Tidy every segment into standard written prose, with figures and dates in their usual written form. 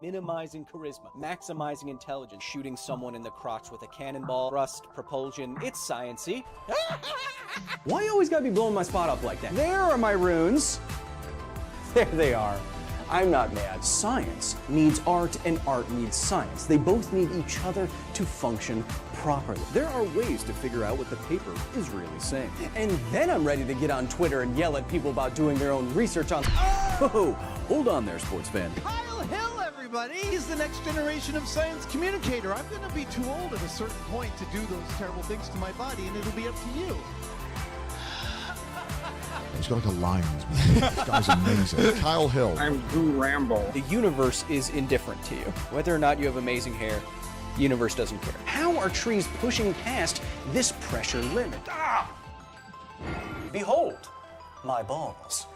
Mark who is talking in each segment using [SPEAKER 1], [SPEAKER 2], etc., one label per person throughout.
[SPEAKER 1] minimizing charisma, maximizing intelligence, shooting someone in the crotch with a cannonball, thrust, propulsion. It's science-y.
[SPEAKER 2] Why you always gotta be blowing my spot up like that? There are my runes. There they are. I'm not mad. Science needs art and art needs science. They both need each other to function properly.
[SPEAKER 3] There are ways to figure out what the paper is really saying.
[SPEAKER 2] And then I'm ready to get on Twitter and yell at people about doing their own research on...
[SPEAKER 3] Oh, hold on there, sports fan.
[SPEAKER 4] Kyle Hill, everybody! He's the next generation of science communicator. I'm gonna be too old at a certain point to do those terrible things to my body, and it'll be up to you.
[SPEAKER 5] He's got like a lion's mane. This guy's amazing. Kyle Hill.
[SPEAKER 6] I'm Goo Rambo.
[SPEAKER 1] The universe is indifferent to you. Whether or not you have amazing hair, the universe doesn't care.
[SPEAKER 2] How are trees pushing past this pressure limit? Ah! Behold, my balls.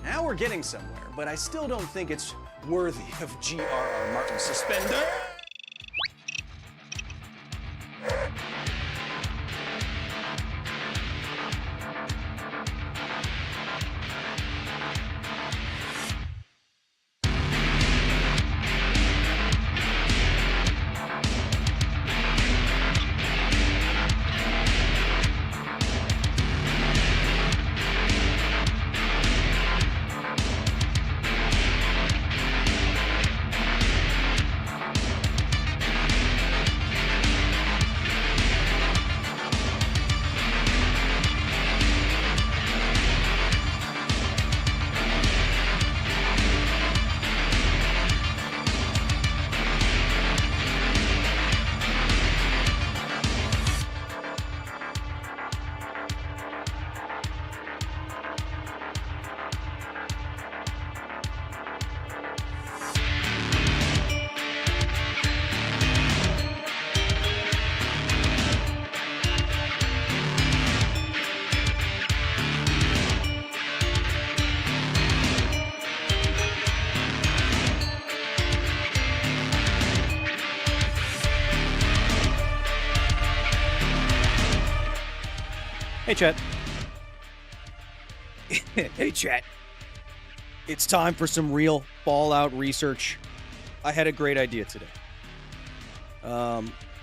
[SPEAKER 2] Now we're getting somewhere, but I still don't think it's worthy of G.R.R. Martin's suspender.
[SPEAKER 1] Hey, chat. Hey, chat. It's time for some real Fallout research. I had a great idea today.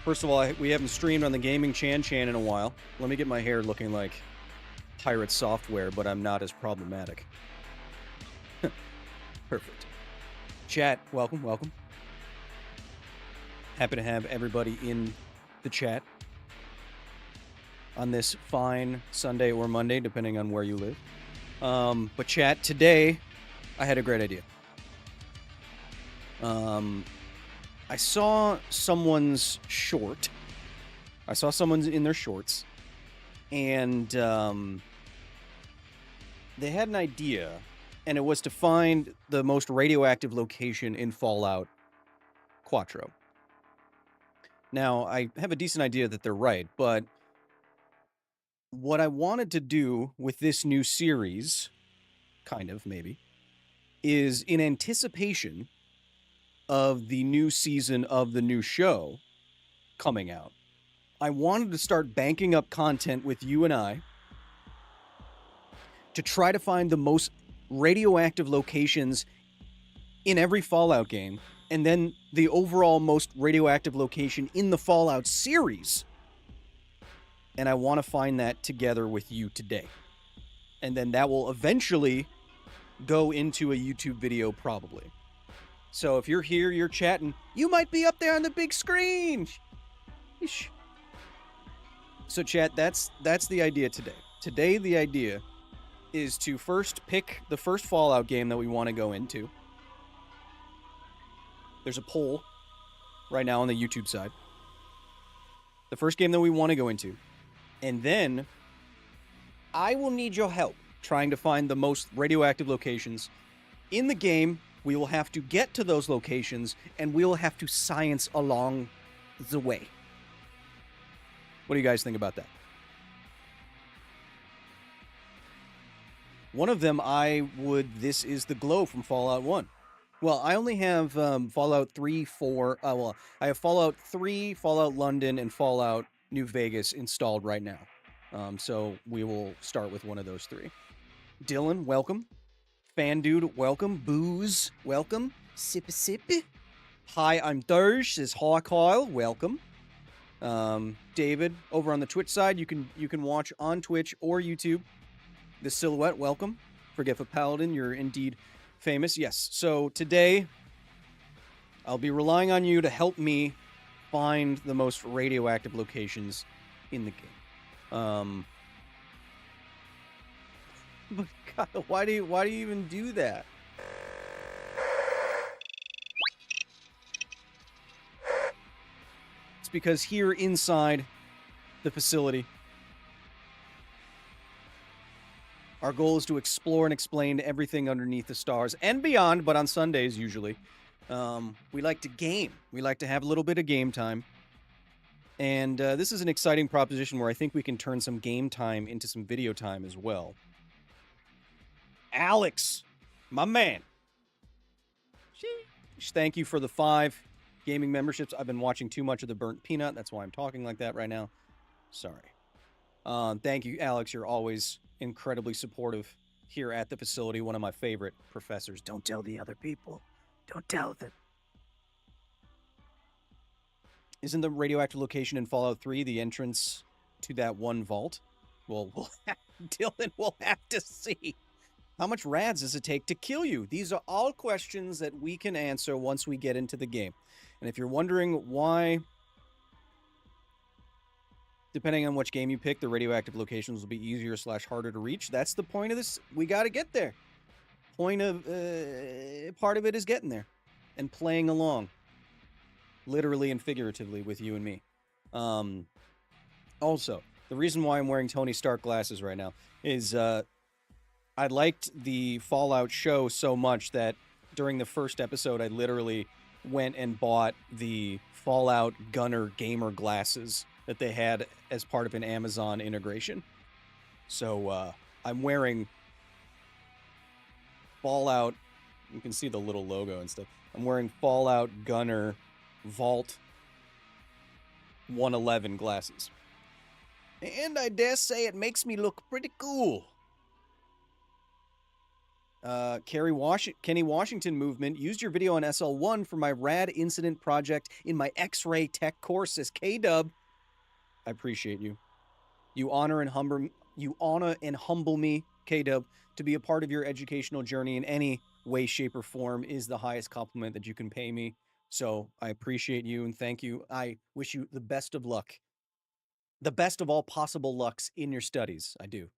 [SPEAKER 1] First of all, we haven't streamed on the Gaming Chan in a while. Let me get my hair looking like pirate software, but I'm not as problematic. Perfect. Chat, welcome, welcome. Happy to have everybody in the chat on this fine Sunday or Monday, depending on where you live. But chat, today, I had a great idea. I saw someone's short. I saw someone's in their shorts, and they had an idea, and it was to find the most radioactive location in Fallout Quattro. Now, I have a decent idea that they're right, but what I wanted to do with this new series, kind of, maybe, is in anticipation of the new season of the new show coming out, I wanted to start banking up content with you and I to try to find the most radioactive locations in every Fallout game, and then the overall most radioactive location in the Fallout series. And I want to find that together with you today. And then that will eventually go into a YouTube video, probably. So if you're here, you're chatting, you might be up there on the big screen. So chat, that's the idea today. Today, the idea is to first pick the first Fallout game that we want to go into. There's a poll right now on the YouTube side. The first game that we want to go into. And then I will need your help trying to find the most radioactive locations in the game. We will have to get to those locations, and we will have to science along the way. What do you guys think about that? One of them this is the glow from Fallout 1. Well, I only have Fallout 3, 4, I have Fallout 3, Fallout London, and Fallout New Vegas installed right now. So we will start with one of those three. Dylan, welcome. Fan Dude, welcome. Booze, welcome. Sippy sippy. Hi, I'm Doge, says hi Kyle, welcome. David, over on the Twitch side, you can watch on Twitch or YouTube. The Silhouette, welcome. Forgive a Paladin, you're indeed famous. Yes, so today I'll be relying on you to help me find the most radioactive locations in the game. But God, why do you even do that? It's because here inside the facility, our goal is to explore and explain everything underneath the stars and beyond, but on Sundays usually. We like to game. We like to have a little bit of game time. And this is an exciting proposition where I think we can turn some game time into some video time as well. Alex, my man. Sheesh. Thank you for the 5 gaming memberships. I've been watching too much of the Burnt Peanut. That's why I'm talking like that right now. Sorry. Thank you, Alex. You're always incredibly supportive here at the facility. One of my favorite professors. Don't tell the other people. Don't tell them. Isn't the radioactive location in Fallout 3 the entrance to that one vault? Well, Dylan will have to see. How much rads does it take to kill you? These are all questions that we can answer once we get into the game. And if you're wondering why, depending on which game you pick, the radioactive locations will be easier / harder to reach, that's the point of this. We got to get there. Part of it is getting there and playing along, literally and figuratively, with you and me. Also, the reason why I'm wearing Tony Stark glasses right now is I liked the Fallout show so much that during the first episode, I literally went and bought the Fallout Gunner gamer glasses that they had as part of an Amazon integration. So I'm wearing Fallout, you can see the little logo and stuff. I'm wearing Fallout Gunner Vault 111 glasses. And I dare say it makes me look pretty cool. Kenny Washington movement used your video on SL1 for my rad incident project in my X-ray tech course, says K-Dub. I appreciate you. You honor and humble me, K-Dub. To be a part of your educational journey in any way, shape, or form is the highest compliment that you can pay me. So I appreciate you and thank you. I wish you the best of luck. The best of all possible lucks in your studies. I do.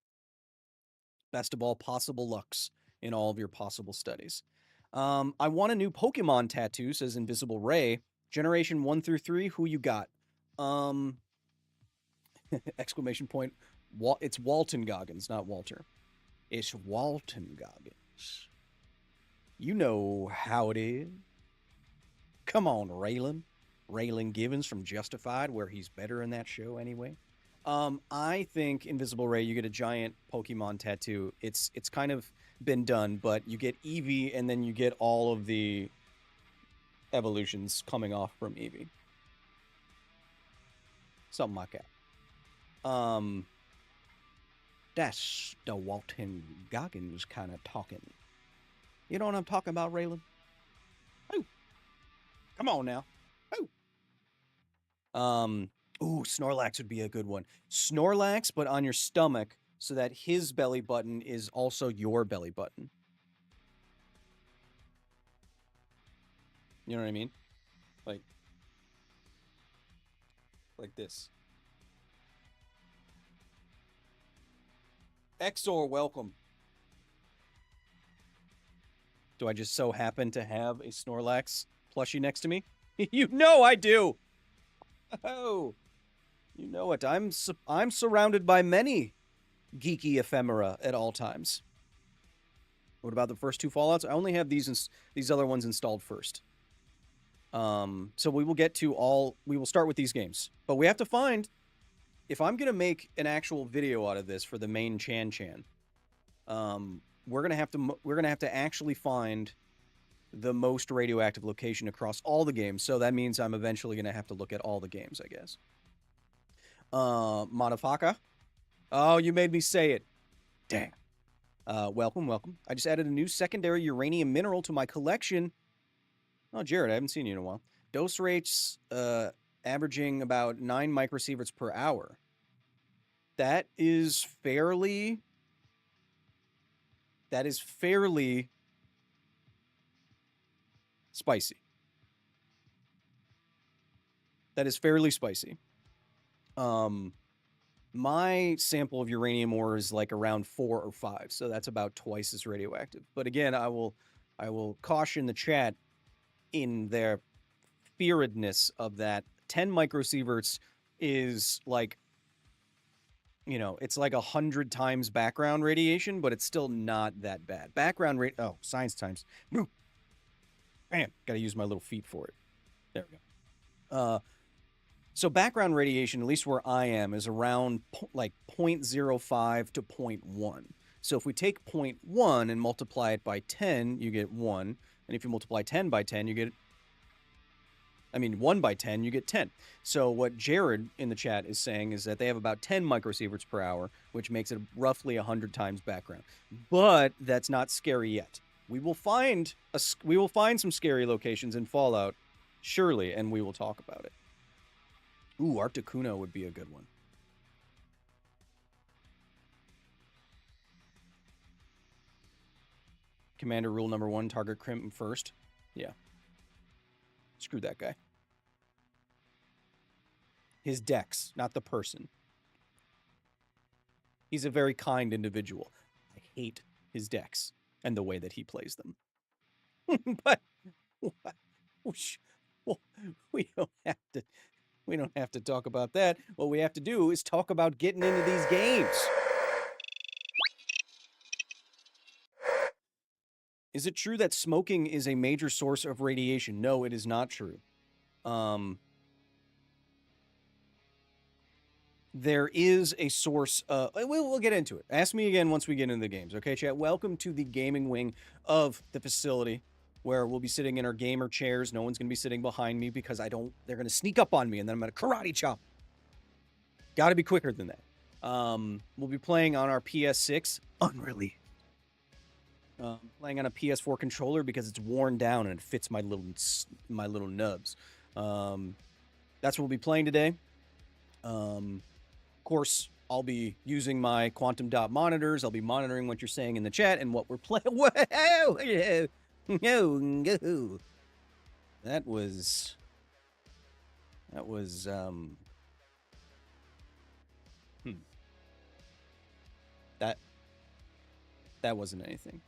[SPEAKER 1] Best of all possible lucks in all of your possible studies. I want a new Pokemon tattoo, says Invisible Ray. Generation 1 through 3, who you got? Exclamation point. It's Walton Goggins, not Walter. It's Walton Goggins. You know how it is. Come on, Raylan. Raylan Givens from Justified, where he's better in that show anyway. I think, Invisible Ray, you get a giant Pokemon tattoo. It's kind of been done, but you get Eevee, and then you get all of the evolutions coming off from Eevee. Something like that. That's the Walton Goggins kind of talking. You know what I'm talking about, Raylan? Oh, come on now. Oh. Ooh, Snorlax would be a good one. Snorlax, but on your stomach, so that his belly button is also your belly button. You know what I mean? Like this. Exor, welcome. Do I just so happen to have a Snorlax plushie next to me? You know I do. Oh, you know it. I'm surrounded by many geeky ephemera at all times. What about the first 2 Fallouts? I only have these other ones installed first. So we will get to all. We will start with these games, but we have to find. If I'm gonna make an actual video out of this for the main Chan, we're gonna have to actually find the most radioactive location across all the games. So that means I'm eventually gonna have to look at all the games, I guess. Motherfucker. Oh, you made me say it. Damn. Welcome, welcome. I just added a new secondary uranium mineral to my collection. Oh, Jared, I haven't seen you in a while. Dose rates averaging about 9 microsieverts per hour. That is fairly spicy. That is fairly spicy. My sample of uranium ore is like around 4 or 5, so that's about twice as radioactive. But again, I will caution the chat in their fearedness of that. 10 microsieverts is like, you know, it's like 100 times background radiation, but it's still not that bad. Background rate. Oh, science times. Man, got to use my little feet for it. There we go. So background radiation, at least where I am, is around like 0.05 to 0.1. So if we take 0.1 and multiply it by 10, you get 1. And if you multiply 10 by 10, you get... 1 by 10, you get 10. So what Jared in the chat is saying is that they have about 10 microsieverts per hour, which makes it roughly 100 times background. But that's not scary yet. We will find some scary locations in Fallout, surely, and we will talk about it. Ooh, Articuno would be a good one. Commander rule number 1, target Crim first. Yeah. Screw that guy. His decks, not the person. He's a very kind individual. I hate his decks and the way that he plays them. But we don't have to talk about that. What we have to do is talk about getting into these games. Is it true that smoking is a major source of radiation? No, it is not true. There is a source. We'll get into it. Ask me again once we get into the games. Okay, chat? Welcome to the gaming wing of the facility, where we'll be sitting in our gamer chairs. No one's going to be sitting behind me because they're going to sneak up on me and then I'm going to karate chop. Got to be quicker than that. We'll be playing on our PS6, unreleased. Playing on a PS4 controller because it's worn down and it fits my little nubs. That's what we'll be playing today. Of course, I'll be using my quantum dot monitors. I'll be monitoring what you're saying in the chat and what we're playing. Whoa! No. That was that wasn't anything.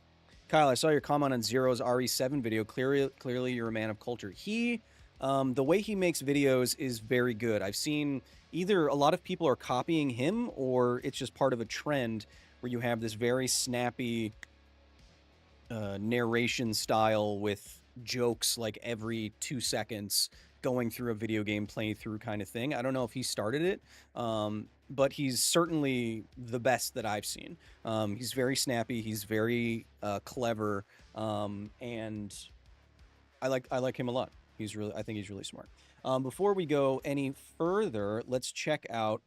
[SPEAKER 1] Kyle, I saw your comment on Zero's RE7 video. Clearly you're a man of culture. He, the way he makes videos is very good. I've seen either a lot of people are copying him or it's just part of a trend where you have this very snappy narration style with jokes like every 2 seconds going through a video game playthrough kind of thing. I don't know if he started it, but he's certainly the best that I've seen. He's very snappy. He's very clever, and I like him a lot. I think he's really smart. Before we go any further, let's check out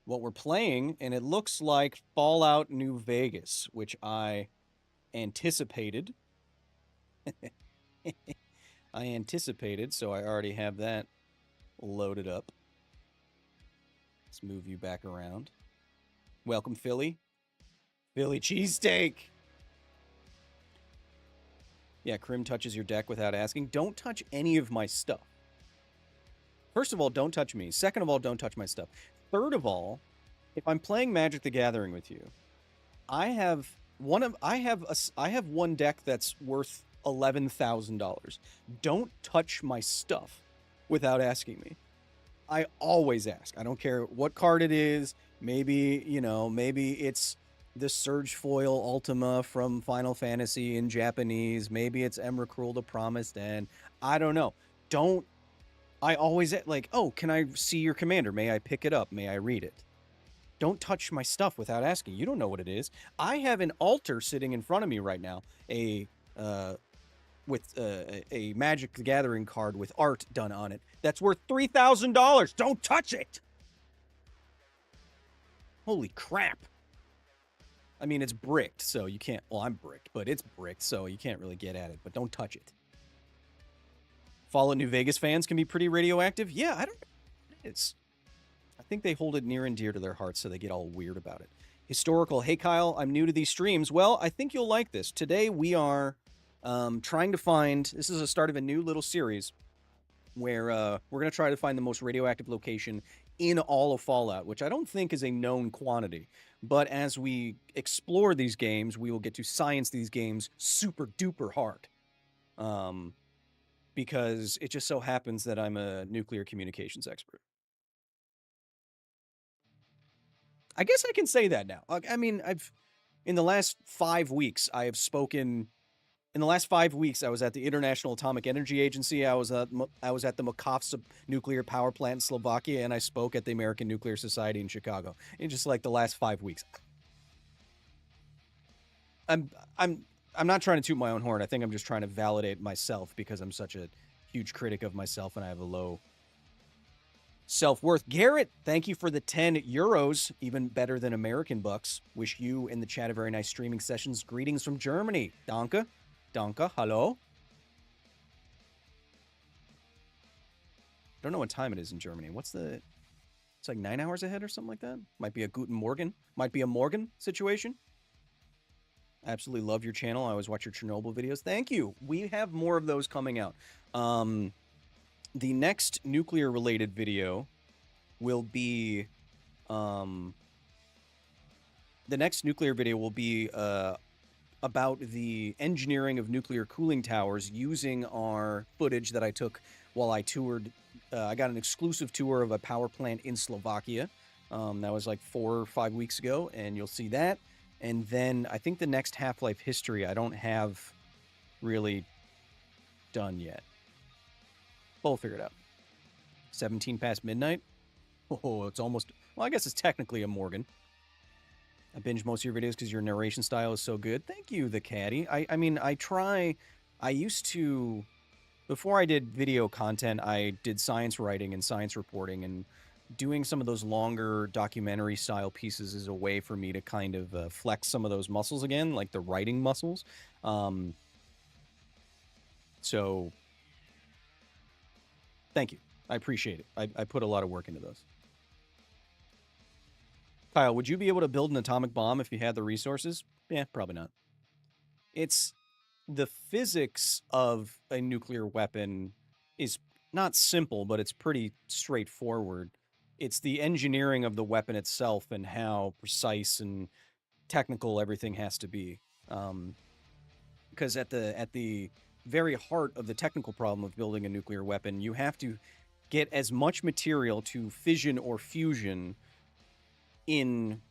[SPEAKER 1] what we're playing, and it looks like Fallout New Vegas, which I anticipated. So I already have that loaded up. Let's move you back around. Welcome, Philly. Philly cheesesteak. Yeah, Crim touches your deck without asking. Don't touch any of my stuff. First of all, don't touch me. Second of all, don't touch my stuff. Third of all, if I'm playing Magic the Gathering with you, I have one deck that's worth $11,000. Don't touch my stuff without asking me. I always ask. I don't care what card it is. Maybe it's the Surge Foil Ultima from Final Fantasy in Japanese. Maybe it's Emrakul the Promised End. I don't know. I always like, oh, can I see your commander? May I pick it up? May I read it? Don't touch my stuff without asking. You don't know what it is. I have an altar sitting in front of me right now. With a Magic the Gathering card with art done on it that's worth $3,000. Don't touch it. Holy crap. I mean, it's bricked, so you can't... Well, I'm bricked, but it's bricked, so you can't really get at it. But don't touch it. Fallout New Vegas fans can be pretty radioactive? Yeah, I don't know what it is. I think they hold it near and dear to their hearts, so they get all weird about it. Historical. Hey, Kyle, I'm new to these streams. Well, I think you'll like this. Today we are trying to find... This is the start of a new little series where we're going to try to find the most radioactive location in all of Fallout, which I don't think is a known quantity. But as we explore these games, we will get to science these games super duper hard. Because it just so happens that I'm a nuclear communications expert. I guess I can say that now. I mean, in the last 5 weeks, I have spoken... In the last 5 weeks, I was at the International Atomic Energy Agency. I was at the Makovsky nuclear power plant in Slovakia, and I spoke at the American Nuclear Society in Chicago. In just like the last 5 weeks. I'm not trying to toot my own horn. I think I'm just trying to validate myself because I'm such a huge critic of myself and I have a low self-worth. Garrett, thank you for the 10 euros, even better than American bucks. Wish you and the chat a very nice streaming sessions. Greetings from Germany. Danke. Danke. Hello. Don't know what time it is in Germany. It's like 9 hours ahead or something like that. Might be a Guten Morgen. Might be a Morgan situation. Absolutely love your channel. I always watch your Chernobyl videos. Thank you. We have more of those coming out. The next nuclear-related video will be... the next nuclear video will be about the engineering of nuclear cooling towers using our footage that I took while I toured. I got an exclusive tour of a power plant in Slovakia. That was like 4 or 5 weeks ago, and you'll see that. And then I think the next Half-Life history I don't have really done yet. But we'll figure it out. 17 past midnight? Oh, it's almost... Well, I guess it's technically a Morgan. I binge most of your videos because your narration style is so good. Thank you, the caddy. I mean, I used to... Before I did video content, I did science writing and science reporting, and doing some of those longer documentary-style pieces is a way for me to kind of flex some of those muscles again, like the writing muscles. So, thank you. I appreciate it. I put a lot of work into those. Kyle, would you be able to build an atomic bomb if you had the resources? Yeah, probably not. It's... The physics of a nuclear weapon is not simple, but it's pretty straightforward. It's the engineering of the weapon itself and how precise and technical everything has to be. Because at the very heart of the technical problem of building a nuclear weapon, you have to get as much material to fission or fusion in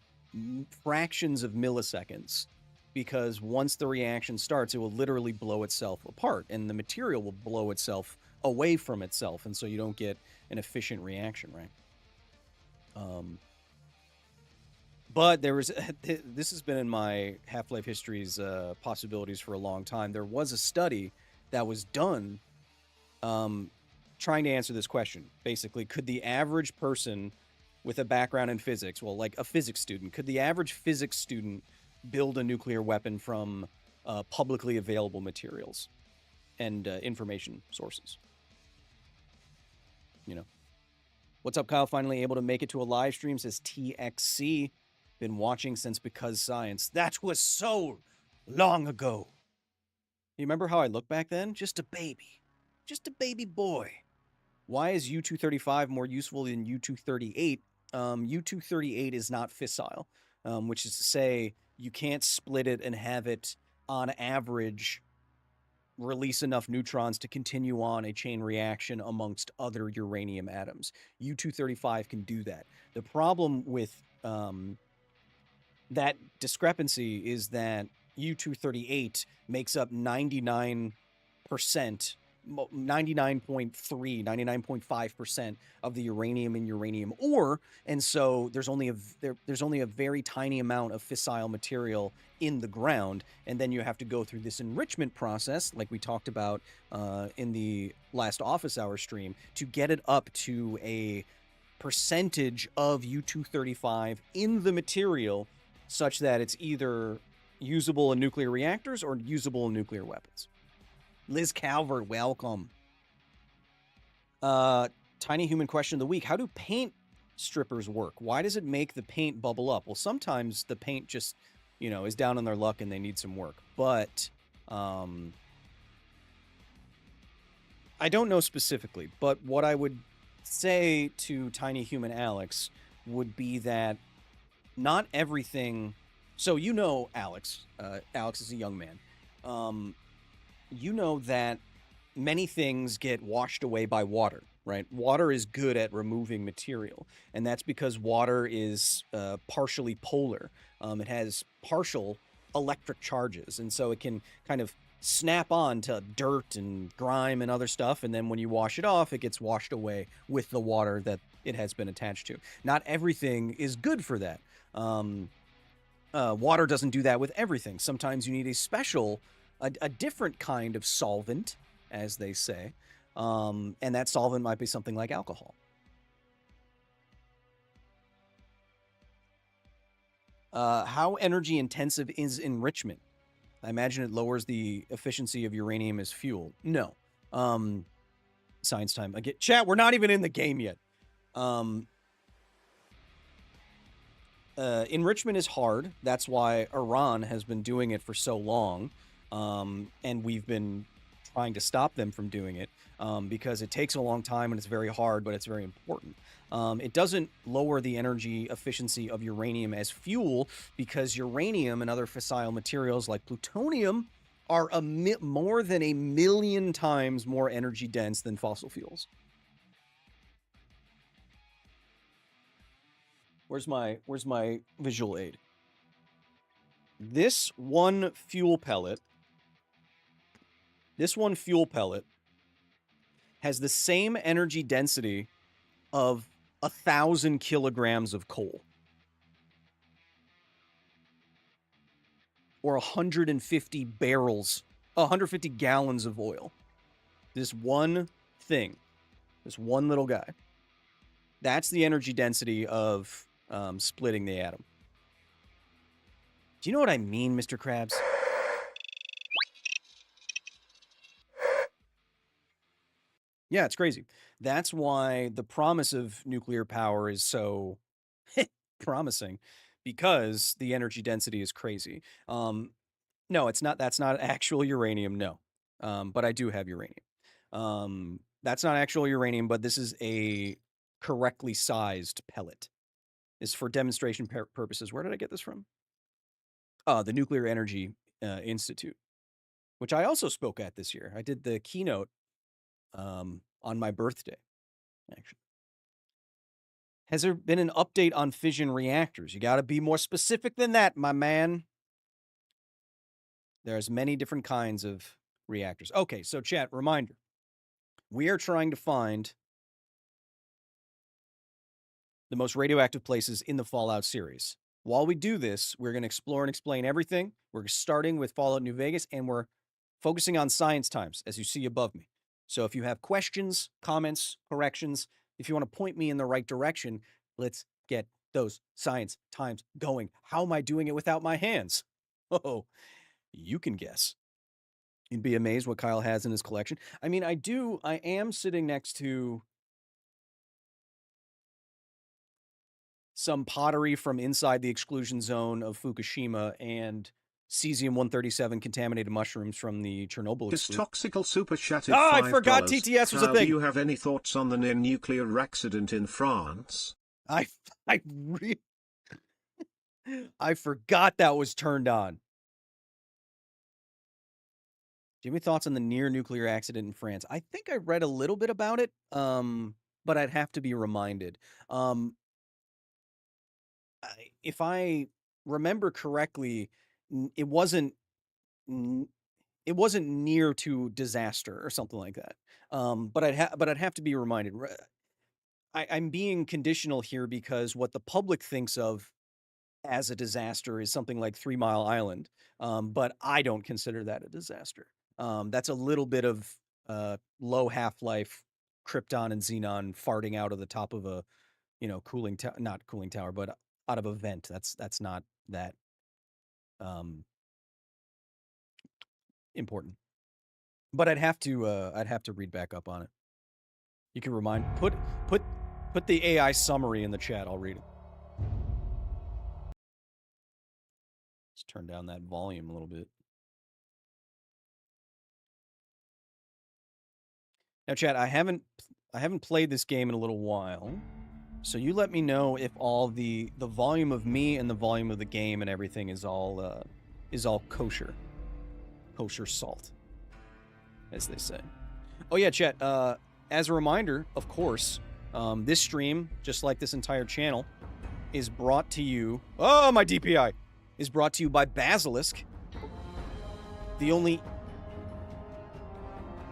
[SPEAKER 1] fractions of milliseconds. Because once the reaction starts, it will literally blow itself apart, and the material will blow itself away from itself, and so you don't get an efficient reaction, right? But there was... This has been in my Half-Life History's possibilities for a long time. There was a study that was done trying to answer this question. Basically, could the average person with a background in physics, well, like a physics student, could the average physics student build a nuclear weapon from publicly available materials and information sources? You know. What's up, Kyle? Finally able to make it to a live stream, says TXC. Been watching since Because Science. That was so long ago. You remember how I looked back then? Just a baby. Just a baby boy. Why is U-235 more useful than U-238? U-238 is not fissile, which is to say you can't split it and have it, on average, release enough neutrons to continue on a chain reaction amongst other uranium atoms. U-235 can do that. The problem with that discrepancy is that U-238 makes up 99%, 99.5% of the uranium in uranium ore, and so there's only a very tiny amount of fissile material in the ground, and then you have to go through this enrichment process, like we talked about in the last office hour stream, to get it up to a percentage of U-235 in the material such that it's either usable in nuclear reactors or usable in nuclear weapons. Liz Calvert, welcome. Tiny Human question of the week. How do paint strippers work? Why does it make the paint bubble up? Well, sometimes the paint just, is down on their luck and they need some work. But I don't know specifically. But what I would say to Tiny Human Alex would be that not everything... So Alex. Alex is a young man. That many things get washed away by water, right? Water is good at removing material, and that's because water is partially polar. It has partial electric charges, and so it can kind of snap on to dirt and grime and other stuff, and then when you wash it off, it gets washed away with the water that it has been attached to. Not everything is good for that. Water doesn't do that with everything. Sometimes you need a special, a different kind of solvent, as they say, and that solvent might be something like alcohol. How energy intensive is enrichment? I imagine it lowers the efficiency of uranium as fuel. No. Science time. Again, chat, we're not even in the game yet. Enrichment is hard. That's why Iran has been doing it for so long. And we've been trying to stop them from doing it because it takes a long time and it's very hard, but it's very important. It doesn't lower the energy efficiency of uranium as fuel because uranium and other fissile materials like plutonium are more than 1 million times more energy dense than fossil fuels. Where's my visual aid? This one fuel pellet has the same energy density of 1,000 kilograms of coal. Or 150 gallons of oil. This one thing. This one little guy. That's the energy density of splitting the atom. Do you know what I mean, Mr. Krabs? Yeah, it's crazy. That's why the promise of nuclear power is so promising, because the energy density is crazy. No, it's not. That's not actual uranium. No, but I do have uranium. That's not actual uranium, but this is a correctly sized pellet. It's for demonstration purposes. Where did I get this from? The Nuclear Energy Institute, which I also spoke at this year. I did the keynote on my birthday, actually. Has there been an update on fission reactors? You got to be more specific than that, my man. There's many different kinds of reactors. Okay, so chat, reminder. We are trying to find the most radioactive places in the Fallout series. While we do this, we're going to explore and explain everything. We're starting with Fallout New Vegas, and we're focusing on science times, as you see above me. So if you have questions, comments, corrections, if you want to point me in the right direction, let's get those science times going. How am I doing it without my hands? Oh, you can guess. You'd be amazed what Kyle has in his collection. I mean, I am sitting next to some pottery from inside the exclusion zone of Fukushima and cesium-137 contaminated mushrooms from the Chernobyl exclusion.
[SPEAKER 6] Toxical super chatted
[SPEAKER 1] I
[SPEAKER 6] $5.
[SPEAKER 1] forgot TTS was a thing.
[SPEAKER 6] Do you have any thoughts on the near nuclear accident in France?
[SPEAKER 1] I forgot that was turned on. Do you have any thoughts on the near nuclear accident in France? I think I read a little bit about it, but I'd have to be reminded. If I remember correctly, it wasn't near to disaster or something like that. But I'd have to be reminded. I'm being conditional here because what the public thinks of as a disaster is something like 3 Mile Island, but I don't consider that a disaster. That's a little bit of low half-life krypton and xenon farting out of the top of a cooling tower, not cooling tower, but out of a vent. That's not that important. But I'd have to read back up on it. You can put the AI summary in the chat. I'll read it. Let's turn down that volume a little bit. Now, chat, I haven't played this game in a little while, so you let me know if all the volume of me and the volume of the game and everything is all kosher salt, as they say. Oh yeah, chat. As a reminder, of course, this stream, just like this entire channel, is brought to you. Oh, my DPI is brought to you by Basilisk, the only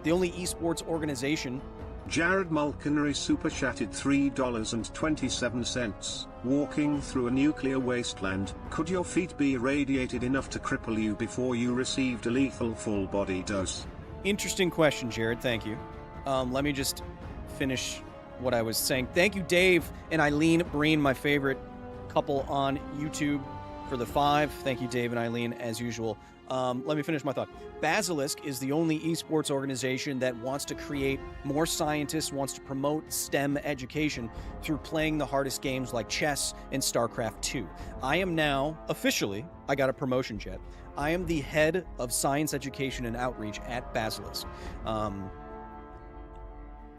[SPEAKER 1] esports organization.
[SPEAKER 6] Jared Mulcanery super chatted $3.27. Walking through a nuclear wasteland, could your feet be irradiated enough to cripple you before you received a lethal full body dose?
[SPEAKER 1] Interesting question, Jared. Thank you. Let me just finish what I was saying. Thank you, Dave and Eileen Breen, my favorite couple on YouTube, for the 5. Thank you, Dave and Eileen, as usual. Let me finish my thought. Basilisk is the only esports organization that wants to create more scientists, wants to promote STEM education through playing the hardest games like chess and StarCraft 2. I am now, officially, I got a promotion, Jet. I am the head of science education and outreach at Basilisk. And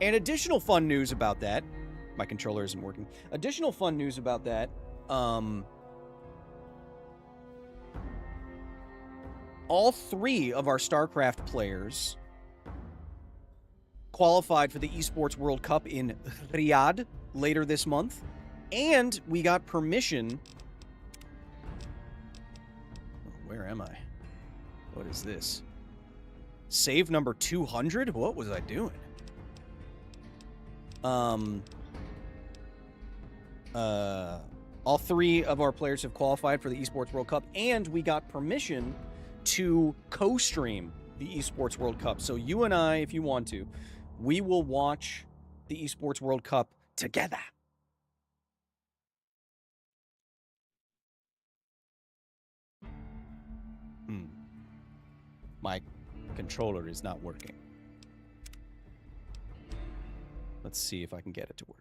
[SPEAKER 1] additional fun news about that, my controller isn't working. Additional fun news about that, all 3 of our StarCraft players qualified for the Esports World Cup in Riyadh later this month, and we got permission. Where am I? What is this? Save number 200? What was I doing? All 3 of our players have qualified for the Esports World Cup, and we got permission to co-stream the Esports World Cup. So you and I, if you want to, we will watch the Esports World Cup together. My controller is not working. Let's see if I can get it to work.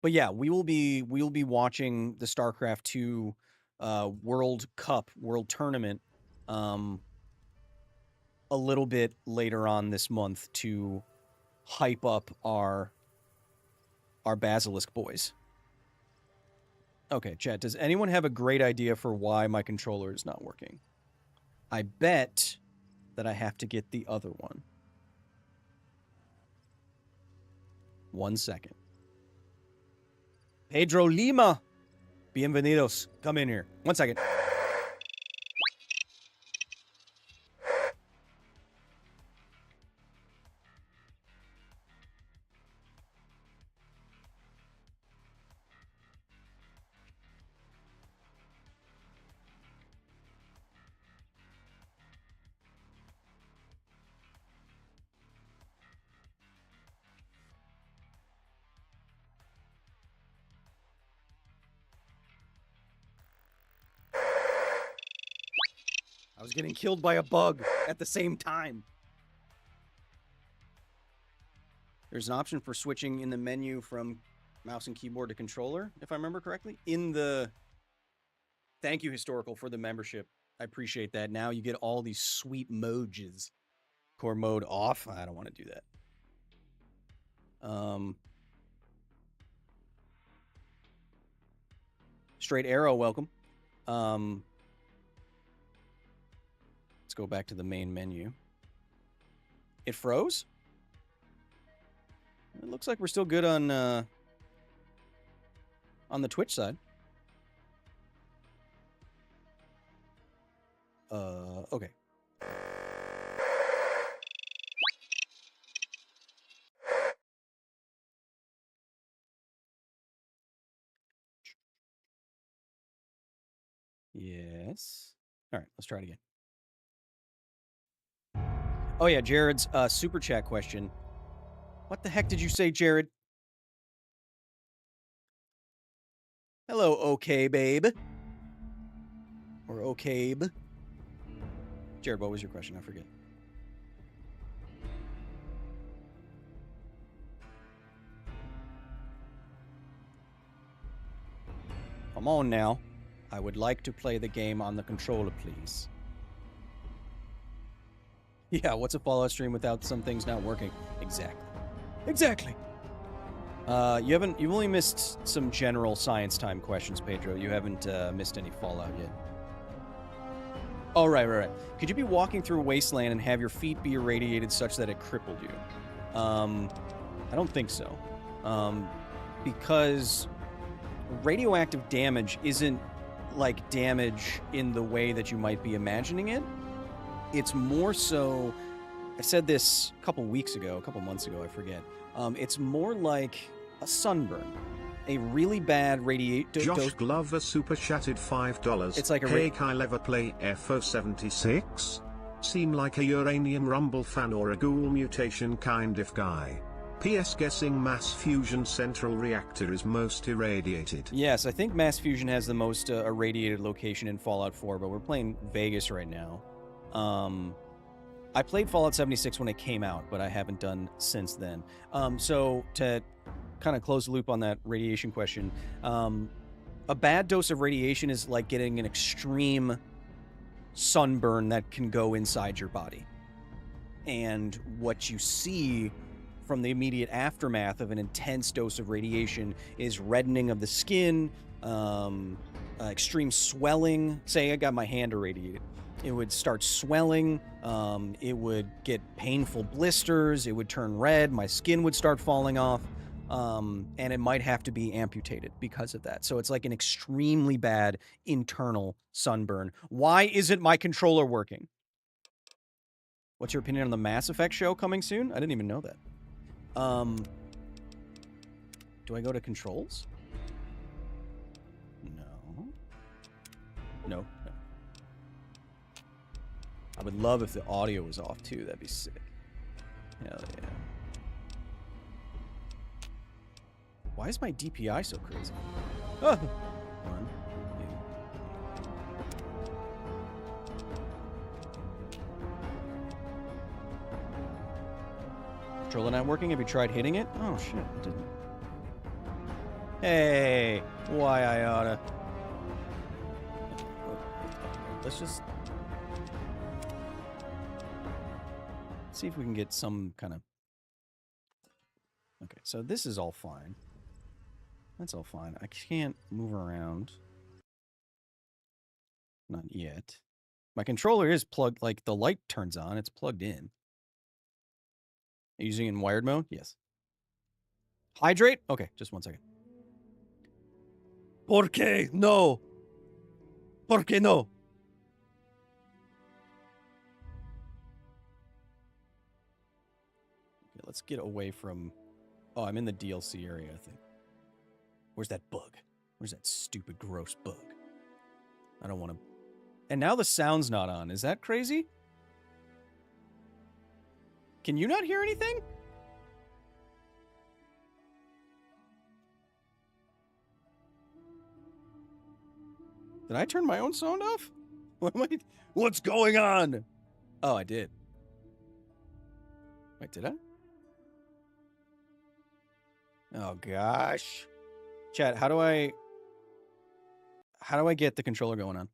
[SPEAKER 1] But yeah, we will be watching the StarCraft 2 World Cup, World Tournament a little bit later on this month to hype up our Basilisk boys. Okay, chat, does anyone have a great idea for why my controller is not working? I bet that I have to get the other one. 1 second. Pedro Lima. Bienvenidos. Come in here. 1 second. I was getting killed by a bug at the same time. There's an option for switching in the menu from mouse and keyboard to controller, if I remember correctly. Thank you, Historical, for the membership. I appreciate that. Now you get all these sweet modes. Core mode off. I don't want to do that. Straight Arrow, welcome. Let's go back to the main menu. It froze? It looks like we're still good on the Twitch side. Okay. Yes. All right, let's try it again. Oh yeah, Jared's super chat question. What the heck did you say, Jared? Hello, okay, babe. Or okay, babe. Jared, what was your question? I forget. Come on now. I would like to play the game on the controller, please. Yeah, what's a Fallout stream without some things not working? Exactly. Exactly. You've only missed some general science time questions, Pedro. You haven't missed any Fallout yet. Oh, right. Could you be walking through a wasteland and have your feet be irradiated such that it crippled you? I don't think so. Because radioactive damage isn't like damage in the way that you might be imagining it. It's more so, I said this a couple months ago, I forget. It's more like a sunburn. A really bad
[SPEAKER 6] Josh Glover super chatted $5.
[SPEAKER 1] It's like a
[SPEAKER 6] Hey Kyle, ever play FO76? Seem like a Uranium Rumble fan or a ghoul mutation kind of guy. PS guessing mass fusion central reactor is most irradiated.
[SPEAKER 1] Yes, I think mass fusion has the most irradiated location in Fallout 4, but we're playing Vegas right now. I played Fallout 76 when it came out, but I haven't done since then. So to kind of close the loop on that radiation question, a bad dose of radiation is like getting an extreme sunburn that can go inside your body. And what you see from the immediate aftermath of an intense dose of radiation is reddening of the skin, extreme swelling. Say I got my hand irradiated. It would start swelling, it would get painful blisters, it would turn red, my skin would start falling off, and it might have to be amputated because of that. So it's like an extremely bad internal sunburn. Why isn't my controller working? What's your opinion on the Mass Effect show coming soon? I didn't even know that. Do I go to controls? No. I would love if the audio was off too. That'd be sick. Hell yeah. Why is my DPI so crazy? Ah! 1, 2. Controller not working? Have you tried hitting it? Oh shit, it didn't. Hey, why I oughta. Let's just see if we can get some kind of... Okay, so this is all fine. That's all fine. I can't move around. Not yet. My controller is plugged, like the light turns on. It's plugged in. Are you using it in wired mode? Yes. Hydrate? Okay, just 1 second. ¿Por qué no? ¿Por qué no? Okay, let's get away from... Oh, I'm in the DLC area, I think. Where's that bug? Where's that stupid, gross bug? I don't want to... And now the sound's not on. Is that crazy? Can you not hear anything? Did I turn my own sound off? What's going on? Oh, I did. Wait, did I? Oh, gosh. Chat, how do I get the controller going on?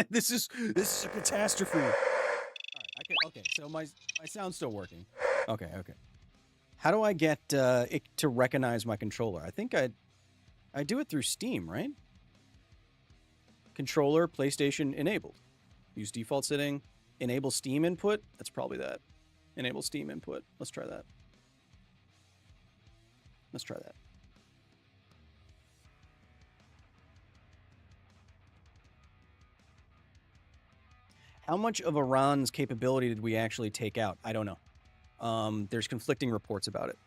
[SPEAKER 1] This is a catastrophe. All right, okay, so my sound's still working. Okay. How do I get it to recognize my controller? I think I do it through Steam, right? Controller, PlayStation enabled. Use default setting. Enable Steam input. That's probably that. Enable Steam input. Let's try that. How much of Iran's capability did we actually take out? I don't know. There's conflicting reports about it.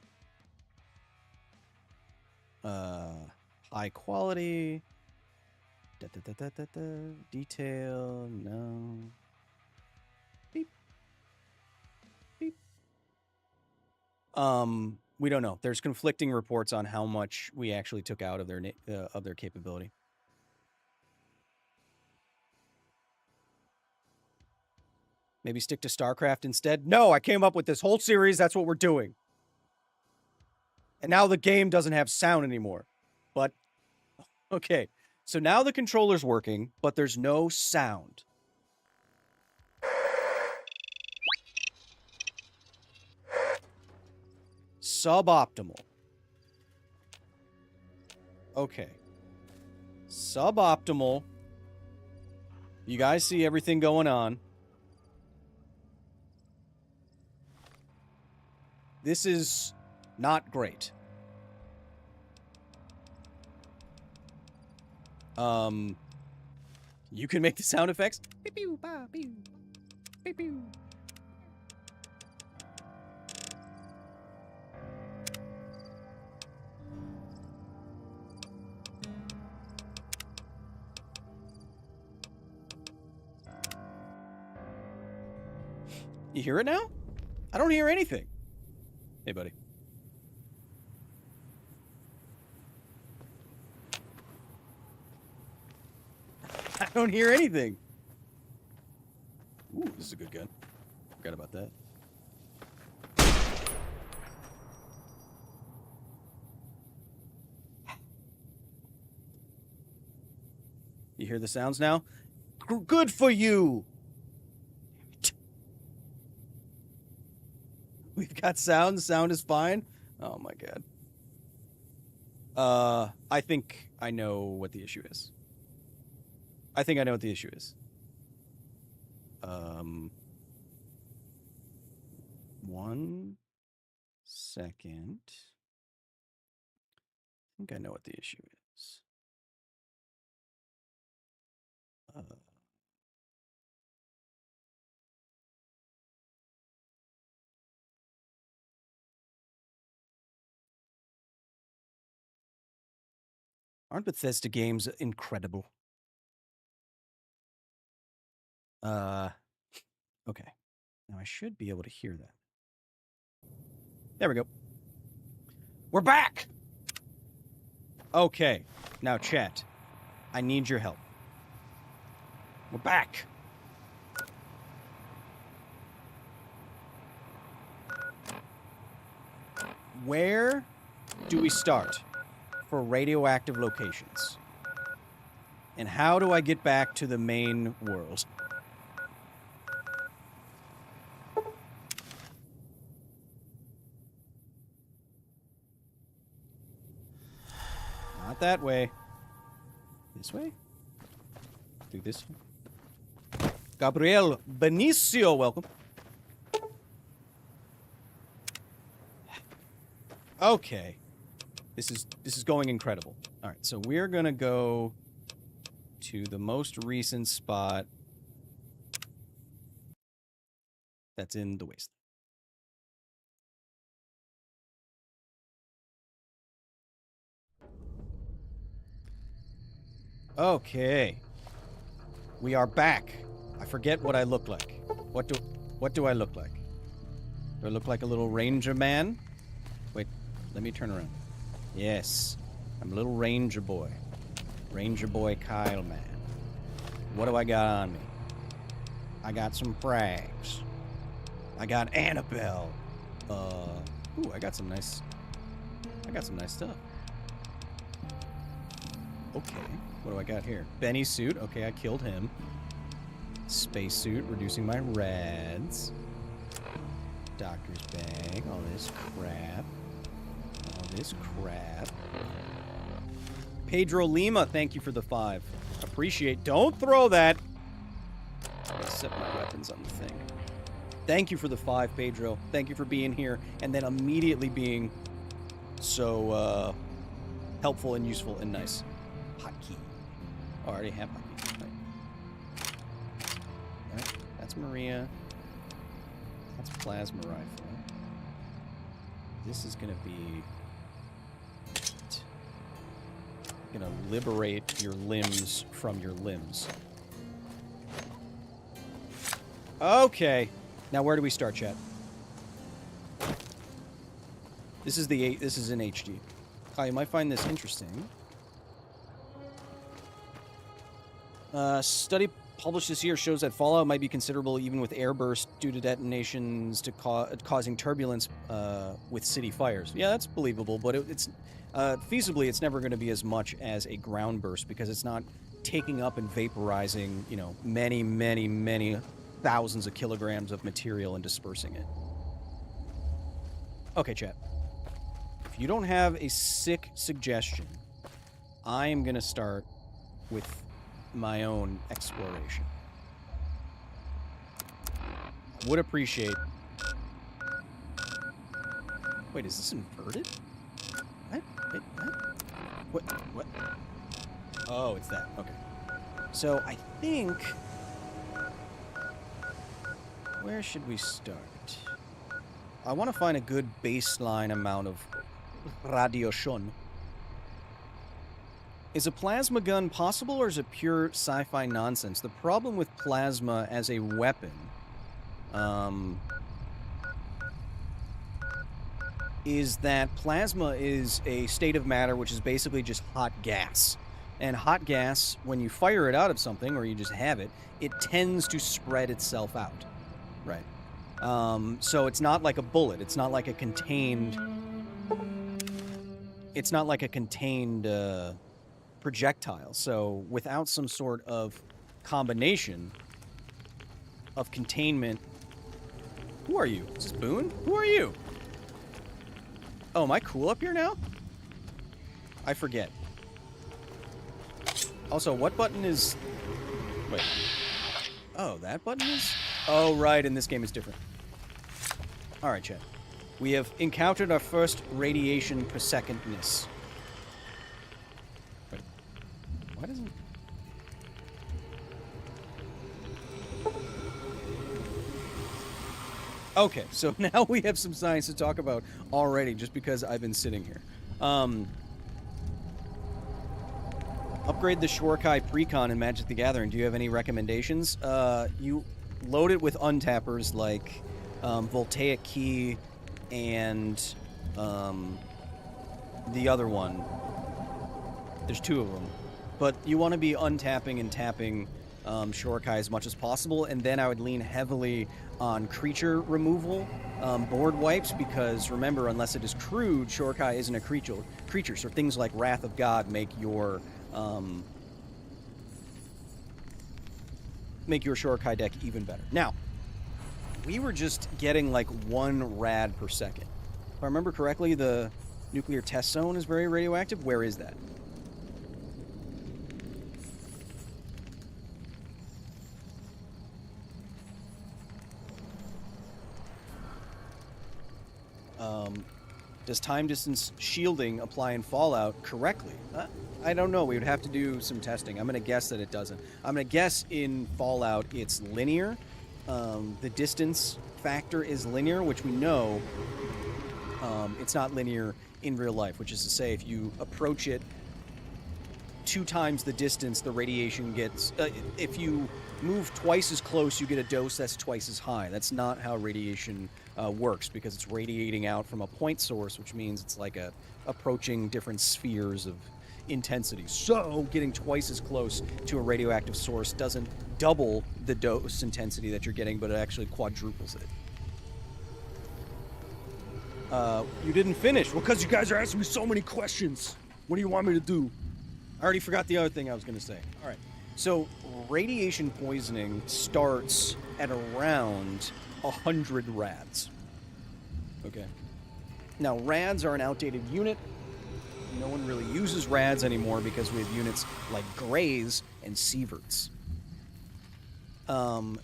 [SPEAKER 1] High quality. Detail. No. Beep. We don't know. There's conflicting reports on how much we actually took out of their capability. Maybe stick to StarCraft instead? No, I came up with this whole series. That's what we're doing. And now the game doesn't have sound anymore. But, okay. So now the controller's working, but there's no sound. Suboptimal. Okay. Suboptimal. You guys see everything going on. This is not great. You can make the sound effects. Beep, pew, ba, pew. Beep, pew. You hear it now? I don't hear anything. Hey, buddy. I don't hear anything. Ooh, this is a good gun. Forgot about that. You hear the sounds now? Good for you! We've got sound. Sound is fine. Oh my god. I think I know what the issue is. I think I know what the issue is. 1 second. I think I know what the issue is. Aren't Bethesda games incredible? Okay. Now I should be able to hear that. There we go. We're back! Okay. Now, chat. I need your help. We're back. Where do we start for radioactive locations? And how do I get back to the main world? Not that way. This way? Through this way? Gabriel Benicio, welcome. Okay. This is going incredible. All right, so we're going to go to the most recent spot that's in the Wasteland. Okay. We are back. I forget what I look like. What do I look like? Do I look like a little ranger man? Wait, let me turn around. Yes. I'm a little ranger boy. Ranger boy Kyle, man. What do I got on me? I got some frags. I got Annabelle. Ooh, I got some nice stuff. Okay. What do I got here? Benny's suit. Okay, I killed him. Space suit, reducing my rads. Doctor's bag. All this crap. Pedro Lima, thank you for the 5. Appreciate. Don't throw that. I'm gonna set my weapons on the thing. Thank you for the 5, Pedro. Thank you for being here and then immediately being so helpful and useful and nice. Hotkey. Oh, I already have hotkey. Right. That's Maria. That's plasma rifle. This is gonna be gonna liberate your limbs from your limbs. Okay. Now where do we start, chat? This is this is in HD. Kyle, you might find this interesting. Study published this year shows that fallout might be considerable even with airburst due to detonations to causing turbulence with city fires. Yeah, that's believable, but it's feasibly it's never going to be as much as a ground burst because it's not taking up and vaporizing, you know, many, many, many thousands of kilograms of material and dispersing it. Okay, chat. If you don't have a sick suggestion, I am going to start with my own exploration. Would appreciate... Wait, is this inverted? What? Wait, what? What? Oh, it's that. Okay. So, I think... Where should we start? I want to find a good baseline amount of radiation. Is a plasma gun possible, or is it pure sci-fi nonsense? The problem with plasma as a weapon is that plasma is a state of matter which is basically just hot gas. And hot gas, when you fire it out of something, or you just have it, it tends to spread itself out. Right. So it's not like a bullet. It's not like a contained... It's not like a contained... projectile. So without some sort of combination of containment... Who are you? Is this Boone? Who are you? Oh, am I cool up here now? I forget. Also, what button is... Wait. Oh, that button is... Oh, right, and this game is different. Alright, chat. We have encountered our first radiation per secondness. Wait. Why doesn't... Okay, so now we have some science to talk about already, just because I've been sitting here. Upgrade the Shorkai Precon in Magic the Gathering. Do you have any recommendations? You load it with untappers like Voltaic Key and the other one. There's two of them. But you want to be untapping and tapping Shorkai as much as possible, and then I would lean heavily on creature removal, board wipes, because remember, unless it is crude, Shorkai isn't a creature, so things like Wrath of God make your Shorkai deck even better. Now, we were just getting like 1 rad per second. If I remember correctly, the nuclear test zone is very radioactive. Where is that? Does time distance shielding apply in Fallout correctly? I don't know. We would have to do some testing. I'm going to guess that it doesn't. I'm going to guess in Fallout it's linear. The distance factor is linear, which we know it's not linear in real life, which is to say if you approach it 2 times the distance, the radiation gets... if you move twice as close, you get a dose that's twice as high. That's not how radiation works, because it's radiating out from a point source, which means it's like approaching different spheres of intensity. So getting twice as close to a radioactive source doesn't double the dose intensity that you're getting, but it actually quadruples it. You didn't finish. Well, because you guys are asking me so many questions. What do you want me to do? I already forgot the other thing I was going to say. All right. So radiation poisoning starts at around 100 rads. Okay. Now, rads are an outdated unit. No one really uses rads anymore because we have units like Greys and Sieverts.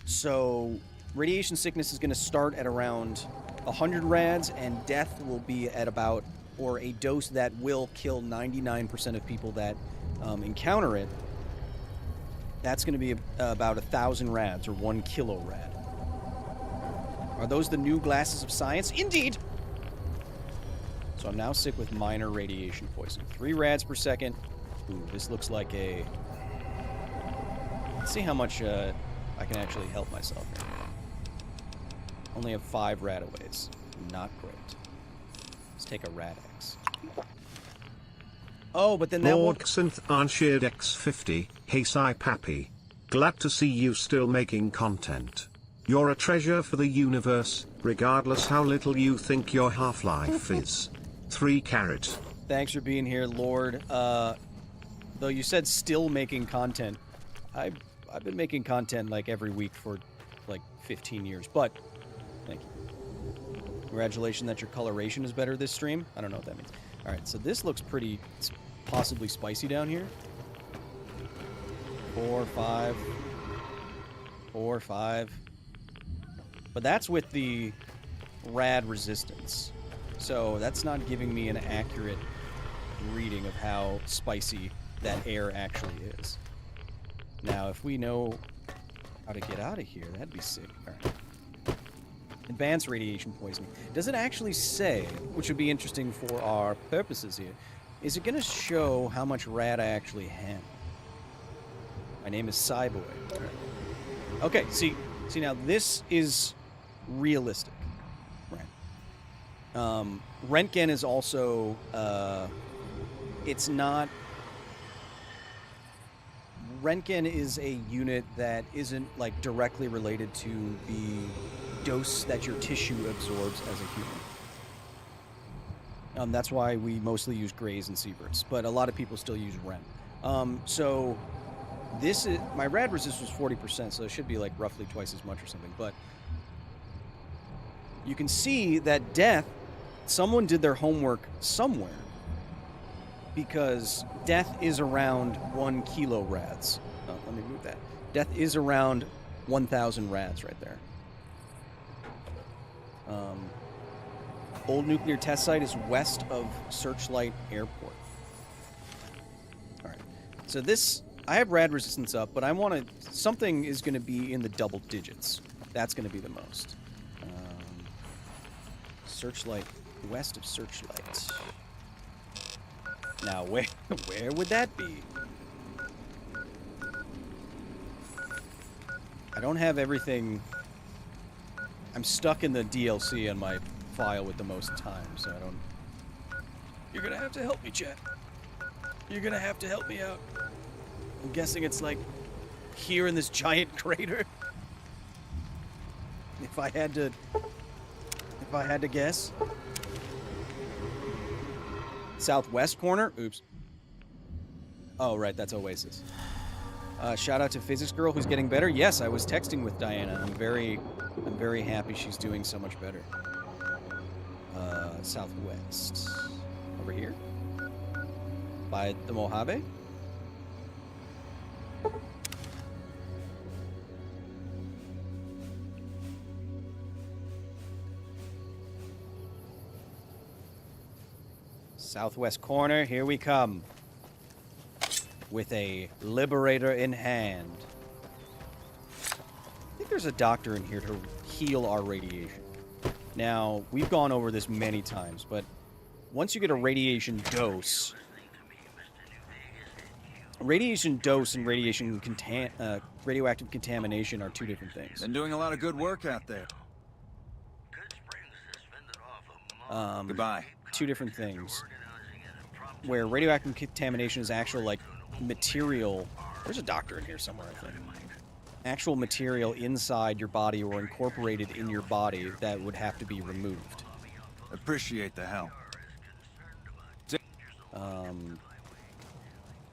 [SPEAKER 1] So radiation sickness is going to start at around 100 rads, and death will be at about, or a dose that will kill 99% of people that encounter it. That's going to be about 1,000 rads, or 1 kilo rad. Are those the new glasses of science? Indeed! So I'm now sick with minor radiation poisoning. 3 rads per second. Ooh, this looks like a... Let's see how much I can actually help myself here. Only have 5 radaways. Not great. Let's take a Rad-X. Oh, but then that
[SPEAKER 6] Lord
[SPEAKER 1] won't...
[SPEAKER 6] Synth Ansheard X50, hey Sai Pappy. Glad to see you still making content. You're a treasure for the universe, regardless how little you think your half-life is. 3 carrots.
[SPEAKER 1] Thanks for being here, Lord. Though you said still making content, I've been making content like every week for like 15 years, but thank you. Congratulations that your coloration is better this stream. I don't know what that means. All right, so this looks pretty possibly spicy down here. 4, 5. 4, 5. But that's with the rad resistance. So that's not giving me an accurate reading of how spicy that air actually is. Now, if we know how to get out of here, that'd be sick. All right. Advanced radiation poisoning. Does it actually say, which would be interesting for our purposes here, is it going to show how much rad I actually have? My name is Cyboy. All right. Okay, see now this is realistic. Right. Rentgen is also, it's not... Rentgen is a unit that isn't, like, directly related to the dose that your tissue absorbs as a human. That's why we mostly use Greys and Sieverts, but a lot of people still use Ren. So this is... My rad resist was 40%, so it should be, like, roughly twice as much or something, but... You can see that death... Someone did their homework somewhere. Because death is around 1 kilo rads. Oh, let me move that. Death is around 1,000 rads right there. Old nuclear test site is west of Searchlight Airport. All right. So this, I have rad resistance up, but I want to, something is going to be in the double digits. That's going to be the most. Searchlight, west of Searchlight. Now, where would that be? I don't have everything. I'm stuck in the DLC on my file with the most time, so I don't... You're gonna have to help me, chat. You're gonna have to help me out. I'm guessing it's like here in this giant crater. If I had to guess. Southwest corner? Oops. Oh, right, that's Oasis. Shout out to Physics Girl who's getting better. Yes, I was texting with Diana. I'm very happy she's doing so much better. Southwest. Over here? By the Mojave? Southwest corner, here we come. With a Liberator in hand. I think there's a doctor in here to heal our radiation. Now, we've gone over this many times, but once you get a radiation dose... Radiation dose and radioactive contamination are two different things.
[SPEAKER 3] Been doing a lot of good work out there. Goodbye.
[SPEAKER 1] Two different things. Where radioactive contamination is actual, like, material... There's a doctor in here somewhere, I think. Actual material inside your body or incorporated in your body that would have to be removed.
[SPEAKER 3] Appreciate the help.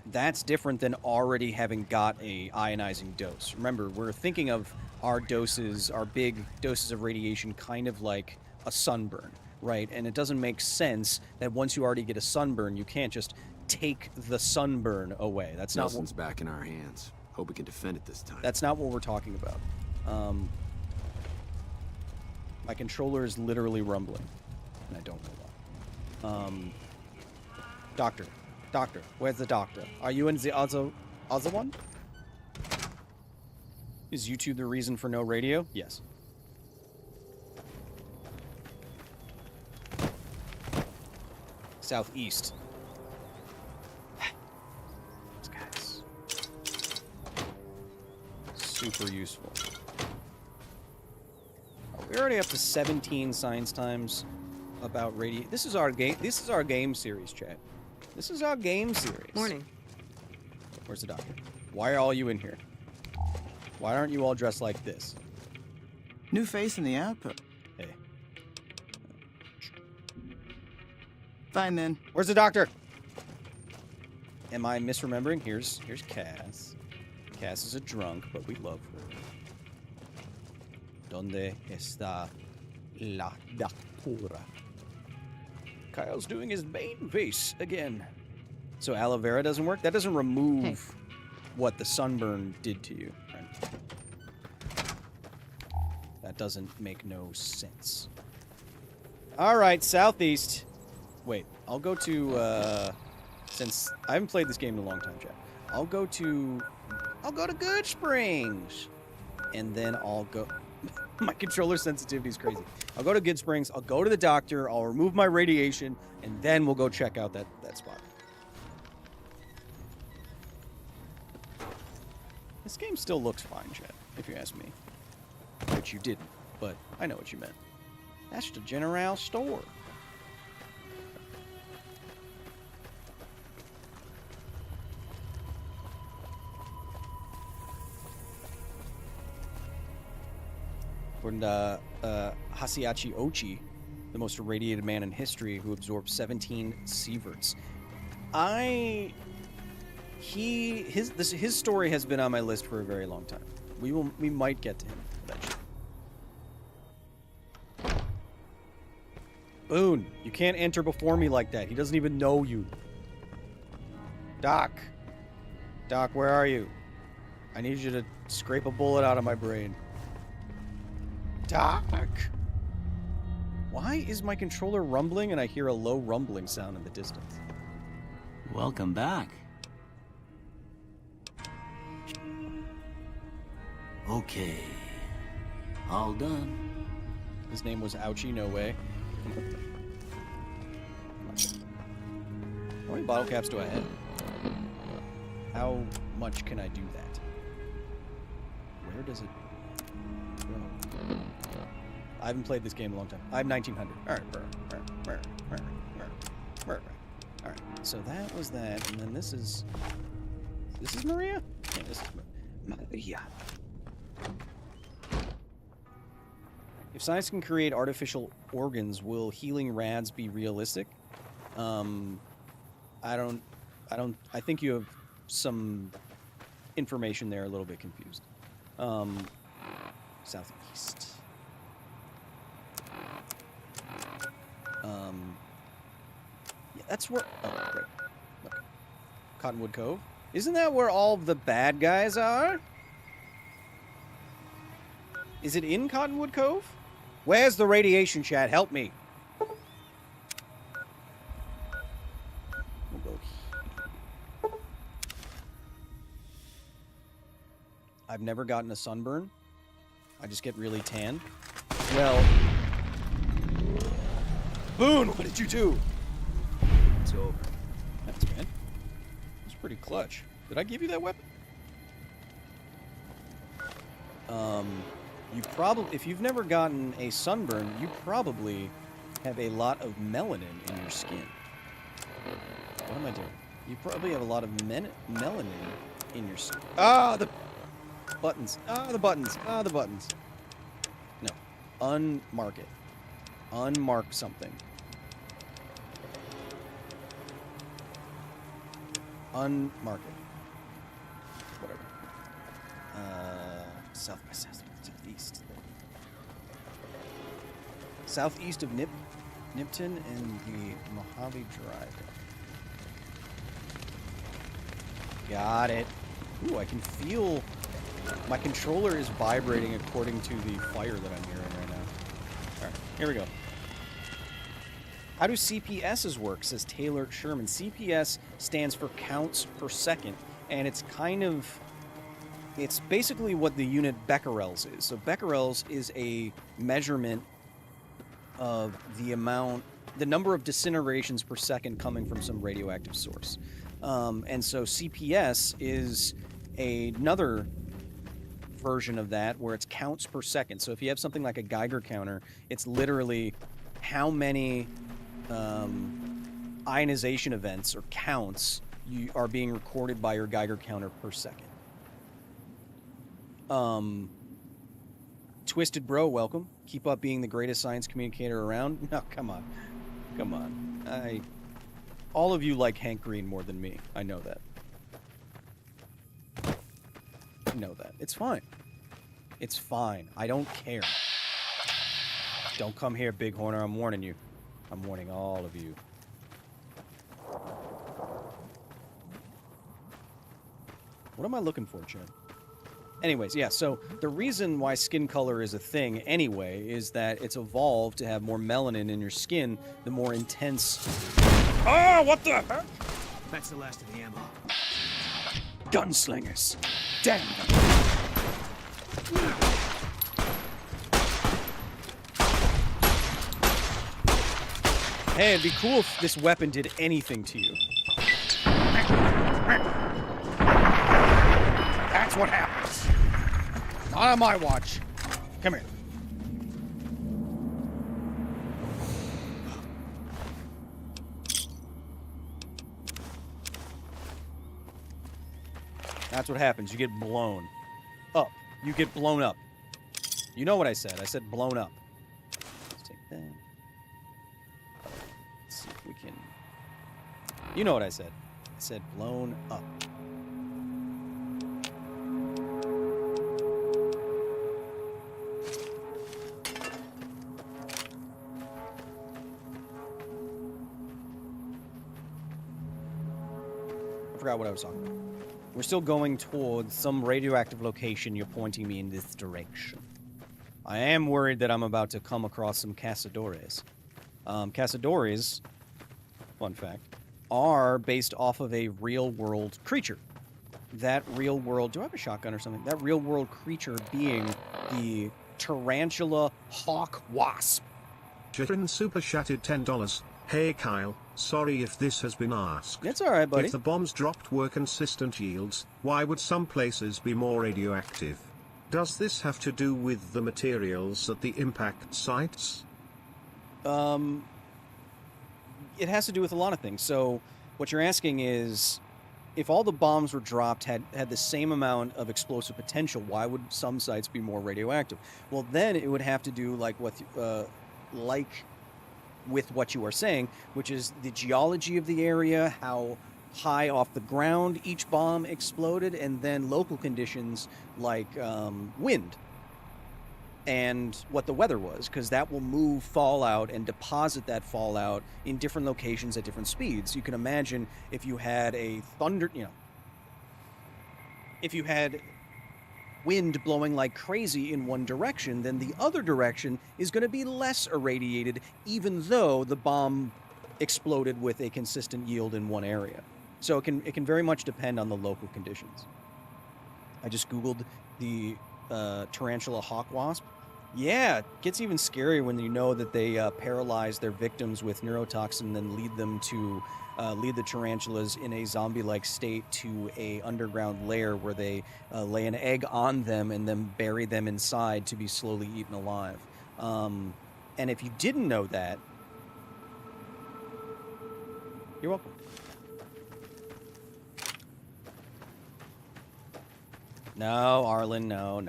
[SPEAKER 1] That's different than already having got a ionizing dose. Remember, we're thinking of our doses, our big doses of radiation, kind of like a sunburn, right? And it doesn't make sense that once you already get a sunburn, you can't just take the sunburn away. That's not
[SPEAKER 7] Nelson's back in our hands. Hope we can defend it this time.
[SPEAKER 1] That's not what we're talking about. My controller is literally rumbling, and I don't know why. Doctor, where's the doctor? Are you in the other one? Is YouTube the reason for no radio? Yes. Southeast. These guys. Super useful. We're already up to 17 science times. about radio. This is our game. This is our game series, chat. This is our game series.
[SPEAKER 8] Morning.
[SPEAKER 1] Where's the doctor? Why are all you in here? Why aren't you all dressed like this?
[SPEAKER 9] New face in the outpost.
[SPEAKER 1] Hey.
[SPEAKER 9] Fine then.
[SPEAKER 1] Where's the doctor? Am I misremembering? Here's Cass. Cass is a drunk, but we love her. ¿Dónde está la doctora? Kyle's doing his main face again. So aloe vera doesn't work? That doesn't remove what the sunburn did to you. Right? That doesn't make no sense. All right, southeast. Wait, I'll go to, since I haven't played this game in a long time, Jack. I'll go to Good Springs. And then I'll go... My controller sensitivity is crazy. I'll go to Good Springs, I'll go to the doctor, I'll remove my radiation, and then we'll go check out that spot. This game still looks fine, Chad, if you ask me. Which you didn't, but I know what you meant. That's the general store. According to Hasiachi Ochi, the most irradiated man in history, who absorbed 17 sieverts. His story has been on my list for a very long time. We might get to him eventually. Boone, you can't enter before me like that. He doesn't even know you. Doc, where are you? I need you to scrape a bullet out of my brain. Doc! Why is my controller rumbling and I hear a low rumbling sound in the distance?
[SPEAKER 10] Welcome back. Okay. All done.
[SPEAKER 1] His name was Ouchie, no way. How many bottle caps do I have? How much can I do that? Where does it go? I haven't played this game in a long time. I have 1900. Alright. Alright, so that was that, and then this is... This is Maria? Yeah, this is Maria. If science can create artificial organs, will healing rads be realistic? I think you have some information there, a little bit confused. Southeast. Yeah, that's where... Oh, right. Okay. Cottonwood Cove. Isn't that where all the bad guys are? Is it in Cottonwood Cove? Where's the radiation, Chad? Help me. We'll go here. I've never gotten a sunburn. I just get really tan. Well... Boone, what did you do?
[SPEAKER 7] It's over.
[SPEAKER 1] Thanks, man. It's pretty clutch. Did I give you that weapon? You probably, if you've never gotten a sunburn, you probably have a lot of melanin in your skin. What am I doing? You probably have a lot of melanin in your skin. Ah, the buttons. Ah, the buttons. Ah, the buttons. No. Unmark it. Unmark something. Unmark it. Whatever. South by southeast. Southeast of Nipton and the Mojave Drive. Got it. Ooh, I can feel my controller is vibrating according to the fire that I'm hearing right now. Alright, here we go. How do CPSs work, says Taylor Sherman. CPS stands for counts per second, and it's basically what the unit becquerels is. So becquerels is a measurement of the number of disintegrations per second coming from some radioactive source. And so CPS is another version of that where it's counts per second. So if you have something like a Geiger counter, it's literally how many ionization events or counts are being recorded by your Geiger counter per second. Twisted Bro, welcome. Keep up being the greatest science communicator around. No, come on. Come on. All of you like Hank Green more than me. I know that. I know that. It's fine. It's fine. I don't care. Don't come here, Big Horner. I'm warning you. I'm warning all of you. What am I looking for, Chen? Anyways, yeah, so the reason why skin color is a thing anyway is that it's evolved to have more melanin in your skin, the more intense... Oh, what the heck?
[SPEAKER 7] That's the last of the ammo.
[SPEAKER 1] Gunslingers. Damn them. Hey, it'd be cool if this weapon did anything to you. That's what happens. Not on my watch. Come here. That's what happens. You get blown up. You get blown up. You know what I said. I said blown up. Let's take that. Let's see if we can... You know what I said. I said blown up. I forgot what I was talking about. We're still going towards some radioactive location. You're pointing me in this direction. I am worried that I'm about to come across some cazadores. Cazadores, fun fact, are based off of a real-world creature. That real-world... Do I have a shotgun or something? That real-world creature being the tarantula hawk wasp.
[SPEAKER 6] Jitrin super chatted $10. Hey Kyle, sorry if this has been asked.
[SPEAKER 1] That's alright, buddy.
[SPEAKER 6] If the bombs dropped were consistent yields, why would some places be more radioactive? Does this have to do with the materials at the impact sites?
[SPEAKER 1] It has to do with a lot of things. So, what you're asking is, if all the bombs were dropped had the same amount of explosive potential, why would some sites be more radioactive? Well, then it would have to do with what you are saying, which is the geology of the area, how high off the ground each bomb exploded, and then local conditions like wind and what the weather was, because that will move fallout and deposit that fallout in different locations at different speeds. You can imagine if you had a if you had wind blowing like crazy in one direction, then the other direction is going to be less irradiated, even though the bomb exploded with a consistent yield in one area. So it can very much depend on the local conditions. I just Googled the tarantula hawk wasp. Yeah, it gets even scarier when you know that they paralyze their victims with neurotoxin and then lead them to lead the tarantulas in a zombie-like state to a underground lair where they lay an egg on them and then bury them inside to be slowly eaten alive. And if you didn't know that, you're welcome. No, Arlen, no.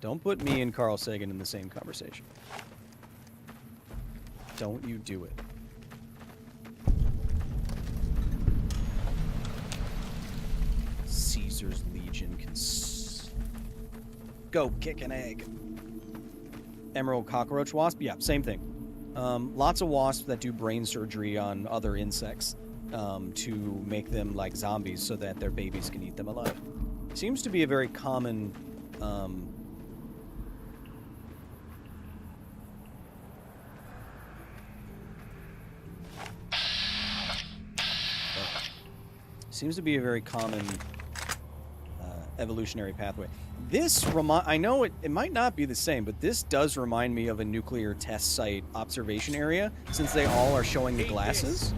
[SPEAKER 1] Don't put me and Carl Sagan in the same conversation. Don't you do it. Caesar's Legion can go kick an egg. Emerald cockroach wasp? Yeah, same thing. Lots of wasps that do brain surgery on other insects to make them like zombies so that their babies can eat them alive. Seems to be a very common evolutionary pathway. This I know it might not be the same, but this does remind me of a nuclear test site observation area, since they all are showing the glasses.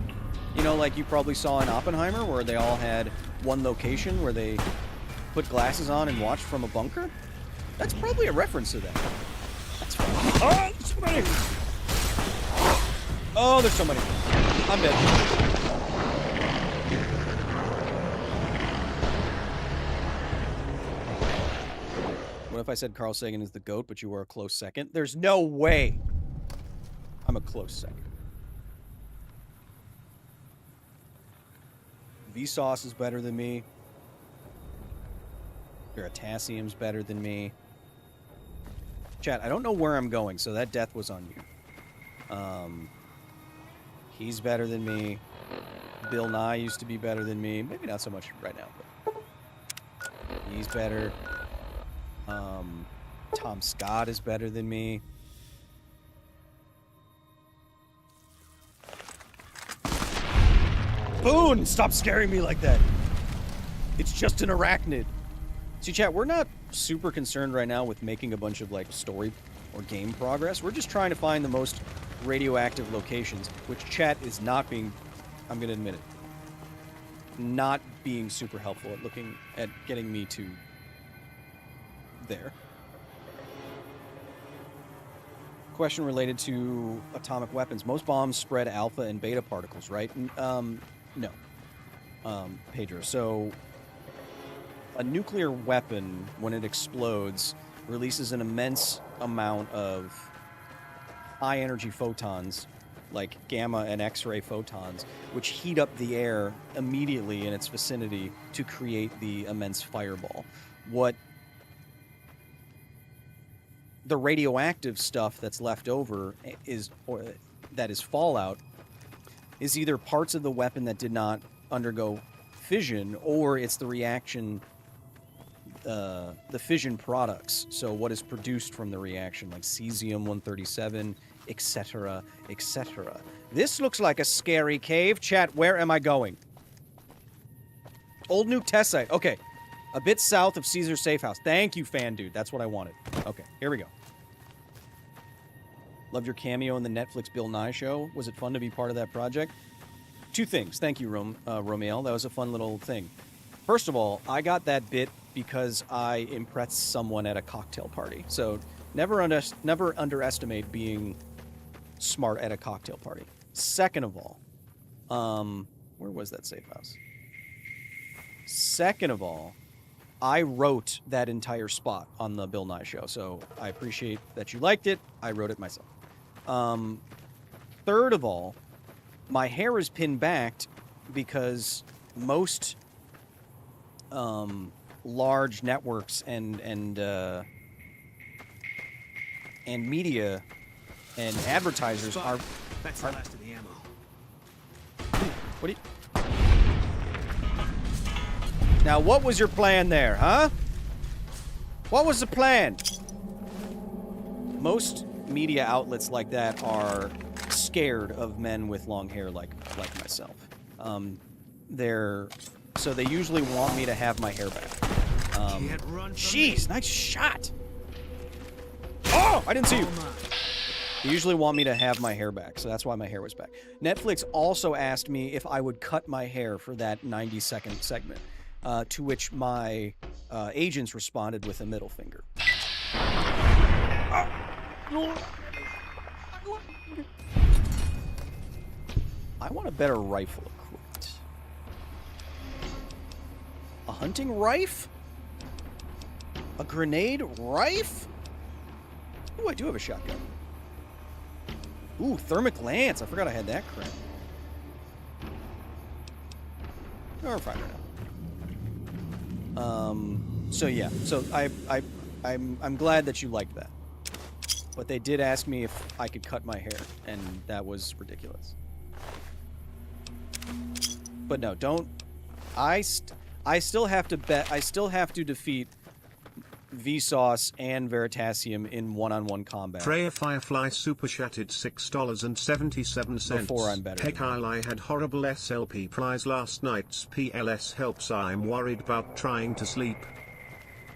[SPEAKER 1] You know, like you probably saw in Oppenheimer, where they all had one location where they put glasses on and watched from a bunker. That's probably a reference to that. That's fun. Oh, Oh, there's so many. I'm dead. What if I said Carl Sagan is the GOAT, but you were a close second? There's no way I'm a close second. Vsauce is better than me. Veritasium's better than me. Chat, I don't know where I'm going, so that death was on you. He's better than me. Bill Nye used to be better than me. Maybe not so much right now, but he's better. Tom Scott is better than me. Boone, stop scaring me like that. It's just an arachnid. See, chat, we're not super concerned right now with making a bunch of, like, story or game progress. We're just trying to find the most radioactive locations, which chat is not being, I'm going to admit it, not being super helpful at looking at getting me to there. Question related to atomic weapons. Most bombs spread alpha and beta particles, right? No. Pedro. So, a nuclear weapon, when it explodes, releases an immense amount of high-energy photons, like gamma and X-ray photons, which heat up the air immediately in its vicinity to create the immense fireball. What the radioactive stuff that's left over is, or that is fallout, is either parts of the weapon that did not undergo fission, or it's the reaction, the fission products. So what is produced from the reaction, like cesium-137, etc., etc. This looks like a scary cave. Chat, where am I going? Old Nuke test site. Okay. A bit south of Caesar's Safe House. Thank you, fan dude. That's what I wanted. Okay, here we go. Loved your cameo in the Netflix Bill Nye show. Was it fun to be part of that project? Two things. Thank you, Romiel. That was a fun little thing. First of all, I got that bit because I impressed someone at a cocktail party. So never underestimate being smart at a cocktail party. Second of all, where was that safe house? Second of all, I wrote that entire spot on the Bill Nye show, so I appreciate that you liked it. I wrote it myself. Third of all, my hair is pinned back because most large networks and media and advertisers are.
[SPEAKER 7] That's the last of the ammo.
[SPEAKER 1] What do you? Now, what was your plan there, huh? What was the plan? Most media outlets like that are scared of men with long hair like myself. So they usually want me to have my hair back. Jeez, nice shot. Oh, I didn't see you. They usually want me to have my hair back, so that's why my hair was back. Netflix also asked me if I would cut my hair for that 90-second segment. To which my agents responded with a middle finger. I want a better rifle equipped. A hunting rifle? A grenade rifle? Ooh, I do have a shotgun. Ooh, thermic lance. I forgot I had that crap. Oh, we're fine right now. So yeah, so I'm glad that you liked that. But they did ask me if I could cut my hair, and that was ridiculous. But no, don't. I still have to bet. I still have to defeat Vsauce and Veritasium in one-on-one combat.
[SPEAKER 6] Freya Firefly super chatted $6.77.
[SPEAKER 1] Before I'm better.
[SPEAKER 6] Heck, I had horrible SLP prize last night's PLS helps. I'm worried about trying to sleep.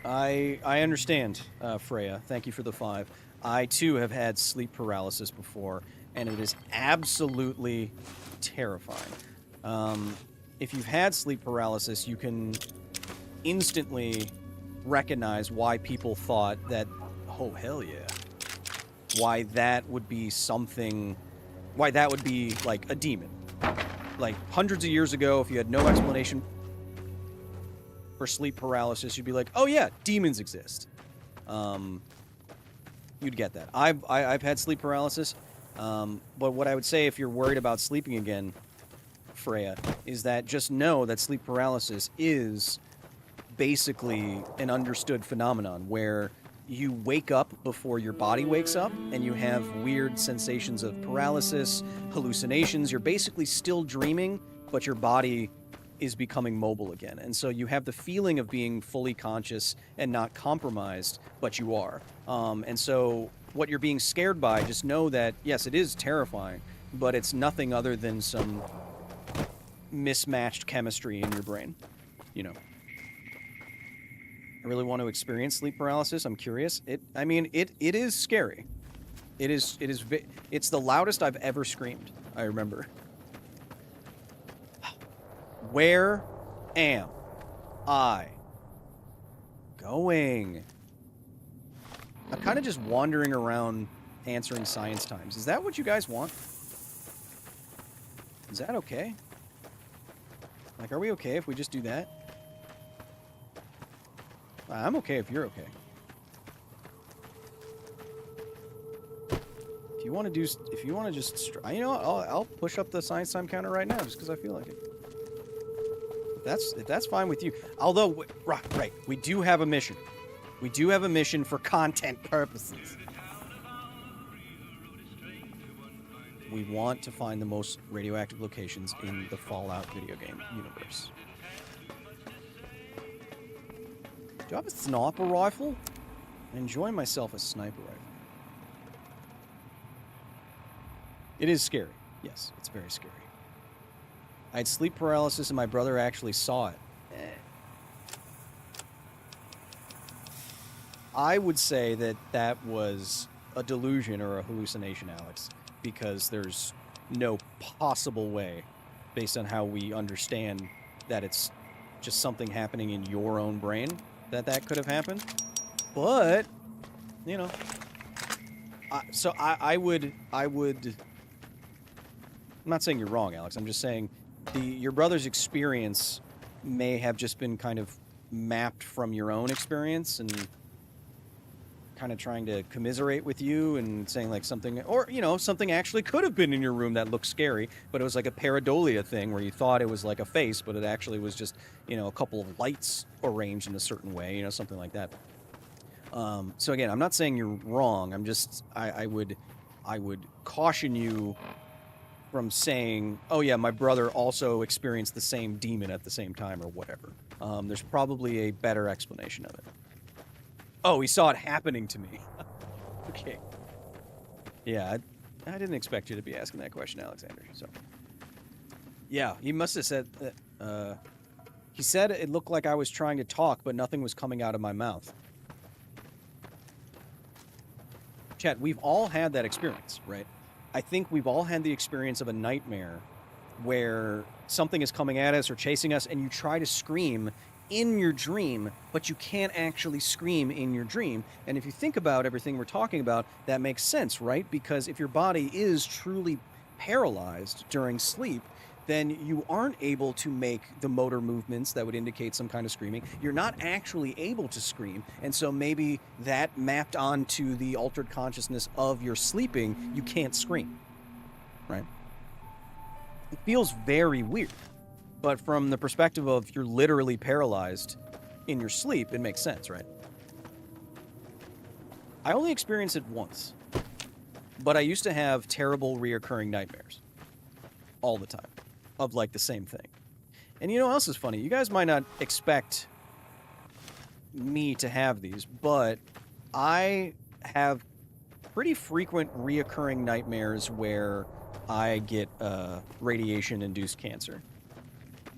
[SPEAKER 1] I understand, Freya. Thank you for the 5. I too have had sleep paralysis before, and it is absolutely terrifying. If you've had sleep paralysis, you can instantly recognize why people thought that, oh hell yeah, why that would be something why that would be like a demon. Like hundreds of years ago, if you had no explanation for sleep paralysis, you'd be like, oh yeah, demons exist. You'd get that. I've had sleep paralysis, but what I would say if you're worried about sleeping again, Freya, is that just know that sleep paralysis is basically an understood phenomenon where you wake up before your body wakes up and you have weird sensations of paralysis, hallucinations. You're basically still dreaming, but your body is becoming mobile again. And so you have the feeling of being fully conscious and not compromised, but you are. And so what you're being scared by, just know that, yes, it is terrifying, but it's nothing other than some mismatched chemistry in your brain, you know. I really want to experience sleep paralysis. I'm curious. It is scary. It's the loudest I've ever screamed, I remember. Where am I going? I'm kind of just wandering around answering science times. Is that what you guys want? Is that okay? Like, are we okay if we just do that? I'm okay if you're okay. If you want to just, you know, I'll push up the science time counter right now just because I feel like it. If that's fine with you. Although, right, we do have a mission. We do have a mission for content purposes. We want to find the most radioactive locations in the Fallout video game universe. Do I have a sniper rifle? I'm enjoying myself a sniper rifle. It is scary. Yes, it's very scary. I had sleep paralysis and my brother actually saw it. I would say that that was a delusion or a hallucination, Alex, because there's no possible way, based on how we understand that it's just something happening in your own brain, that could have happened. But, you know, I would. I'm not saying you're wrong, Alex. I'm just saying your brother's experience may have just been kind of mapped from your own experience and kind of trying to commiserate with you and saying like something, or, you know, something actually could have been in your room that looked scary, but it was like a pareidolia thing where you thought it was like a face, but it actually was just, you know, a couple of lights arranged in a certain way, you know, something like that. So again, I'm not saying you're wrong. I'm just, I would caution you from saying, oh yeah, my brother also experienced the same demon at the same time or whatever. There's probably a better explanation of it. Oh, he saw it happening to me. Okay. Yeah, I didn't expect you to be asking that question, Alexander. So, yeah, he must have said that. He said it looked like I was trying to talk, but nothing was coming out of my mouth. Chat, we've all had that experience, right? I think we've all had the experience of a nightmare where something is coming at us or chasing us, and you try to scream in your dream, but you can't actually scream in your dream. And if you think about everything we're talking about, that makes sense, right? Because if your body is truly paralyzed during sleep, then you aren't able to make the motor movements that would indicate some kind of screaming. You're not actually able to scream, and so maybe that mapped onto the altered consciousness of your sleeping, you can't scream, right? It feels very weird. But from the perspective of you're literally paralyzed in your sleep, it makes sense, right? I only experienced it once, but I used to have terrible reoccurring nightmares all the time of like the same thing. And you know what else is funny? You guys might not expect me to have these, but I have pretty frequent reoccurring nightmares where I get radiation-induced cancer.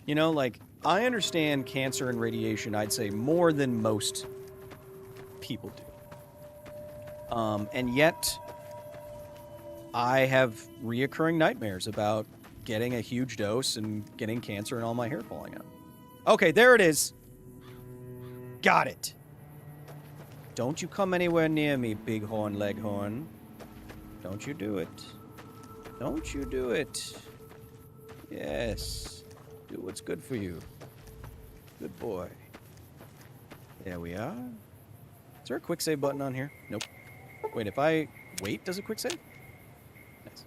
[SPEAKER 1] You know, like, I understand cancer and radiation, I'd say, more than most people do. And yet, I have reoccurring nightmares about getting a huge dose and getting cancer and all my hair falling out. Okay, there it is. Got it. Don't you come anywhere near me, bighorn leghorn. Don't you do it. Don't you do it. Yes. Do what's good for you. Good boy. There we are. Is there a quick save button on here? Nope. Wait, if I wait, does it quick save? Nice.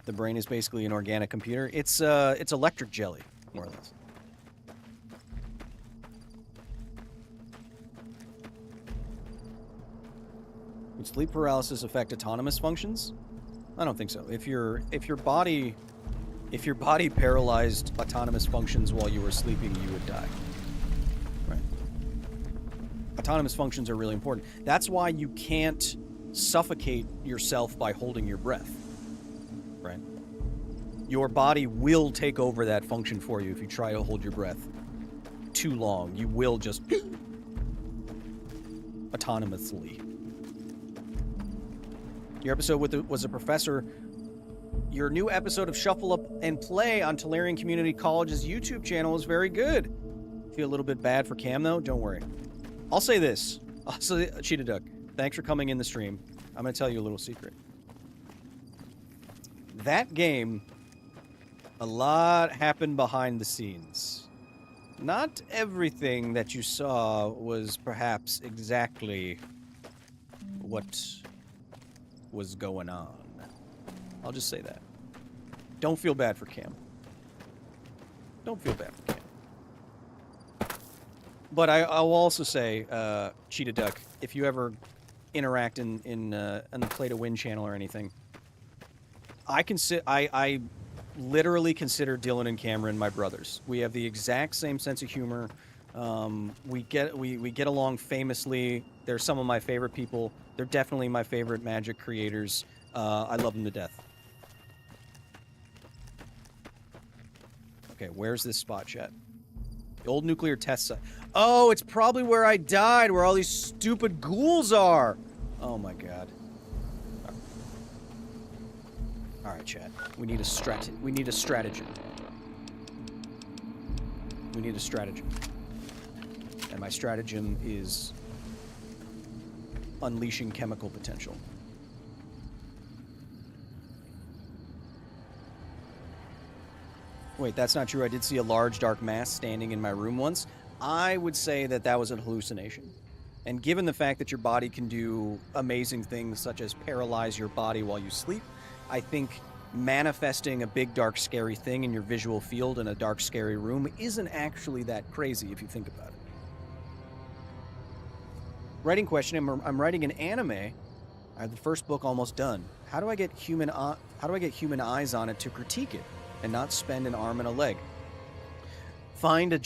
[SPEAKER 1] The brain is basically an organic computer. It's electric jelly, more or less. Would sleep paralysis affect autonomous functions? I don't think so. If your body paralyzed autonomous functions while you were sleeping, you would die. Right. Autonomous functions are really important. That's why you can't suffocate yourself by holding your breath. Right? Your body will take over that function for you if you try to hold your breath too long. You will just autonomously. Your episode was a professor. Your new episode of Shuffle Up and Play on Tolarian Community College's YouTube channel is very good. Feel a little bit bad for Cam, though. Don't worry. I'll say this. Also, Cheetah Duck, thanks for coming in the stream. I'm going to tell you a little secret. That game, a lot happened behind the scenes. Not everything that you saw was perhaps exactly what was going on. I'll just say that. Don't feel bad for Cam. Don't feel bad for Cam. But I'll also say, Cheetah Duck, if you ever interact in the Play to Win channel or anything, I literally consider Dylan and Cameron my brothers. We have the exact same sense of humor. We get along famously. They're some of my favorite people. They're definitely my favorite Magic creators. I love them to death. Okay, where's this spot, chat? The old nuclear test site. Oh, it's probably where I died, where all these stupid ghouls are. Oh my god. All right, chat. We need a stratagem. We need a stratagem. And my stratagem is unleashing chemical potential. Wait, that's not true. I did see a large dark mass standing in my room once. I would say that that was a hallucination. And given the fact that your body can do amazing things such as paralyze your body while you sleep, I think manifesting a big, dark, scary thing in your visual field in a dark, scary room isn't actually that crazy if you think about it. Writing question, I'm writing an anime. I have the first book almost done. How do I get human eyes on it to critique it and not spend an arm and a leg? Find a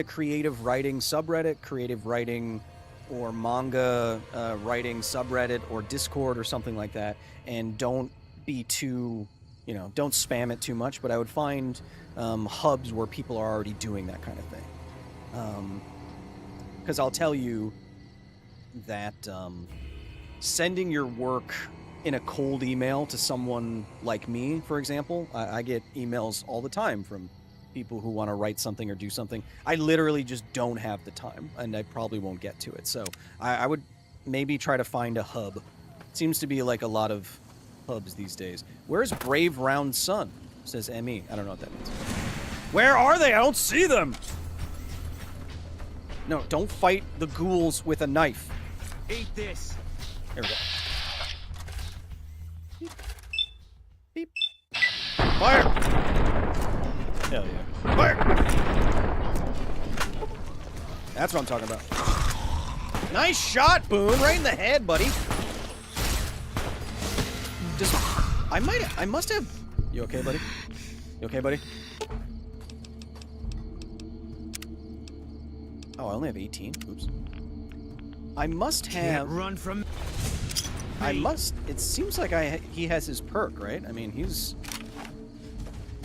[SPEAKER 1] creative writing subreddit, creative writing or manga writing subreddit or Discord or something like that, and don't be too, don't spam it too much, but I would find hubs where people are already doing that kind of thing. Because I'll tell you that sending your work in a cold email to someone like me, for example, I get emails all the time from people who want to write something or do something. I literally just don't have the time, and I probably won't get to it. So I would maybe try to find a hub. Seems to be like a lot of hubs these days. Where's Brave Round Sun? Says ME. I don't know what that means. Where are they? I don't see them. No, don't fight the ghouls with a knife.
[SPEAKER 7] Eat this.
[SPEAKER 1] There we go. Beep. Beep. Fire! Hell yeah. Fire! That's what I'm talking about. Nice shot, Boone. Right in the head, buddy. I must have... You okay, buddy? You okay, buddy? Oh, I only have 18. Oops. I must have...
[SPEAKER 7] Can't run from...
[SPEAKER 1] It seems like he has his perk, right? I mean, he's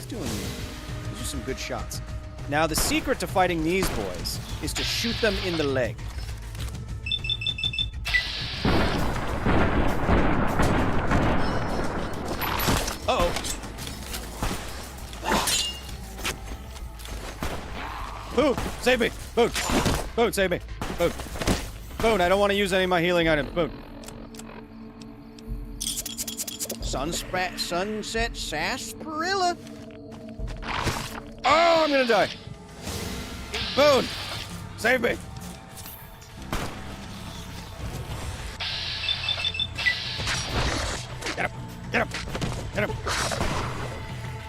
[SPEAKER 1] doing some good shots. Now, the secret to fighting these boys is to shoot them in the leg. Uh-oh. Boom! Save me! Boom! Boom, save me! Boom! Boone, I don't want to use any of my healing items. Boone. Sunset sarsaparilla. Oh, I'm gonna die. Boone, save me. Get him. Get him. Get him.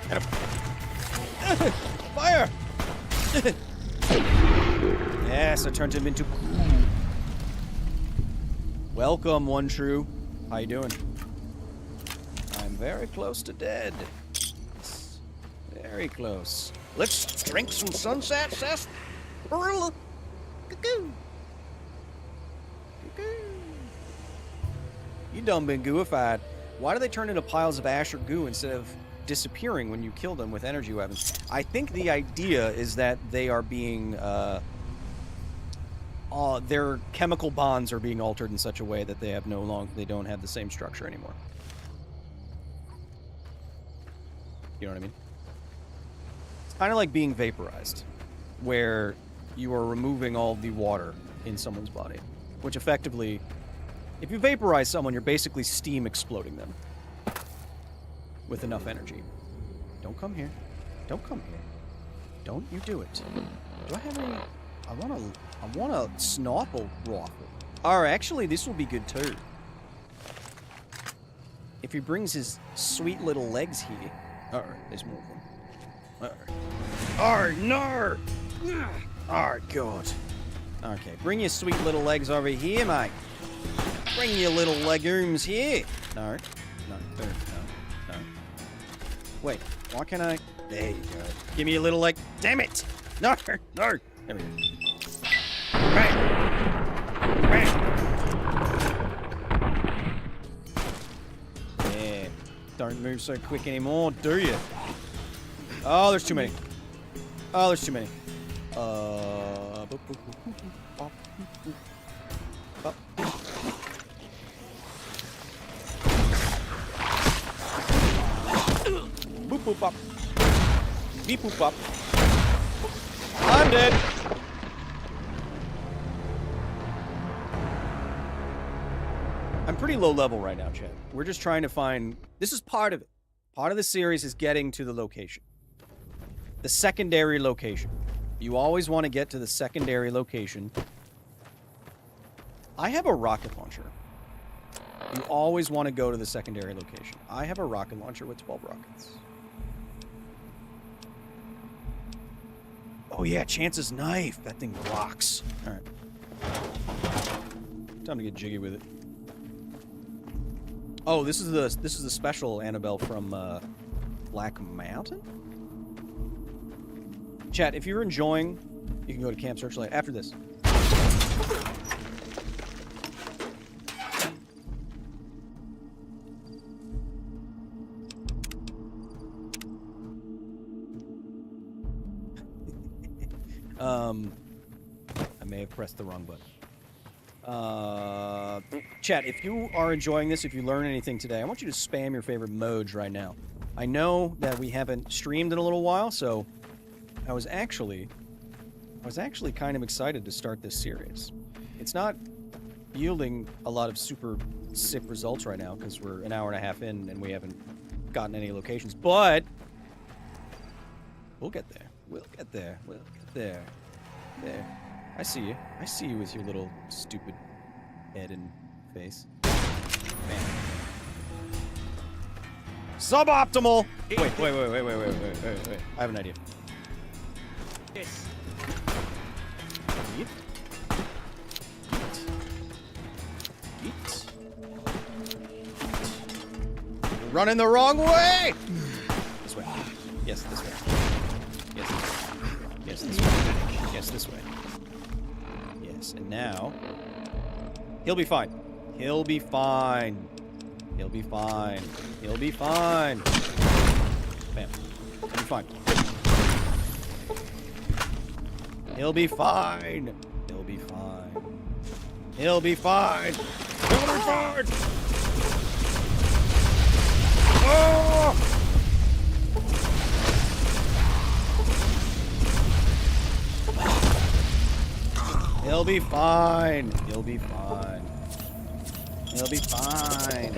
[SPEAKER 1] Get him. Fire. Yes, I turned him into goo. Welcome, One True. How you doing? I'm very close to dead. Very close. Let's drink some sunset sarsaparilla. Cuckoo. Cuckoo. You done been gooified. Why do they turn into piles of ash or goo instead of disappearing when you kill them with energy weapons? I think the idea is that they are being, their chemical bonds are being altered in such a way that they don't have the same structure anymore. You know what I mean? It's kind of like being vaporized, where you are removing all the water in someone's body, which effectively, if you vaporize someone, you're basically steam exploding them with enough energy. Don't come here. Don't come here. Don't you do it. Do I have any... I want a sniper rifle. Oh, actually, this will be good too. If he brings his sweet little legs here... there's more of them. No! Oh, God. Okay, bring your sweet little legs over here, mate. Bring your little legumes here. No. Wait, why can't I... There you go. Give me a little leg. Damn it! No. There we go. Right. Yeah. Don't move so quick anymore, do you? Oh, there's too many. Boop boop bop. Beep boop bop. I'm dead. I'm pretty low level right now, Chad. We're just trying to find... This is part of it. Part of the series is getting to the location. The secondary location. You always want to get to the secondary location. I have a rocket launcher. You always want to go to the secondary location. I have a rocket launcher with 12 rockets. Oh yeah, Chance's knife. That thing rocks. All right. Time to get jiggy with it. Oh, this is the special Annabelle from Black Mountain? Chat, if you're enjoying, you can go to Camp Searchlight after this. I may have pressed the wrong button. Chat, if you are enjoying this, if you learn anything today, I want you to spam your favorite modes right now. I know that we haven't streamed in a little while, so I was actually kind of excited to start this series. It's not yielding a lot of super sick results right now because we're an hour and a half in and we haven't gotten any locations, but we'll get there. We'll get there. We'll get there. There. I see you. I see you with your little stupid head and face. Bam. Suboptimal! Wait. I have an idea.
[SPEAKER 7] Yes.
[SPEAKER 1] Eat. You're running the wrong way! This way. Yes, this way. Yes, this way. Yes, this way. Yes, and now... He'll be fine. He'll be fine. He'll be fine. He'll be fine. Bam. He'll be fine. He'll be fine. He'll be fine. He'll be fine. He'll be fine. Oh! He'll You'll be fine. You'll be fine. You'll be fine.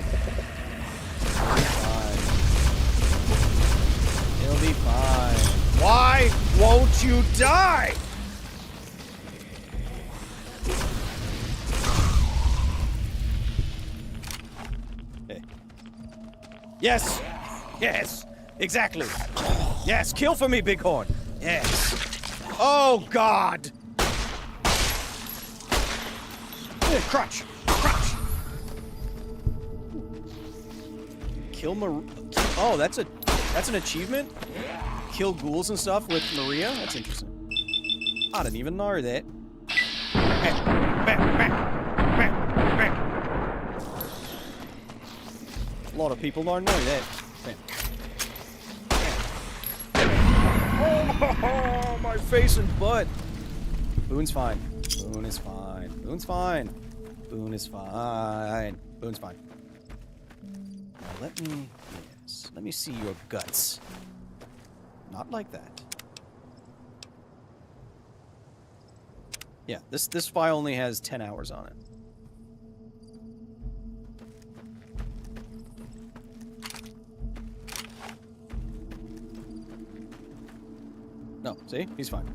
[SPEAKER 1] You'll be fine. Why won't you die? Hey. Yes. Yes. Exactly. Yes. Kill for me, Bighorn. Yes. Oh, God. Crutch. Crutch. Kill Oh, that's an achievement? Kill ghouls and stuff with Maria? That's interesting. I didn't even know that. A lot of people don't know that. Oh, my face and butt. Boone's fine. Boone is fine. Boone's fine. Boone is fine. Boone's fine. Now let me see your guts. Not like that. Yeah, this file only has 10 hours on it. No, see? He's fine.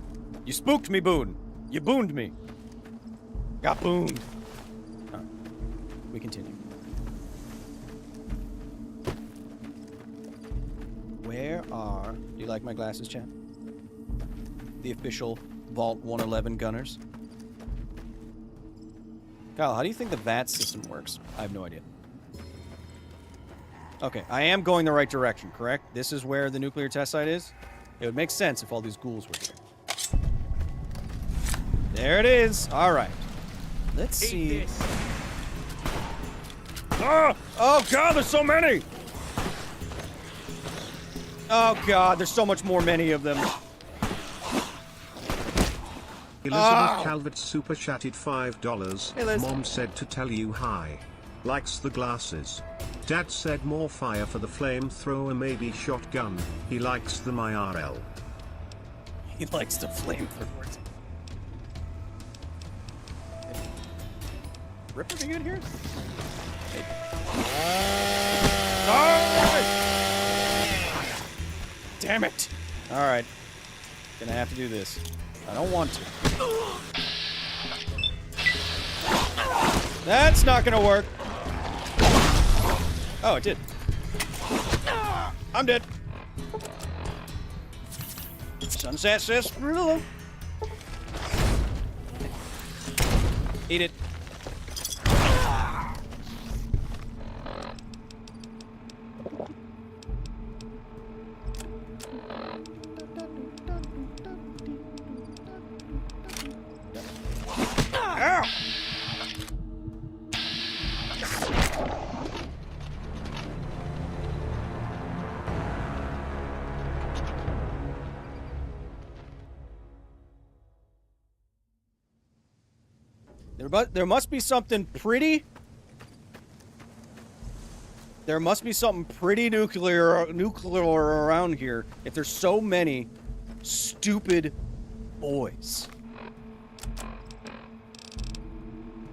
[SPEAKER 1] You spooked me, Boone. You booned me. Got booned. All right. We continue. Where are... Do you like my glasses, Chad? The official Vault 111 gunners. Kyle, how do you think the VAT system works? I have no idea. Okay, I am going the right direction, correct? This is where the nuclear test site is? It would make sense if all these ghouls were here. There it is. All right. Let's see. Oh, God, there's so many. Oh, God, there's so much more many of them.
[SPEAKER 6] Elizabeth Calvert super chatted $5.
[SPEAKER 1] Hey, Liz.
[SPEAKER 6] Mom said to tell you hi. Likes the glasses. Dad said more fire for the flamethrower, maybe shotgun. He likes them IRL.
[SPEAKER 1] He likes the flamethrowers. Ripper, are you in here? Hey. Damn it! Alright. Gonna have to do this. I don't want to. That's not gonna work. Oh, it did. I'm dead. Sunset says, eat it. Ow! There must be something pretty. There must be something pretty nuclear around here if there's so many stupid boys.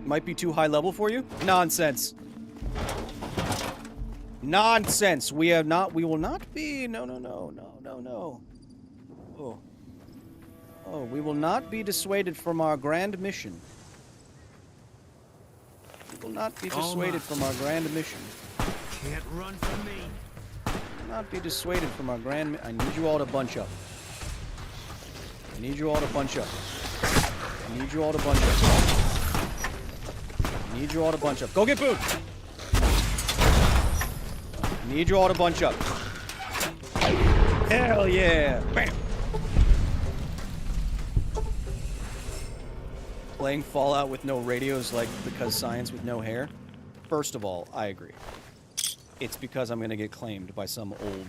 [SPEAKER 1] Might be too high level for you? Nonsense. Nonsense. We will not be. No. Oh, we will not be dissuaded from our grand mission. We will not be dissuaded from our grand mission.
[SPEAKER 10] Can't run from me.
[SPEAKER 1] Will not be dissuaded from our grand. I need you all to bunch up. I need you all to bunch up. I need you all to bunch up. I need you all to bunch up. Go get Boone. I need you all to bunch up. Hell yeah! Bam. Playing Fallout with no radios like because science with no hair? First of all, I agree. It's because I'm going to get claimed by some old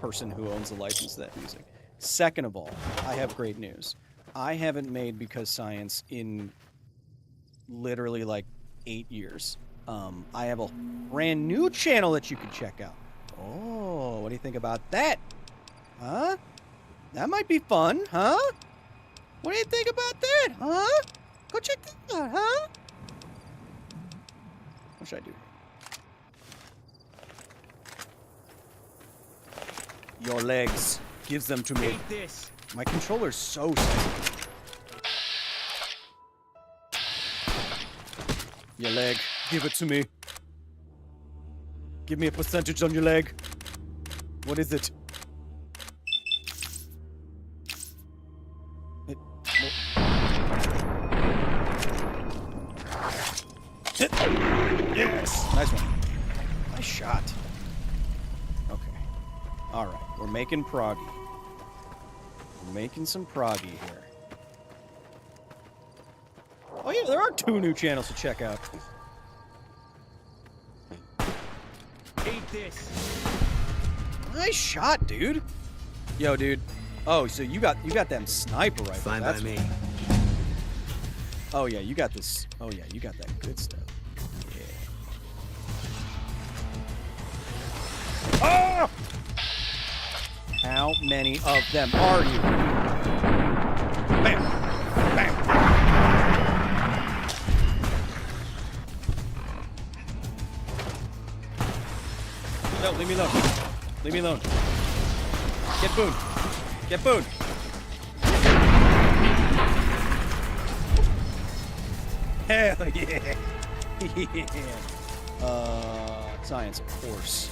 [SPEAKER 1] person who owns the license to that music. Second of all, I have great news. I haven't made Because Science in literally like 8 years. I have a brand new channel that you can check out. Oh, what do you think about that? Huh? That might be fun, huh? What do you think about that, huh? Go check that out, huh? What should I do? Your legs. Gives them to me.
[SPEAKER 7] Take this.
[SPEAKER 1] My controller's so sensitive. Your leg. Give it to me. Give me a percentage on your leg. What is it? Yes! Nice one. Nice shot. Okay. Alright, we're making proggy. We're making some proggy here. Oh yeah, there are 2 new channels to check out.
[SPEAKER 7] Take this.
[SPEAKER 1] Nice shot, dude. Yo, dude. Oh, so you got them sniper rifles.
[SPEAKER 10] Fine
[SPEAKER 1] That's
[SPEAKER 10] by me.
[SPEAKER 1] Oh yeah, you got this. Oh yeah, you got that good stuff. Yeah. Oh! How many of them are you? Bam! Bam! No, leave me alone. Leave me alone. Get Boone. Get Boone. Hell yeah. Yeah. Science, of course.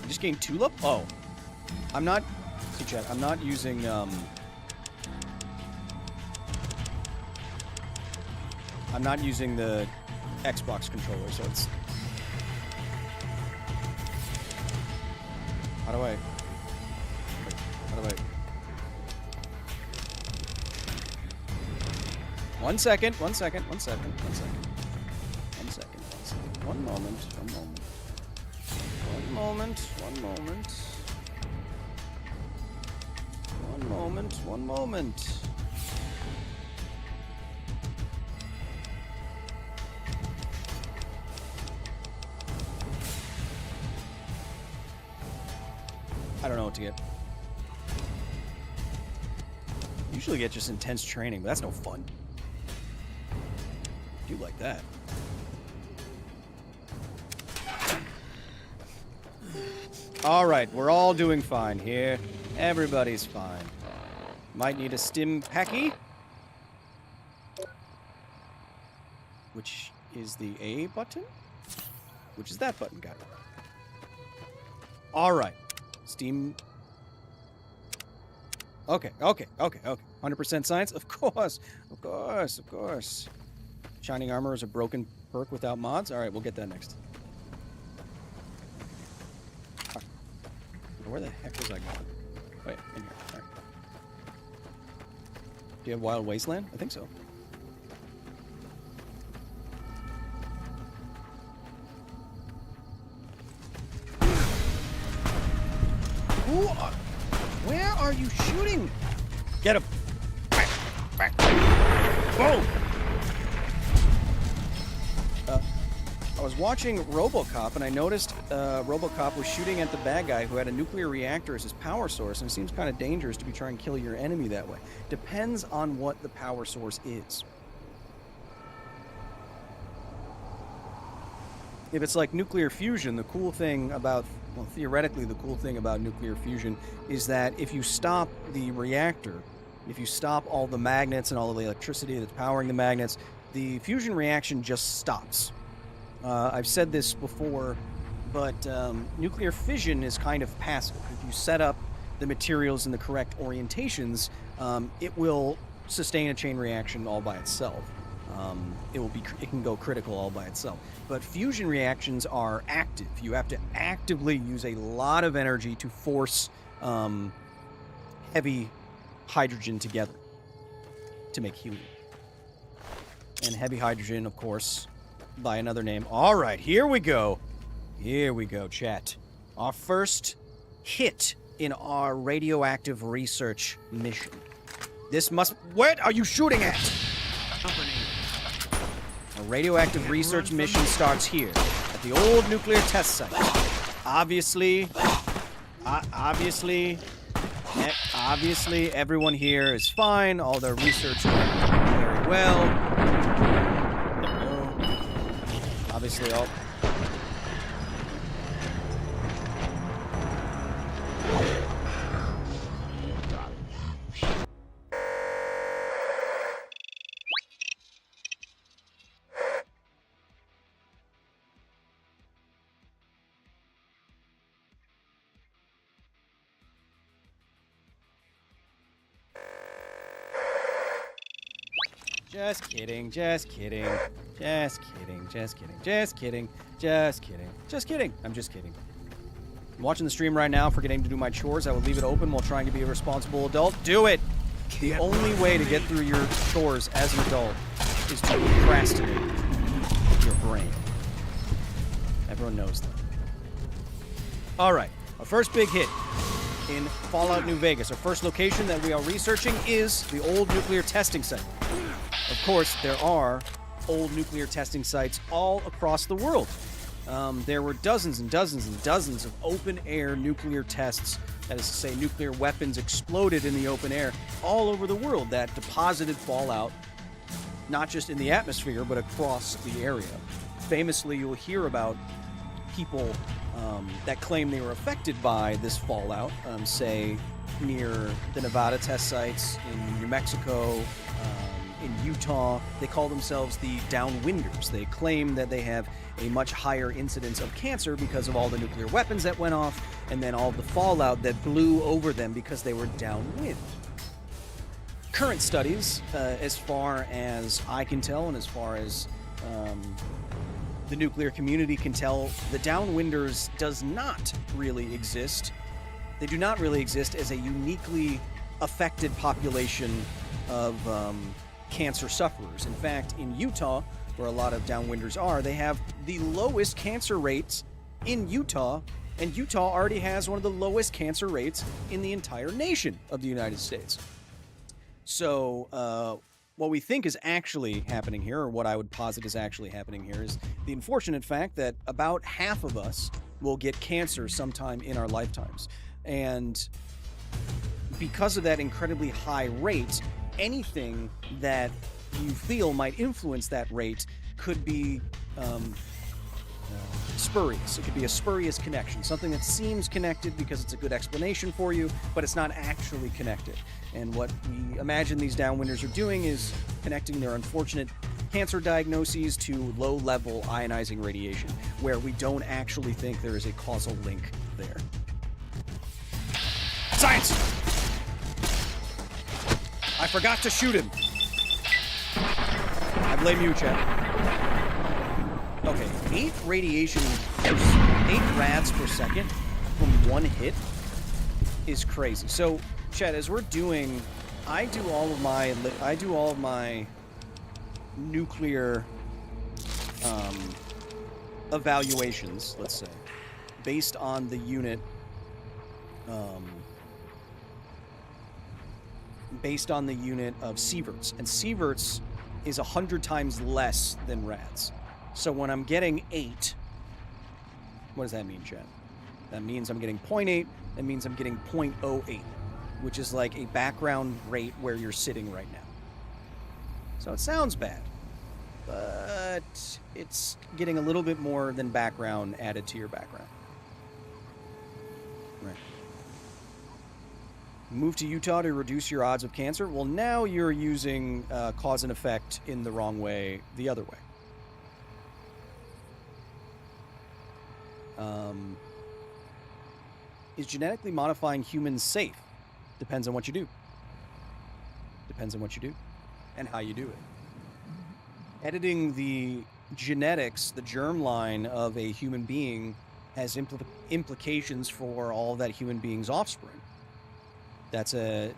[SPEAKER 1] I just gained 2 love? Oh. I'm not... See, chat, I'm not using, I'm not using the Xbox controller, so it's... How do I... One second. One moment. I don't know what to get. Usually get just intense training, but that's no fun. Do like that. All right, we're all doing fine here. Everybody's fine. Might need a stim packy, which is the A button, which is that button. Got it. All right, Steam. Okay. 100% science, of course. Shining armor is a broken perk without mods. All right, we'll get that next. Where the heck was I going? Wait, in here. All right. Do you have Wild Wasteland? I think so. Where are you shooting? Get him! Back. Boom! I was watching RoboCop, and I noticed RoboCop was shooting at the bad guy who had a nuclear reactor as his power source, and it seems kind of dangerous to be trying to kill your enemy that way. Depends on what the power source is. If it's like nuclear fusion, the cool thing about, well, theoretically the cool thing about nuclear fusion is that if you stop the reactor, if you stop all the magnets and all of the electricity that's powering the magnets, the fusion reaction just stops. I've said this before, but nuclear fission is kind of passive. If you set up the materials in the correct orientations, it will sustain a chain reaction all by itself. It can go critical all by itself. But fusion reactions are active. You have to actively use a lot of energy to force heavy hydrogen together to make helium. And heavy hydrogen, of course, by another name. All right, here we go. Here we go, chat. Our first hit in our radioactive research mission. This must... What are you shooting at?
[SPEAKER 7] Company.
[SPEAKER 1] A radioactive research mission starts here, at The old nuclear test site. Obviously, everyone here is fine. All their research went very well. Obviously, all... Just kidding, just kidding, just kidding, just kidding, just kidding, just kidding, just kidding. I'm just kidding. I'm watching the stream right now, forgetting to do my chores. I would leave it open while trying to be a responsible adult. Do it! The only way to get through your chores as an adult is to procrastinate your brain. Everyone knows that. Alright, our first big hit in Fallout New Vegas. Our first location that we are researching is the old nuclear testing site. Of course, there are old nuclear testing sites all across the world. There were dozens and dozens and dozens of open-air nuclear tests, that is to say, nuclear weapons exploded in the open air all over the world that deposited fallout, not just in the atmosphere, but across the area. Famously, you'll hear about people that claim they were affected by this fallout, say, near the Nevada test sites, in New Mexico, in Utah. They call themselves the downwinders. They claim that they have a much higher incidence of cancer because of all the nuclear weapons that went off and then all the fallout that blew over them because they were downwind. Current studies, as far as I can tell and as far as the nuclear community can tell, the downwinders does not really exist. They do not really exist as a uniquely affected population of cancer sufferers. In fact, in Utah, where a lot of downwinders are, they have the lowest cancer rates in Utah, and Utah already has one of the lowest cancer rates in the entire nation of the United States. So, what we think is actually happening here, or what I would posit is actually happening here, is the unfortunate fact that about half of us will get cancer sometime in our lifetimes. And because of that incredibly high rate, anything that you feel might influence that rate could be spurious. It could be a spurious connection, something that seems connected because it's a good explanation for you, but it's not actually connected. And what we imagine these downwinders are doing is connecting their unfortunate cancer diagnoses to low-level ionizing radiation, where we don't actually think there is a causal link there. Science! I forgot to shoot him. I blame you, chat. Okay, 8 rads per second from one hit is crazy. So, chat, as we're doing, I do all of my nuclear evaluations, let's say, based on the unit of sieverts, and sieverts is 100 times less than rads. So when I'm getting 8, what does that mean, chat? That means I'm getting 0.8. That means I'm getting 0.08, which is like a background rate where you're sitting right now. So it sounds bad, but it's getting a little bit more than background added to your background. Right. Move to Utah to reduce your odds of cancer. Well, now you're using cause and effect in the wrong way, the other way. Is genetically modifying humans safe? Depends on what you do. Depends on what you do and how you do it. Editing the genetics, the germline of a human being has implications for all that human being's offspring. That's a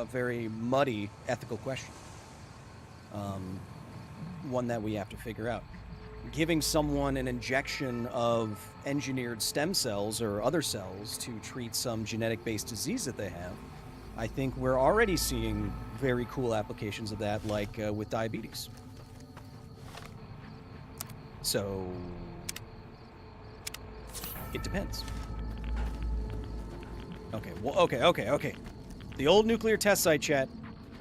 [SPEAKER 1] very muddy ethical question. One that we have to figure out. Giving someone an injection of engineered stem cells or other cells to treat some genetic-based disease that they have, I think we're already seeing very cool applications of that, like with diabetes. So it depends. Okay, well, okay. The old nuclear test site, chat.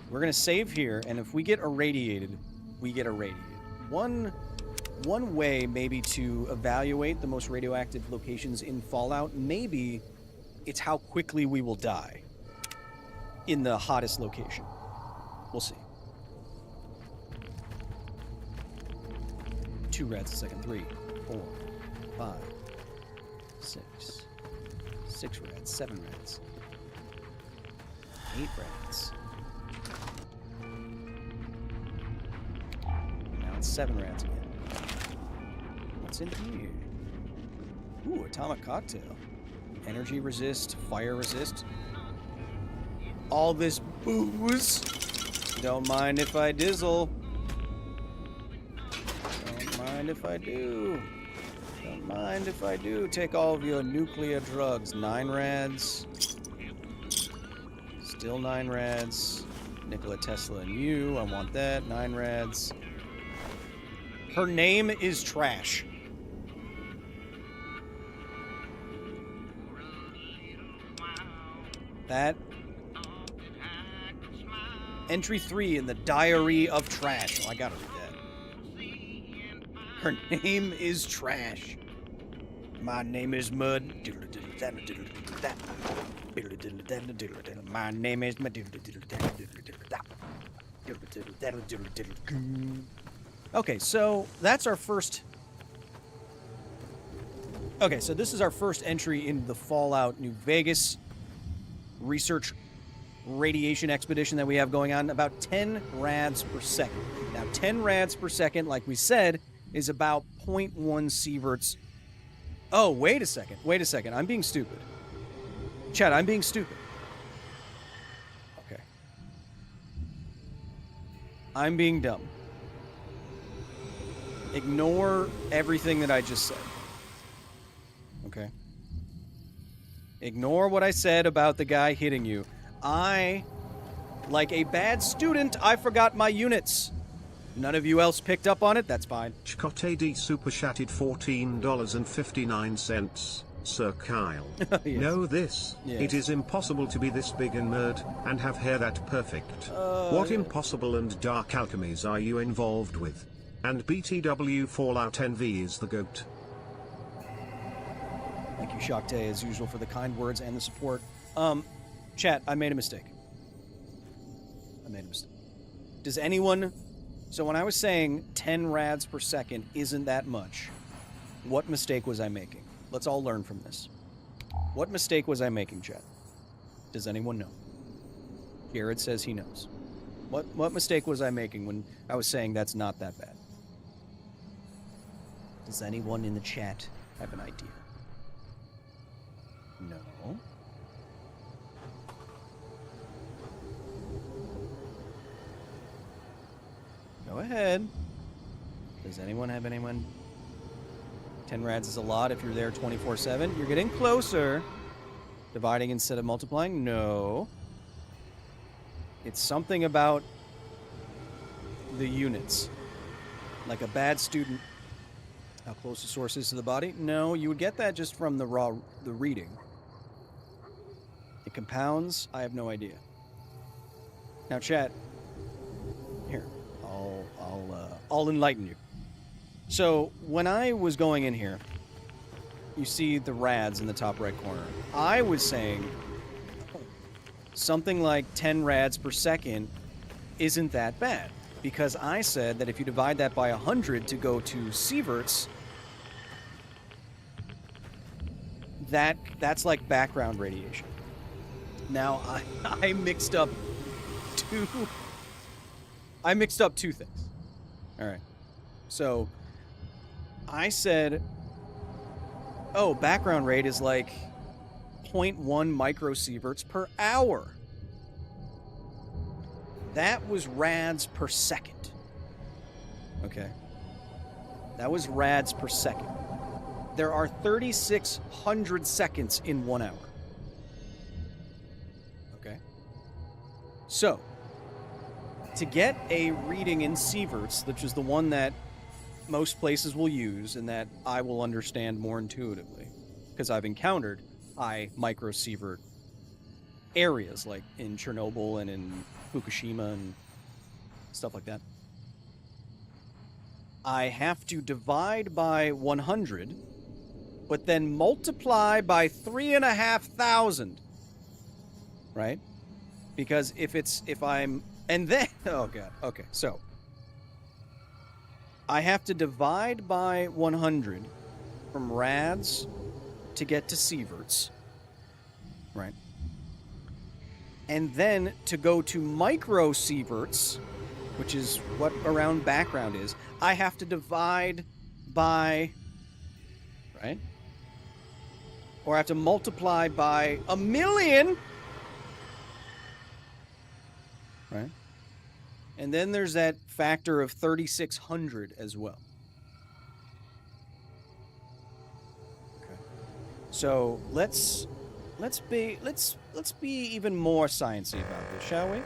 [SPEAKER 1] We're gonna save here, and if we get irradiated, we get irradiated. One way maybe to evaluate the most radioactive locations in Fallout, maybe it's how quickly we will die in the hottest location. We'll see. 2 rads a second. 3, 4, 5, 6. 6 rads. 7 rads. 8 rads. Now it's 7 rads again. What's in here? Ooh, atomic cocktail. Energy resist, fire resist. All this booze. Don't mind if I dizzle. Don't mind if I do. Don't mind if I do. Take all of your nuclear drugs. 9 rads. Still 9 rads. Nikola Tesla and you. I want that. 9 rads. Her name is Trash. That. Entry 3 in the Diary of Trash. Oh, I gotta read that. Her name is Trash. My name is Mud. My name is Mud. Okay, so that's our first. Okay, so this is our first entry in the Fallout New Vegas research radiation expedition that we have going on. About 10 rads per second. Now, 10 rads per second, like we said, is about 0.1 sieverts. Oh, wait a second. I'm being stupid. Chat, I'm being stupid. Okay. I'm being dumb. Ignore everything that I just said. Okay? Ignore what I said about the guy hitting you. Like a bad student, I forgot my units. None of you else picked up on it? That's fine.
[SPEAKER 6] Scott AD super chatted $14.59. Sir Kyle.
[SPEAKER 1] Yes.
[SPEAKER 6] Know this.
[SPEAKER 1] Yes.
[SPEAKER 6] It is impossible to be this big and nerd and have hair that perfect. What impossible and dark alchemies are you involved with? And BTW Fallout NV is the GOAT.
[SPEAKER 1] Thank you, Shattuck, as usual, for the kind words and the support. Chat, I made a mistake. Does anyone... So when I was saying 10 rads per second isn't that much, what mistake was I making? Let's all learn from this. What mistake was I making, chat? Does anyone know? Jared says he knows. What mistake was I making when I was saying that's not that bad? Does anyone in the chat have an idea? No. Go ahead. Does anyone have anyone? 10 rads is a lot if you're there 24/7. You're getting closer. Dividing instead of multiplying? No. It's something about the units. Like a bad student. How close the source is to the body? No, you would get that just from the reading. It compounds? I have no idea. Now, chat. Here, I'll enlighten you. So, when I was going in here, you see the rads in the top right corner. I was saying something like 10 rads per second isn't that bad. Because I said that if you divide that by 100 to go to sieverts, that's like background radiation. Now, I mixed up two things. All right. So, I said, oh, background rate is like 0.1 microsieverts per hour. That was rads per second. Okay? That was rads per second. There are 3,600 seconds in 1 hour. Okay? So, to get a reading in sieverts, which is the one that most places will use and that I will understand more intuitively because I've encountered high microsievert areas like in Chernobyl and in Fukushima and stuff like that. I have to divide by 100, but then multiply by 3,500, right? Because if I'm, and then, oh god, okay, so I have to divide by 100 from rads to get to sieverts, right? And then to go to micro sieverts, which is what around background is, I have to divide by, right? Or I have to multiply by 1,000,000, right? And then there's that factor of 3,600 as well. Okay. So let's be even more sciencey about this, shall we?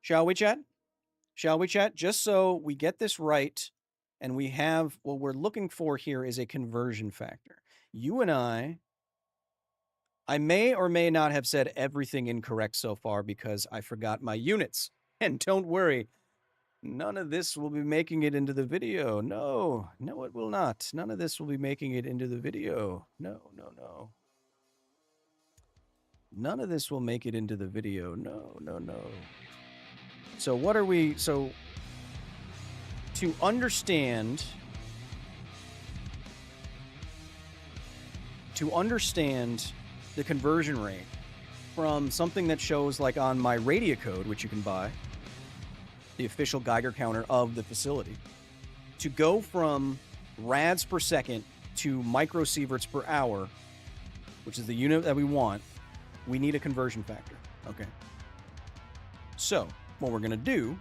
[SPEAKER 1] Shall we, chat? Shall we, chat? Just so we get this right, and we have what we're looking for here is a conversion factor. You and I may or may not have said everything incorrect so far because I forgot my units. And don't worry, none of this will be making it into the video. No, it will not. None of this will be making it into the video. No. None of this will make it into the video. No. So what are we... So, to understand the conversion rate from something that shows like on my Radiocode, which you can buy, the official Geiger counter of the facility, to go from rads per second to microsieverts per hour, which is the unit that we want, we need a conversion factor. Okay. So, what we're going to do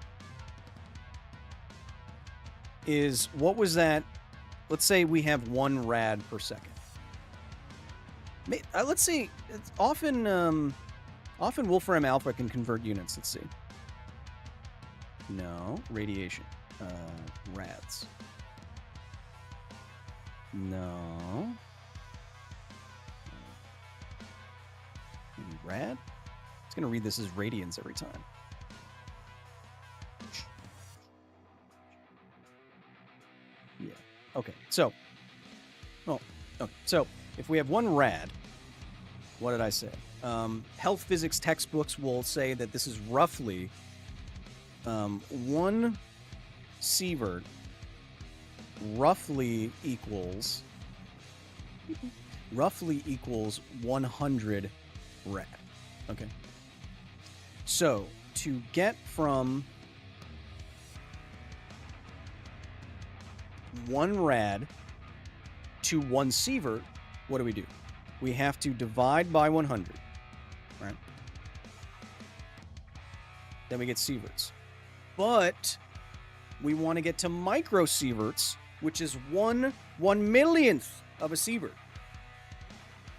[SPEAKER 1] is, what was that? Let's say we have 1 rad per second. Let's see. It's often Wolfram Alpha can convert units. Let's see. No. Radiation. Rads. No. Rad? It's going to read this as radians every time. Yeah. Okay. So. Oh. Okay. So, if we have 1 rad, what did I say? Health physics textbooks will say that this is roughly 1 sievert roughly equals 100 rad. Okay. So, to get from 1 rad to 1 sievert, what do? We have to divide by 100, right? Then we get sieverts. But we want to get to microsieverts, which is 1/1,000,000th of a sievert,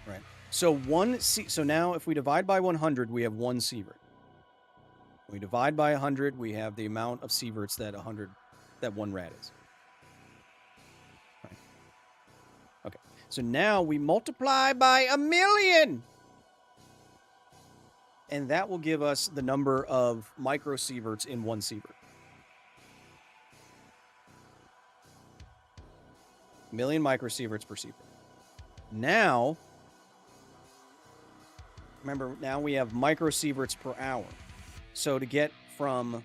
[SPEAKER 1] right? So so now if we divide by 100, we have 1 sievert. We divide by 100, we have the amount of sieverts that 1 rad is. Right. Okay. So now we multiply by 1,000,000! And that will give us the number of microsieverts in 1 sievert. 1,000,000 microsieverts per sievert. Now, remember, now we have microsieverts per hour. So to get from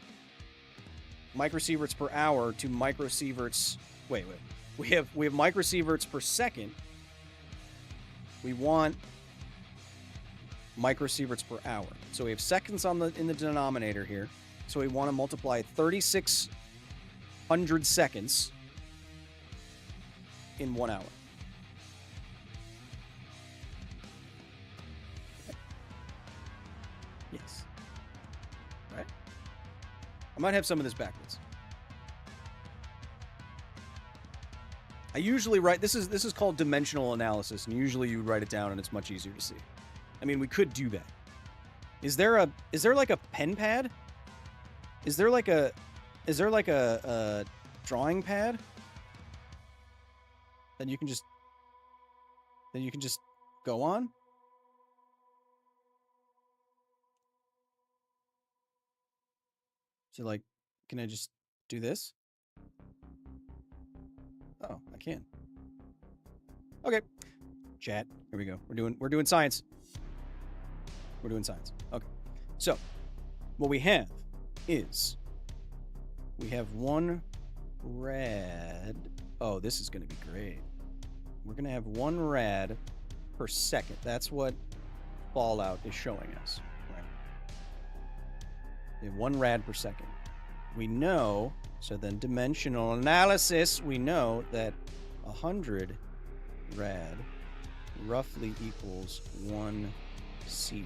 [SPEAKER 1] microsieverts per hour to microsieverts... Wait. We have microsieverts per second. We want microsieverts per hour. So we have seconds in the denominator here. So we want to multiply 3,600 seconds in 1 hour. Okay. Yes. Right? I might have some of this backwards. I usually write, this is called dimensional analysis, and usually you write it down and it's much easier to see. I mean, we could do that. Is there like a pen pad Is there like a drawing pad that you can just go on? So like, can I just do this? Oh, I can. Okay. Chat. Here we go. We're doing science. We're doing science. Okay. So, what we have is we have one rad. Oh, this is going to be great. We're going to have one rad per second. That's what Fallout is showing us. Right? We have one rad per second. We know, so then dimensional analysis, we know that 100 rad roughly equals 1 sievert.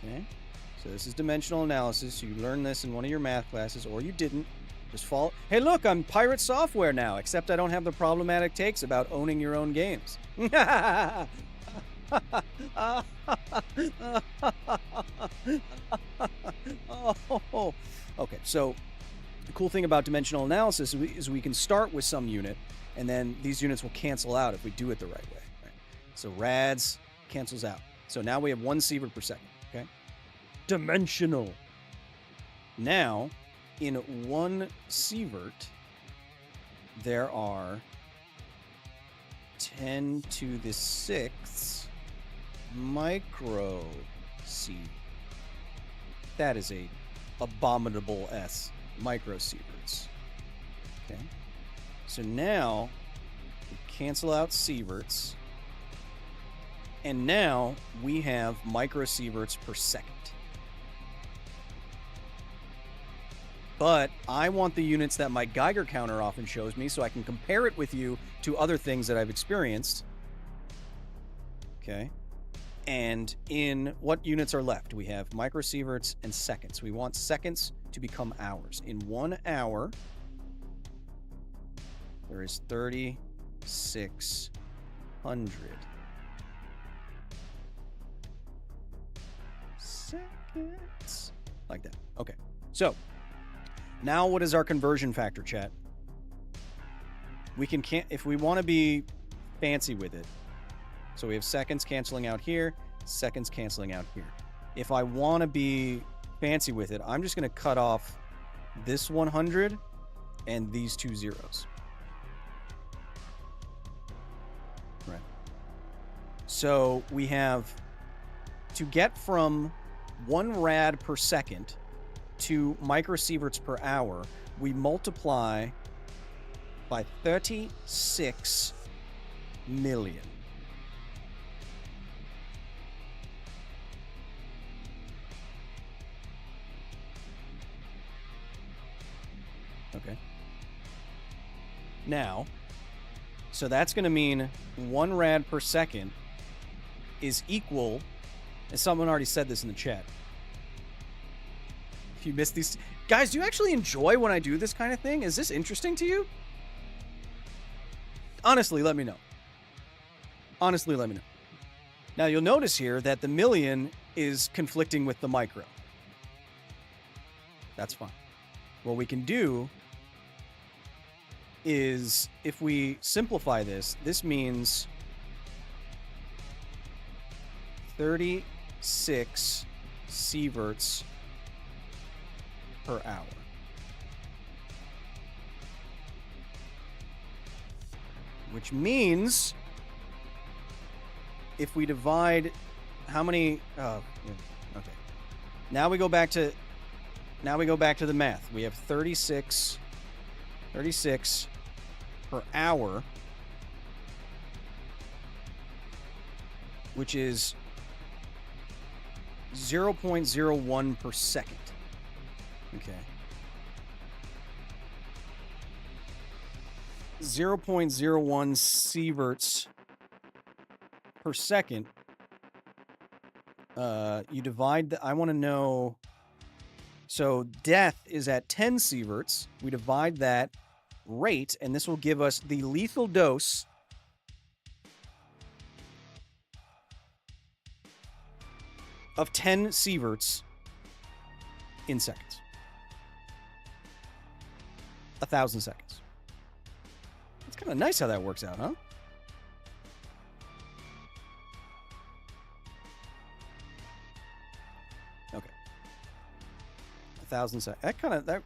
[SPEAKER 1] Okay, so this is dimensional analysis. You learned this in one of your math classes, or you didn't. Just follow. Hey, look, I'm pirate software now, except I don't have the problematic takes about owning your own games. Oh. Okay, so the cool thing about dimensional analysis is we can start with some unit, and then these units will cancel out if we do it the right way. Right? So rads cancels out. So now we have 1 sievert per second. Okay, dimensional. Now, in 1 sievert, there are 10 to the 6th micro sievert. That is a abominable S. Microsieverts. Okay. So now we cancel out sieverts. And now we have microsieverts per second. But I want the units that my Geiger counter often shows me so I can compare it with you to other things that I've experienced. Okay. And in what units are left? We have microsieverts and seconds. We want seconds to become hours. In 1 hour, there is 3,600 seconds. Like that. Okay. So, now what is our conversion factor, chat? We can if we want to be fancy with it. So we have seconds canceling out here, seconds canceling out here. If I want to be fancy with it, I'm just going to cut off this 100 and these 2 zeros. Right. So we have, to get from 1 rad per second to microsieverts per hour, we multiply by 36 million. Okay. Now, so that's going to mean 1 rad per second is equal, and someone already said this in the chat. If you missed these, guys, do you actually enjoy when I do this kind of thing? Is this interesting to you? Honestly, let me know. Honestly, let me know. Now, you'll notice here that the million is conflicting with the micro. That's fine. What we can do is, if we simplify this, this means 36 sieverts per hour. Which means if we divide how many okay. Now we go back to the math. We have 36 per hour, which is 0.01 per second. Okay. 0.01 sieverts per second. You divide I want to know. So death is at 10 sieverts. We divide that rate, and this will give us the lethal dose of 10 sieverts in seconds. 1,000 seconds. It's kind of nice how that works out, huh? Okay. 1,000 seconds. That kind of, that...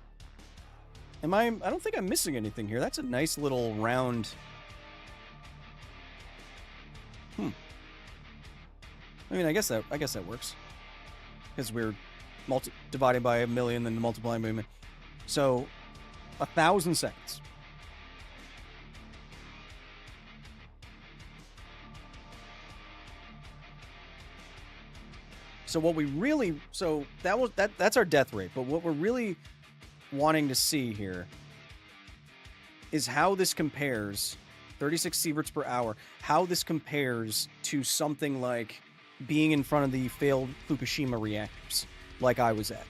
[SPEAKER 1] I don't think I'm missing anything here. That's a nice little round... I mean, I guess that works. Because we're dividing by 1,000,000, then multiplying by 1,000,000. So, 1,000 seconds. So what we really, that's our death rate. But what we're really wanting to see here is how this compares, 36 sieverts per hour, how this compares to something like being in front of the failed Fukushima reactors, like I was at.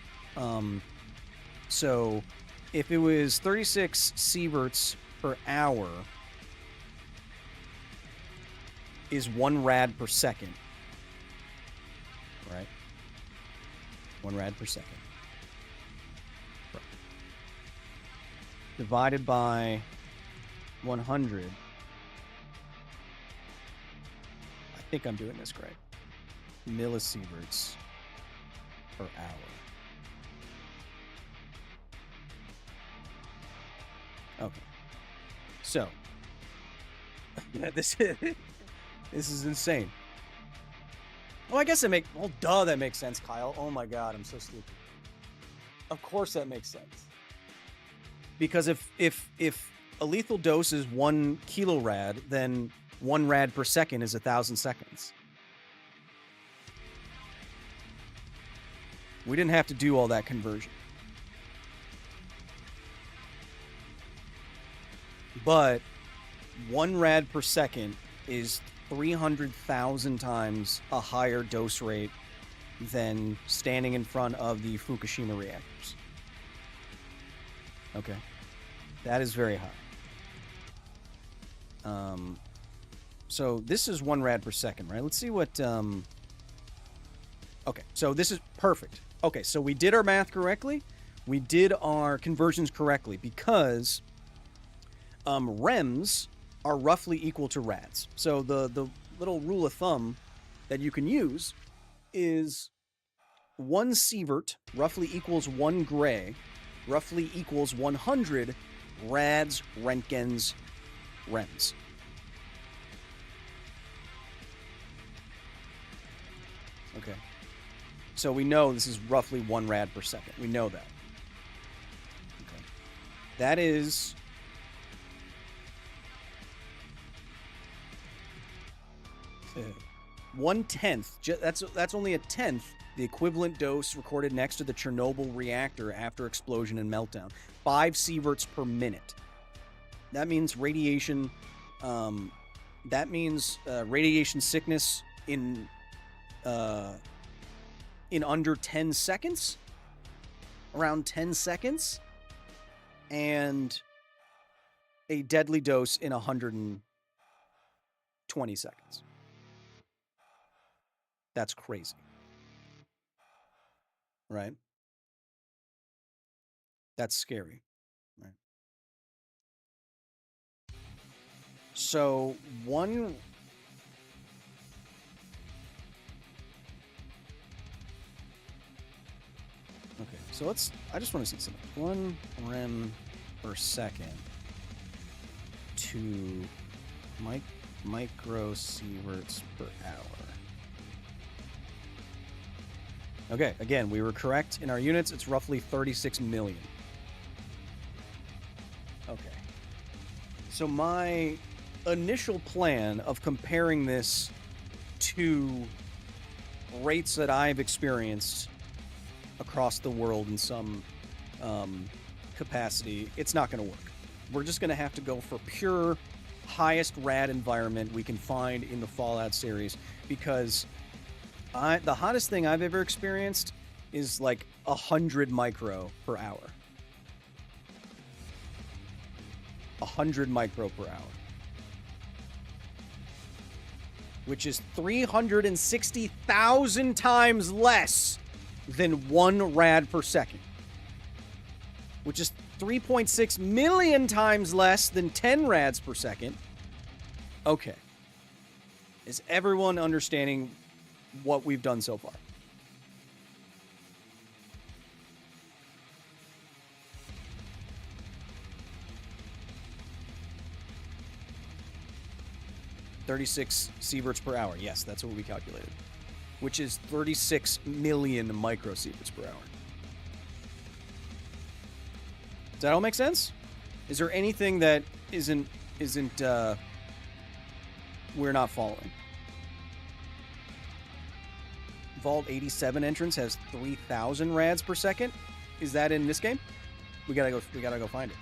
[SPEAKER 1] So if it was 36 sieverts per hour is 1 rad per second, right? 1 rad per second. Right. Divided by 100. I think I'm doing this right. Millisieverts per hour. Okay. So, this is insane. Oh, I guess that that makes sense, Kyle. Oh my god, I'm so stupid. Of course that makes sense. Because if a lethal dose is 1 kilorad, then 1 rad per second is 1,000 seconds. We didn't have to do all that conversion. But 1 rad per second is 300,000 times a higher dose rate than standing in front of the Fukushima reactors. Okay. That is very high. So this is 1 rad per second, right? Let's see what... Okay, so this is perfect. Okay, so we did our math correctly. We did our conversions correctly because REMs are roughly equal to rads. So the little rule of thumb that you can use is 1 sievert roughly equals 1 gray, roughly equals 100 rads, Röntgens, REMs. Okay. So we know this is roughly 1 rad per second. We know that. Okay. That is... 1/10. That's only a tenth the equivalent dose recorded next to the Chernobyl reactor after explosion and meltdown. 5 sieverts per minute. That means radiation. That means radiation sickness in under 10 seconds, around 10 seconds, and a deadly dose in 120 seconds. That's crazy. Right? That's scary. Right? So, one... Okay, so I just want to see something. 1 rem per second to microsieverts per hour. Okay, again, we were correct in our units. It's roughly 36 million. Okay. So my initial plan of comparing this to rates that I've experienced across the world in some capacity, it's not going to work. We're just going to have to go for pure highest rad environment we can find in the Fallout series, because the hottest thing I've ever experienced is like 100 micro per hour. 100 micro per hour. Which is 360,000 times less than 1 rad per second, which is 3.6 million times less than 10 rads per second. Okay. Is everyone understanding what we've done so far? $36 sieverts per hour. Yes, that's what we calculated, which is 36 million microsieverts per hour. Does that all make sense? Is there anything that isn't we're not following? Vault 87 entrance has 3,000 rads per second. Is that in this game? We gotta go find it.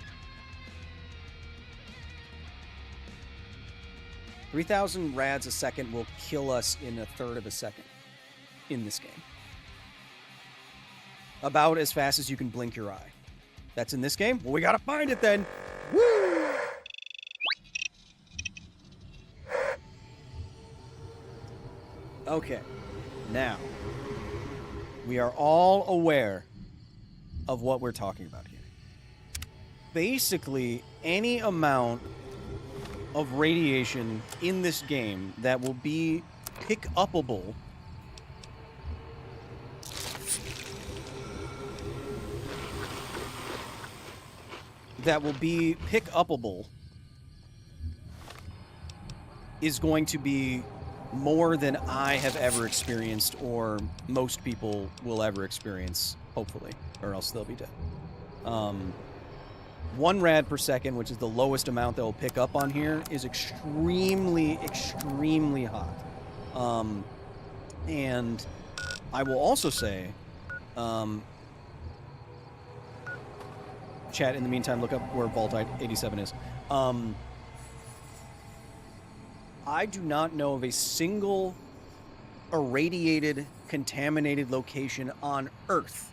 [SPEAKER 1] 3,000 rads a second will kill us in a third of a second in this game. About as fast as you can blink your eye. That's in this game? Well, we gotta find it then. Woo! Okay. Now, we are all aware of what we're talking about here. Basically, any amount of radiation in this game that will be pick-upable is going to be more than I have ever experienced, or most people will ever experience, hopefully, or else they'll be dead. 1 rad per second, which is the lowest amount that will pick up on here, is extremely, extremely hot. And I will also say, chat, in the meantime, look up where Vault 87 is. I do not know of a single irradiated, contaminated location on Earth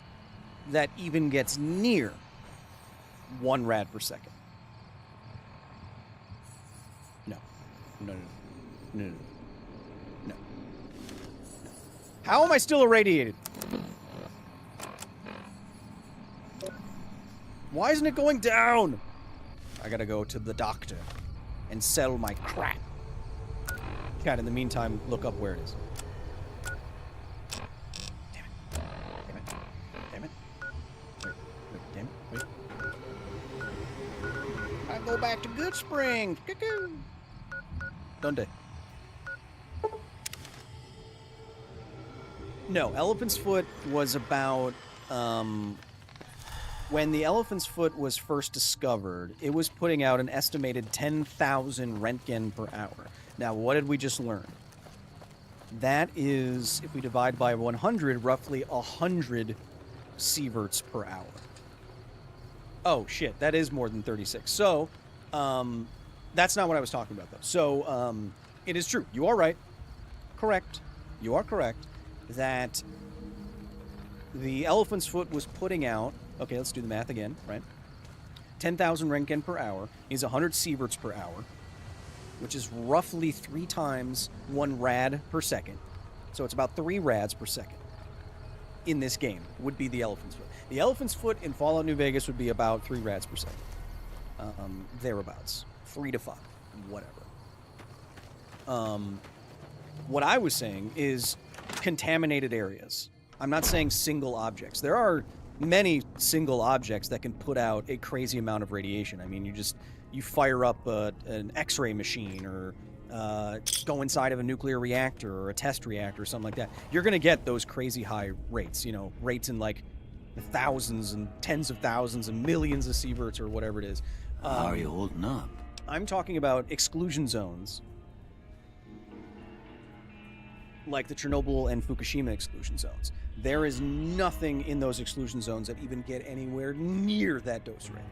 [SPEAKER 1] that even gets near 1 rad per second. No. No. How am I still irradiated? Why isn't it going down? I gotta go to the doctor and settle my crap. Cat, in the meantime, look up where it is. Damn it. Wait. I go back to Good Springs. Donde? No, Elephant's Foot was about, when the Elephant's Foot was first discovered, it was putting out an estimated 10,000 Röntgen per hour. Now, what did we just learn? That is, if we divide by 100, roughly 100 sieverts per hour. Oh, shit, that is more than 36. So, that's not what I was talking about, though. So, it is true. You are right. Correct. You are correct that the Elephant's Foot was putting out... Okay, let's do the math again, right? 10,000 Röntgen per hour is 100 sieverts per hour, which is roughly 3 times 1 rad per second. So it's about 3 rads per second in this game would be the Elephant's Foot. The Elephant's Foot in Fallout New Vegas would be about 3 rads per second. Thereabouts. 3 to 5. Whatever. What I was saying is contaminated areas. I'm not saying single objects. There are many single objects that can put out a crazy amount of radiation. I mean, you fire up an X-ray machine, or go inside of a nuclear reactor or a test reactor or something like that. You're going to get those crazy high rates, rates in like the thousands and tens of thousands and millions of sieverts or whatever it is.
[SPEAKER 10] How are you holding up?
[SPEAKER 1] I'm talking about exclusion zones, like the Chernobyl and Fukushima exclusion zones. There is nothing in those exclusion zones that even get anywhere near that dose rate.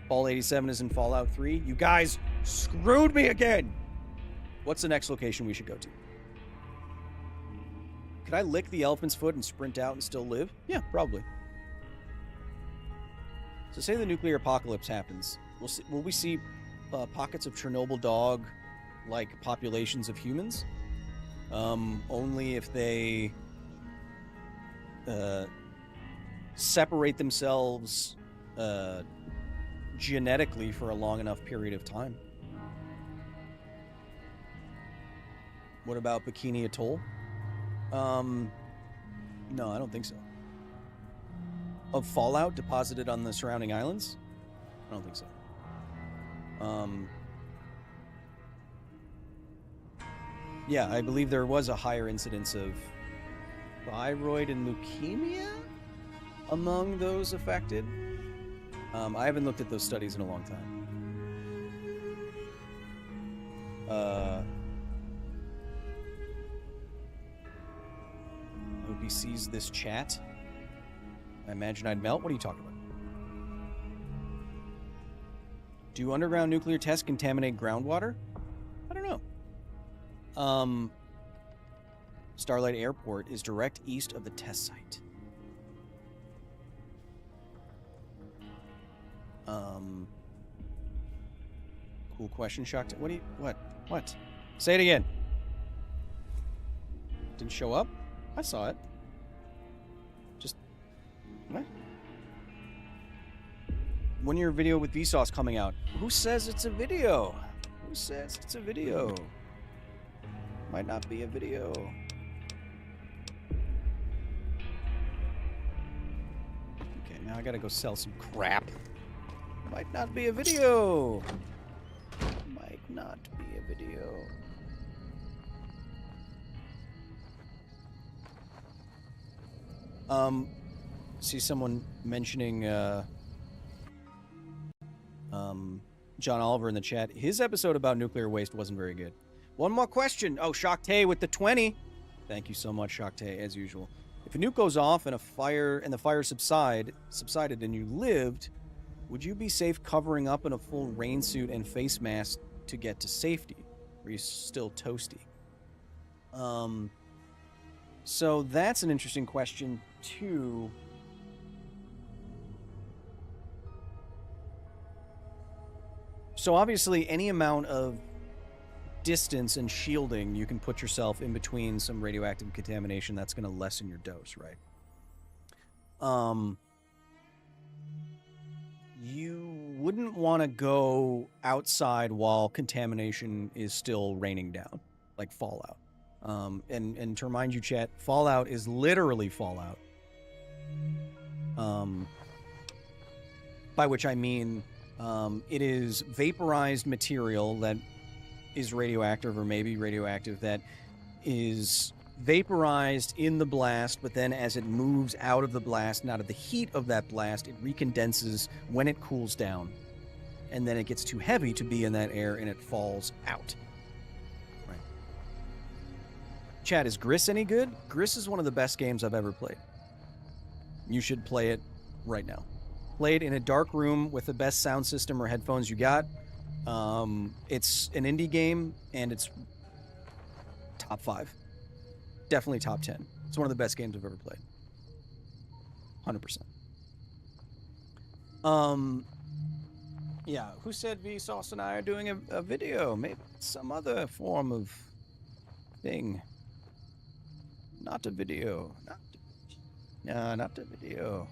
[SPEAKER 1] Ball 87 is in Fallout 3. You guys screwed me again! What's the next location we should go to? Could I lick the Elephant's Foot and sprint out and still live? Yeah, probably. So say the nuclear apocalypse happens. Will we see pockets of Chernobyl dog-like populations of humans? Only if they separate themselves genetically for a long enough period of time. What about Bikini Atoll? No, I don't think so. Of fallout deposited on the surrounding islands? I don't think so. Yeah, I believe there was a higher incidence of thyroid and leukemia among those affected. I haven't looked at those studies in a long time. I hope he sees this chat. I imagine I'd melt. What are you talking about? Do underground nuclear tests contaminate groundwater? I don't know. Starlight Airport is direct east of the test site. Cool question, Shocked. What? Say it again. Didn't show up? I saw it. Just, what? When your video with Vsauce coming out? Who says it's a video? Who says it's a video? Might not be a video. Okay, now I gotta go sell some crap. Might not be a video. Might not be a video. See someone mentioning John Oliver in the chat. His episode about nuclear waste wasn't very good. One more question. Oh, Shakte with the 20. Thank you so much, Shakte, as usual. If a nuke goes off and the fire subsided and you lived, would you be safe covering up in a full rain suit and face mask to get to safety? Or are you still toasty? So that's an interesting question too. So obviously any amount of distance and shielding you can put yourself in between some radioactive contamination, that's going to lessen your dose, right? You wouldn't want to go outside while contamination is still raining down, like fallout. And to remind you, chat, fallout is literally fallout. By which I mean it is vaporized material that is radioactive or maybe radioactive that is vaporized in the blast, but then as it moves out of the blast and out of the heat of that blast, it recondenses when it cools down. And then it gets too heavy to be in that air and it falls out. Right. Chat, is Gris any good? Gris is one of the best games I've ever played. You should play it right now. Play it in a dark room with the best sound system or headphones you got. It's an indie game, and it's top 5. Definitely top 10. It's one of the best games I've ever played. 100%. Yeah, who said Vsauce and I are doing a video? Maybe some other form of thing. Not a video. Not a video.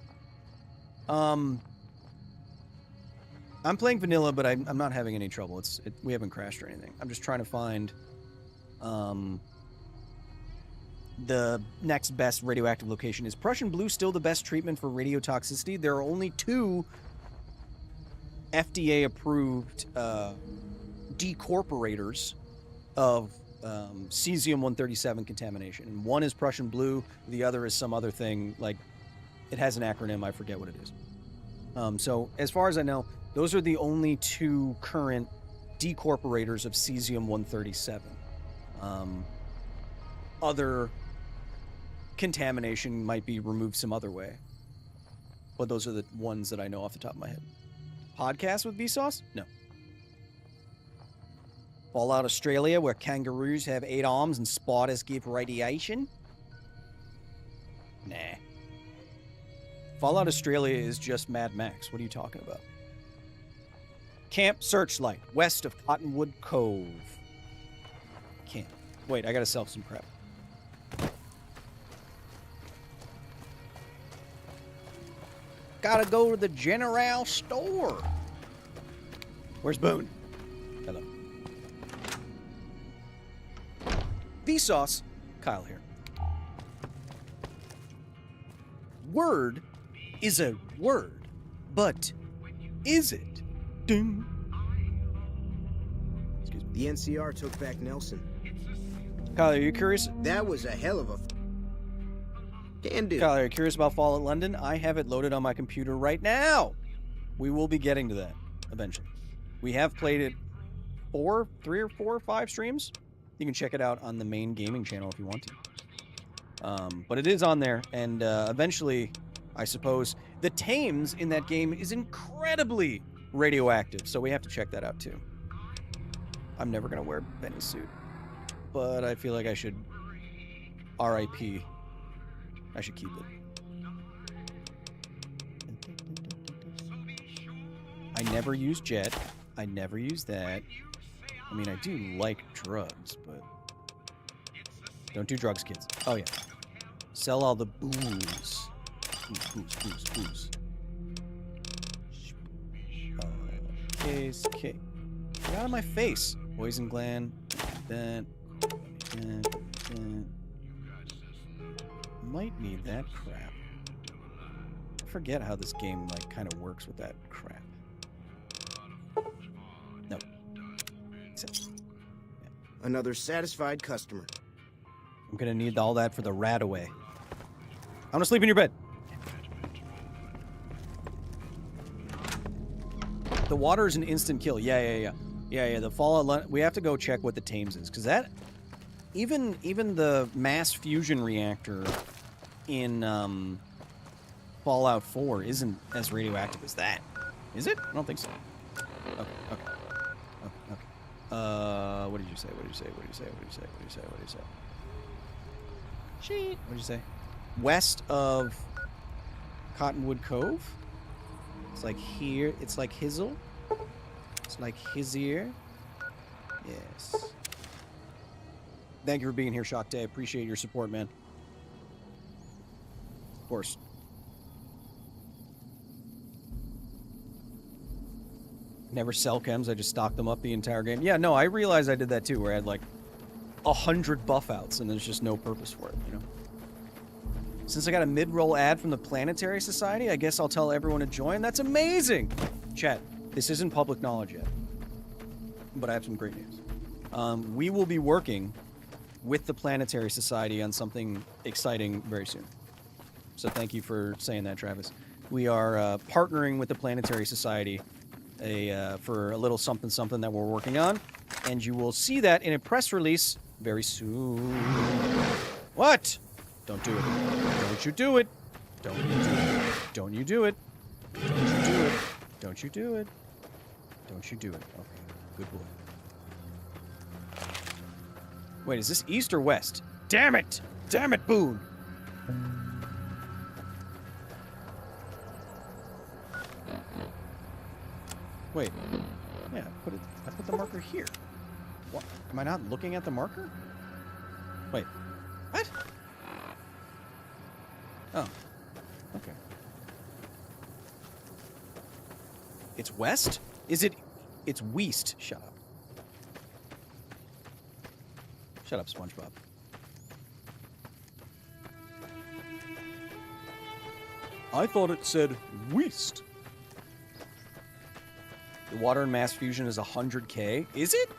[SPEAKER 1] I'm playing vanilla, but I'm not having any trouble. We haven't crashed or anything. I'm just trying to find the next best radioactive location. Is Prussian blue still the best treatment for radiotoxicity? There are only 2 FDA-approved decorporators of cesium-137 contamination. And one is Prussian blue. The other is some other thing. Like, it has an acronym. I forget what it is. So as far as I know, those are the only 2 current decorporators of cesium-137. Other contamination might be removed some other way. But those are the ones that I know off the top of my head. Podcast with Vsauce? No. Fallout Australia, where kangaroos have 8 arms and spiders give radiation? Nah. Fallout Australia is just Mad Max. What are you talking about? Camp Searchlight, west of Cottonwood Cove. Camp. Wait, I gotta sell some crap. Gotta go to the general store. Where's Boone? Hello. Vsauce, Kyle here. Word is a word, but is it? Ding. Excuse me.
[SPEAKER 8] The NCR took back Nelson.
[SPEAKER 1] Kyle, are you curious?
[SPEAKER 8] That was a hell of a can do.
[SPEAKER 1] Kyle, are you curious about Fallout London? I have it loaded on my computer right now. We will be getting to that eventually. We have played it 3 or 4 or 5 streams. You can check it out on the main gaming channel if you want to. But it is on there, and eventually, I suppose, the Thames in that game is incredibly radioactive, so we have to check that out too. I'm never going to wear Benny's suit, but I feel like I should RIP. I should keep it. I never use jet. I never use that. I mean, I do like drugs, but don't do drugs, kids. Oh, yeah. Sell all the booze. Booze. Case. Get out of my face. Poison gland. That. Might need that crap. I forget how this game, like, kind of works with that crap. No. Except. Yeah.
[SPEAKER 8] Another satisfied customer.
[SPEAKER 1] I'm gonna need all that for the rat away. I'm gonna sleep in your bed. The water is an instant kill. Yeah. The Fallout. We have to go check what the Thames is, because that, even the mass fusion reactor in Fallout 4 isn't as radioactive as that. Is it? I don't think so. Okay. What did you say? Sheet. What did you say? West of Cottonwood Cove? It's like here. It's like Hizzle. It's like his ear. Yes. Thank you for being here, Shock Day. I appreciate your support, man. Of course. Never sell chems. I just stock them up the entire game. Yeah, no, I realized I did that too, where I had like 100 buff outs and there's just no purpose for it, you know? Since I got a mid-roll ad from the Planetary Society, I guess I'll tell everyone to join. That's amazing! Chat, this isn't public knowledge yet, but I have some great news. We will be working with the Planetary Society on something exciting very soon. So thank you for saying that, Travis. We are partnering with the Planetary Society for a little something that we're working on, and you will see that in a press release very soon. What? Don't do it. Don't you do it. Don't you do it. Don't you do it. Don't you do it. Don't you do it. Don't you do it. Okay, good boy. Wait, is this east or west? Damn it! Damn it, Boone! Wait. Yeah, I put the marker here. What? Am I not looking at the marker? Wait. What? Oh. Okay. It's west? Is it? It's west. Shut up. Shut up, SpongeBob. I thought it said west. The water and mass fusion is 100k. Is it?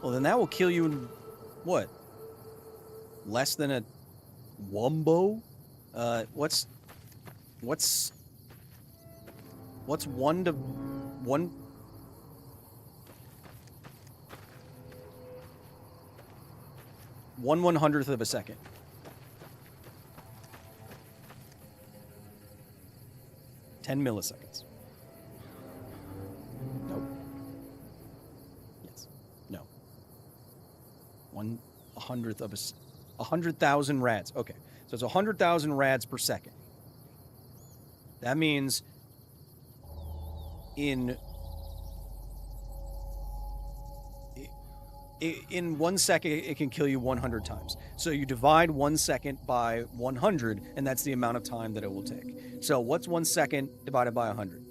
[SPEAKER 1] Well, then that will kill you in, what? Less than a wumbo? What's 1 to 1? 1/100th of a second. Ten milliseconds. Nope. Yes. No. 1/100th of 100,000 rads. Okay. So it's 100,000 rads per second. That means in 1 second, it can kill you 100 times. So you divide 1 second by 100, and that's the amount of time that it will take. So what's 1 second divided by 100?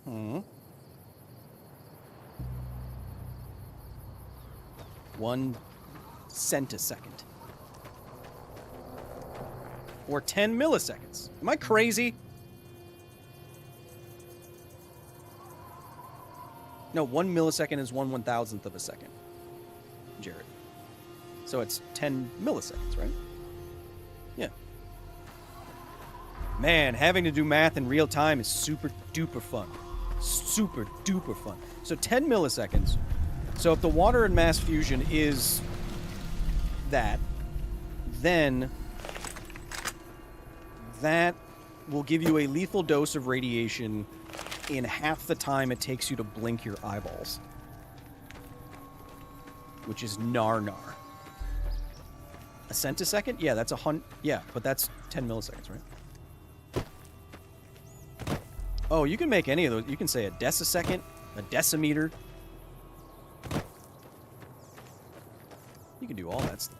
[SPEAKER 1] Hmm. 1 centisecond. Or 10 milliseconds. Am I crazy? No, 1 millisecond is 1/1000th of a second, Jared. So it's 10 milliseconds, right? Yeah. Man, having to do math in real time is super duper fun. Super duper fun. So 10 milliseconds. So if the water in mass fusion is that, then that will give you a lethal dose of radiation in half the time it takes you to blink your eyeballs. Which is nar. A centisecond? Yeah, that's 100. Yeah, but that's 10 milliseconds, right? Oh, you can make any of those. You can say a decisecond, a decimeter. You can do all that stuff.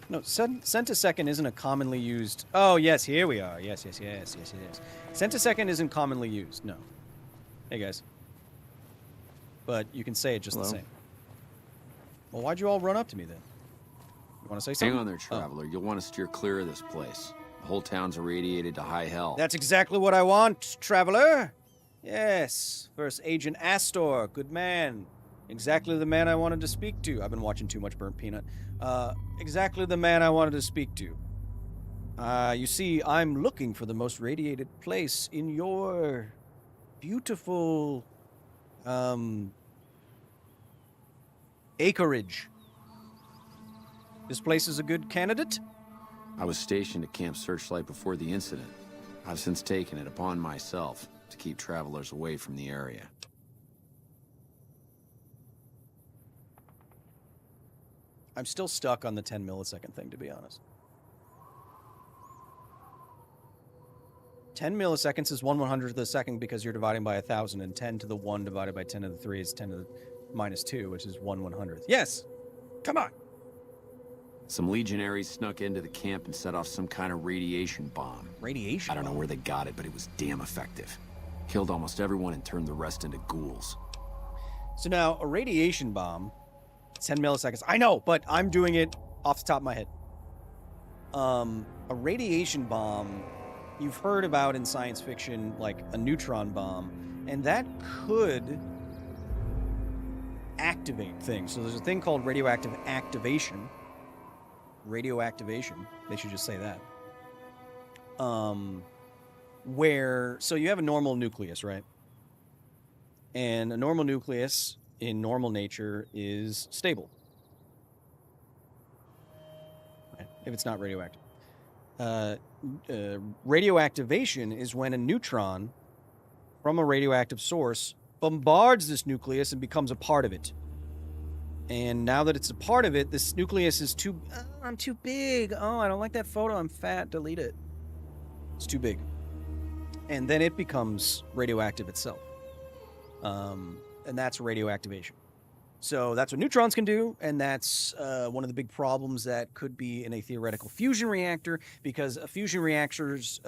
[SPEAKER 1] No, centisecond isn't a commonly used... Oh, yes, here we are. Yes. Centisecond isn't commonly used, no. Hey, guys. But you can say it just the same. Well, why'd you all run up to me, then? You want to say something?
[SPEAKER 11] Hang on there, traveler. You'll want to steer clear of this place. The whole town's irradiated to high hell.
[SPEAKER 1] That's exactly what I want, traveler. Yes. First Agent Astor. Good man. Exactly the man I wanted to speak to. I've been watching too much Burnt Peanut. Exactly the man I wanted to speak to. You see, I'm looking for the most radiated place in your beautiful, acreage. This place is a good candidate?
[SPEAKER 11] I was stationed at Camp Searchlight before the incident. I've since taken it upon myself to keep travelers away from the area.
[SPEAKER 1] I'm still stuck on the 10 millisecond thing, to be honest. 10 milliseconds is 1/100th of a second because you're dividing by 1,000, and 10 to the 1 divided by 10 to the 3 is 10 to the minus 2, which is 1/100th. Yes! Come on!
[SPEAKER 11] Some legionaries snuck into the camp and set off some kind of radiation bomb.
[SPEAKER 1] Radiation
[SPEAKER 11] I don't know where they got it, but it was damn effective. Killed almost everyone and turned the rest into ghouls.
[SPEAKER 1] So now, a radiation bomb... 10 milliseconds. I know, but I'm doing it off the top of my head. A radiation bomb, you've heard about in science fiction, like a neutron bomb, and that could activate things. So there's a thing called radioactive activation. Radioactivation. They should just say that. So you have a normal nucleus, right? And a normal nucleus in normal nature is stable. Right? If it's not radioactive. Radioactivation is when a neutron from a radioactive source bombards this nucleus and becomes a part of it. And now that it's a part of it, this nucleus is too... I'm too big. Oh, I don't like that photo. I'm fat. Delete it. It's too big. And then it becomes radioactive itself. And that's radioactivation. So that's what neutrons can do, and that's one of the big problems that could be in a theoretical fusion reactor, because a fusion reactor's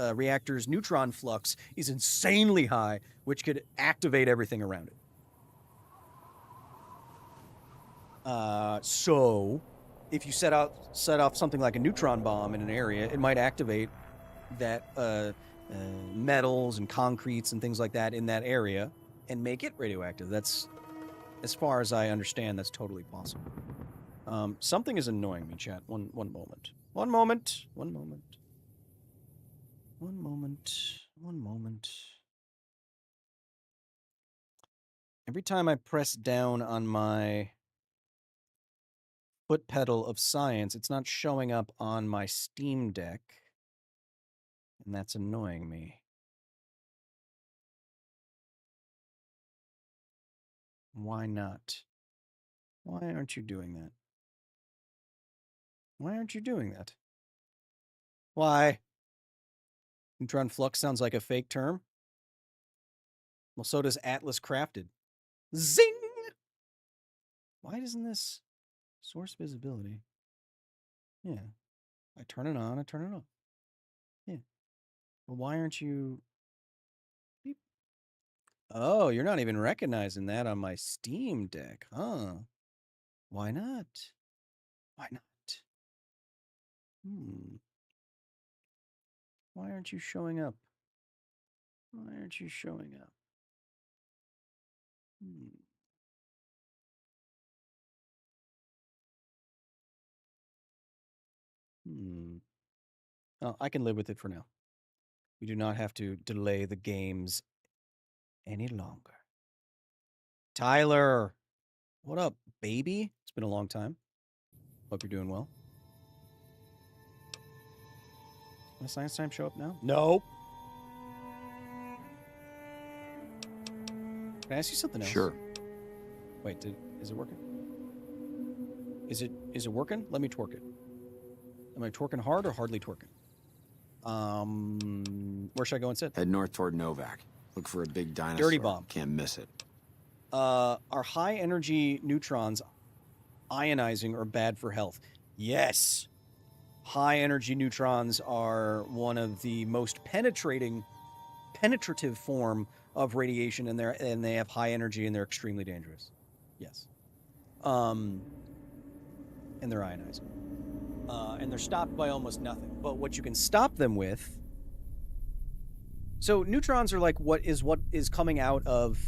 [SPEAKER 1] neutron flux is insanely high, which could activate everything around it. So if you set off something like a neutron bomb in an area, it might activate that metals and concretes and things like that in that area and make it radioactive. That's, as far as I understand, that's totally possible. Something is annoying me, chat. One moment. One moment. Every time I press down on my foot pedal of science, it's not showing up on my Steam Deck. And that's annoying me. Why not? Why aren't you doing that? Why aren't you doing that? Why? Neutron flux sounds like a fake term. Well, so does Atlas Crafted. Zing! Why doesn't this source visibility? Yeah. I turn it on, I turn it off. Yeah. Well, why aren't you... Beep. Oh, you're not even recognizing that on my Steam Deck, huh? Why not? Why not? Why aren't you showing up? Why aren't you showing up? Oh, I can live with it for now. We do not have to delay the games any longer. Tyler! What up, baby? It's been a long time. Hope you're doing well. Does Science Time show up now? No. Can I ask you something else?
[SPEAKER 11] Sure.
[SPEAKER 1] Wait, is it working? Is it working? Let me twerk it. Am I twerking hard or hardly twerking? Where should I go and sit?
[SPEAKER 11] Head north toward Novak. Look for a big dinosaur.
[SPEAKER 1] Dirty bomb.
[SPEAKER 11] Can't miss it.
[SPEAKER 1] Are high energy neutrons ionizing or bad for health? Yes. High energy neutrons are one of the most penetrative form of radiation, and they have high energy and they're extremely dangerous. Yes. And they're ionizing. And they're stopped by almost nothing. But what you can stop them with... So neutrons are like what is coming out of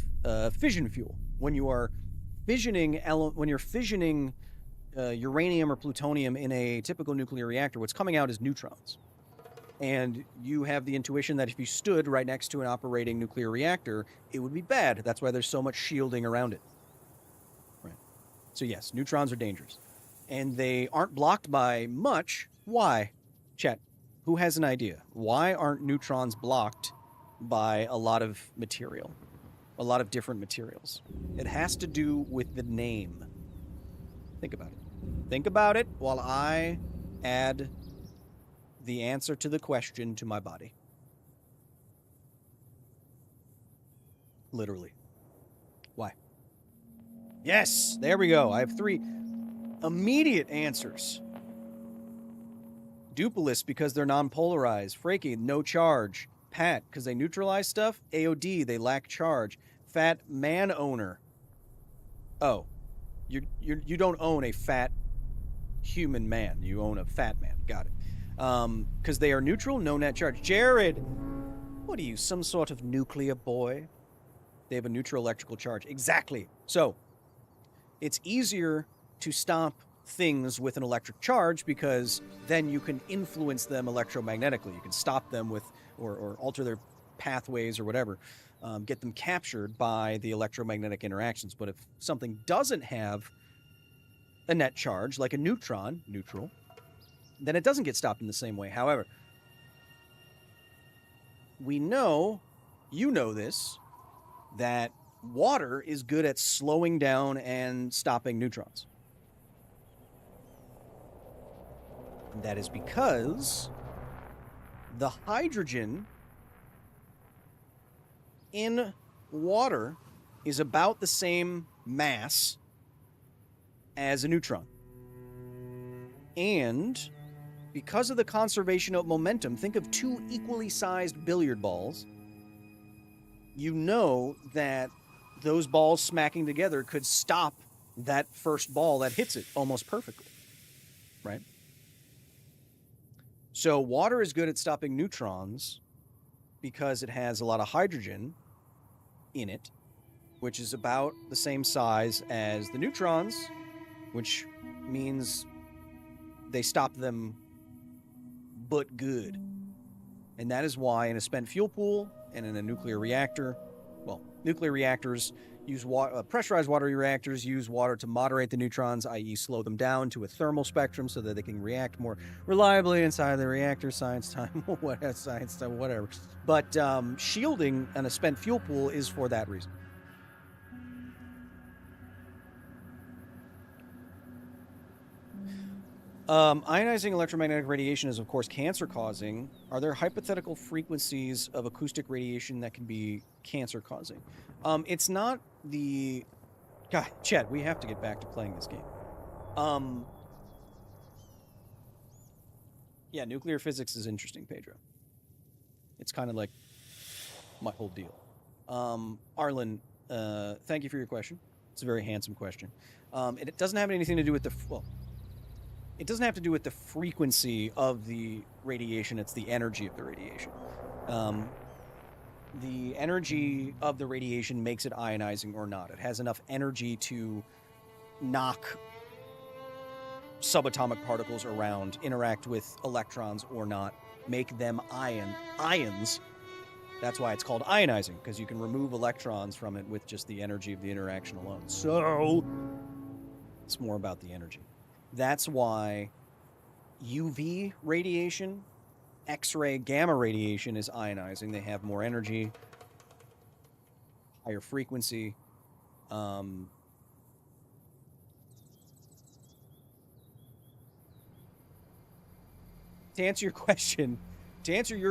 [SPEAKER 1] fission fuel. When you are fissioning uranium or plutonium in a typical nuclear reactor, what's coming out is neutrons. And you have the intuition that if you stood right next to an operating nuclear reactor, it would be bad. That's why there's so much shielding around it. Right. So yes, neutrons are dangerous. And they aren't blocked by much. Why? Chat, who has an idea? Why aren't neutrons blocked by a lot of material? A lot of different materials. It has to do with the name. Think about it. Think about it while I add the answer to the question to my body. Literally. Why? Yes, there we go. I have 3 immediate answers. Dupalis, because they're non-polarized. Freaky, no charge. Pat, because they neutralize stuff. AOD, they lack charge. Fat man owner. Oh, you don't own a fat human man. You own a fat man. Got it. Because they are neutral, no net charge. Jared, what are you, some sort of nuclear boy? They have a neutral electrical charge. Exactly. So, it's easier to stop things with an electric charge because then you can influence them electromagnetically. You can stop them with, or alter their pathways or whatever, get them captured by the electromagnetic interactions. But if something doesn't have a net charge, like a neutron, neutral, then it doesn't get stopped in the same way. However, we know, you know this, that water is good at slowing down and stopping neutrons. And that is because the hydrogen in water is about the same mass as a neutron. And because of the conservation of momentum, think of 2 equally sized billiard balls. You know that those balls smacking together could stop that first ball that hits it almost perfectly, right? So water is good at stopping neutrons because it has a lot of hydrogen in it, which is about the same size as the neutrons, which means they stop them but good. And that is why in a spent fuel pool and in a nuclear reactor, well, nuclear reactors use pressurized water reactors use water to moderate the neutrons, i.e. slow them down to a thermal spectrum so that they can react more reliably inside the reactor. Science time, whatever. But shielding in a spent fuel pool is for that reason. Ionizing electromagnetic radiation is, of course, cancer-causing. Are there hypothetical frequencies of acoustic radiation that can be cancer-causing? It's not the... God, Chet, we have to get back to playing this game. Yeah, nuclear physics is interesting, Pedro. It's kind of like my whole deal. Arlen, thank you for your question. It's a very handsome question. It doesn't have anything to do with the... Well, it doesn't have to do with the frequency of the radiation. It's the energy of the radiation. The energy of the radiation makes it ionizing or not. It has enough energy to knock subatomic particles around, interact with electrons or not, make them ions. That's why it's called ionizing, because you can remove electrons from it with just the energy of the interaction alone. So it's more about the energy. That's why UV radiation, X-ray, gamma radiation is ionizing. They have more energy, higher frequency. To answer your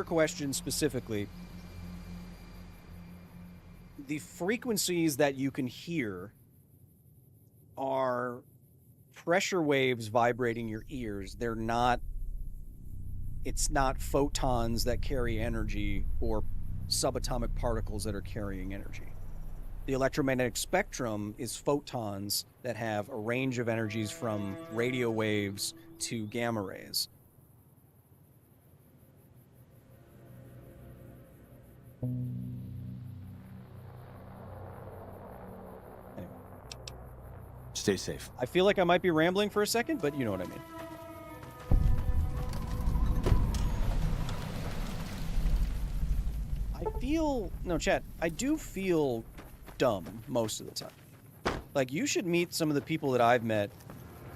[SPEAKER 1] question specifically, the frequencies that you can hear are pressure waves vibrating your ears. It's not photons that carry energy or subatomic particles that are carrying energy. The electromagnetic spectrum is photons that have a range of energies from radio waves to gamma rays.
[SPEAKER 11] Stay safe.
[SPEAKER 1] I feel like I might be rambling for a second, but you know what I mean. Chat, I do feel dumb most of the time. Like, you should meet some of the people that I've met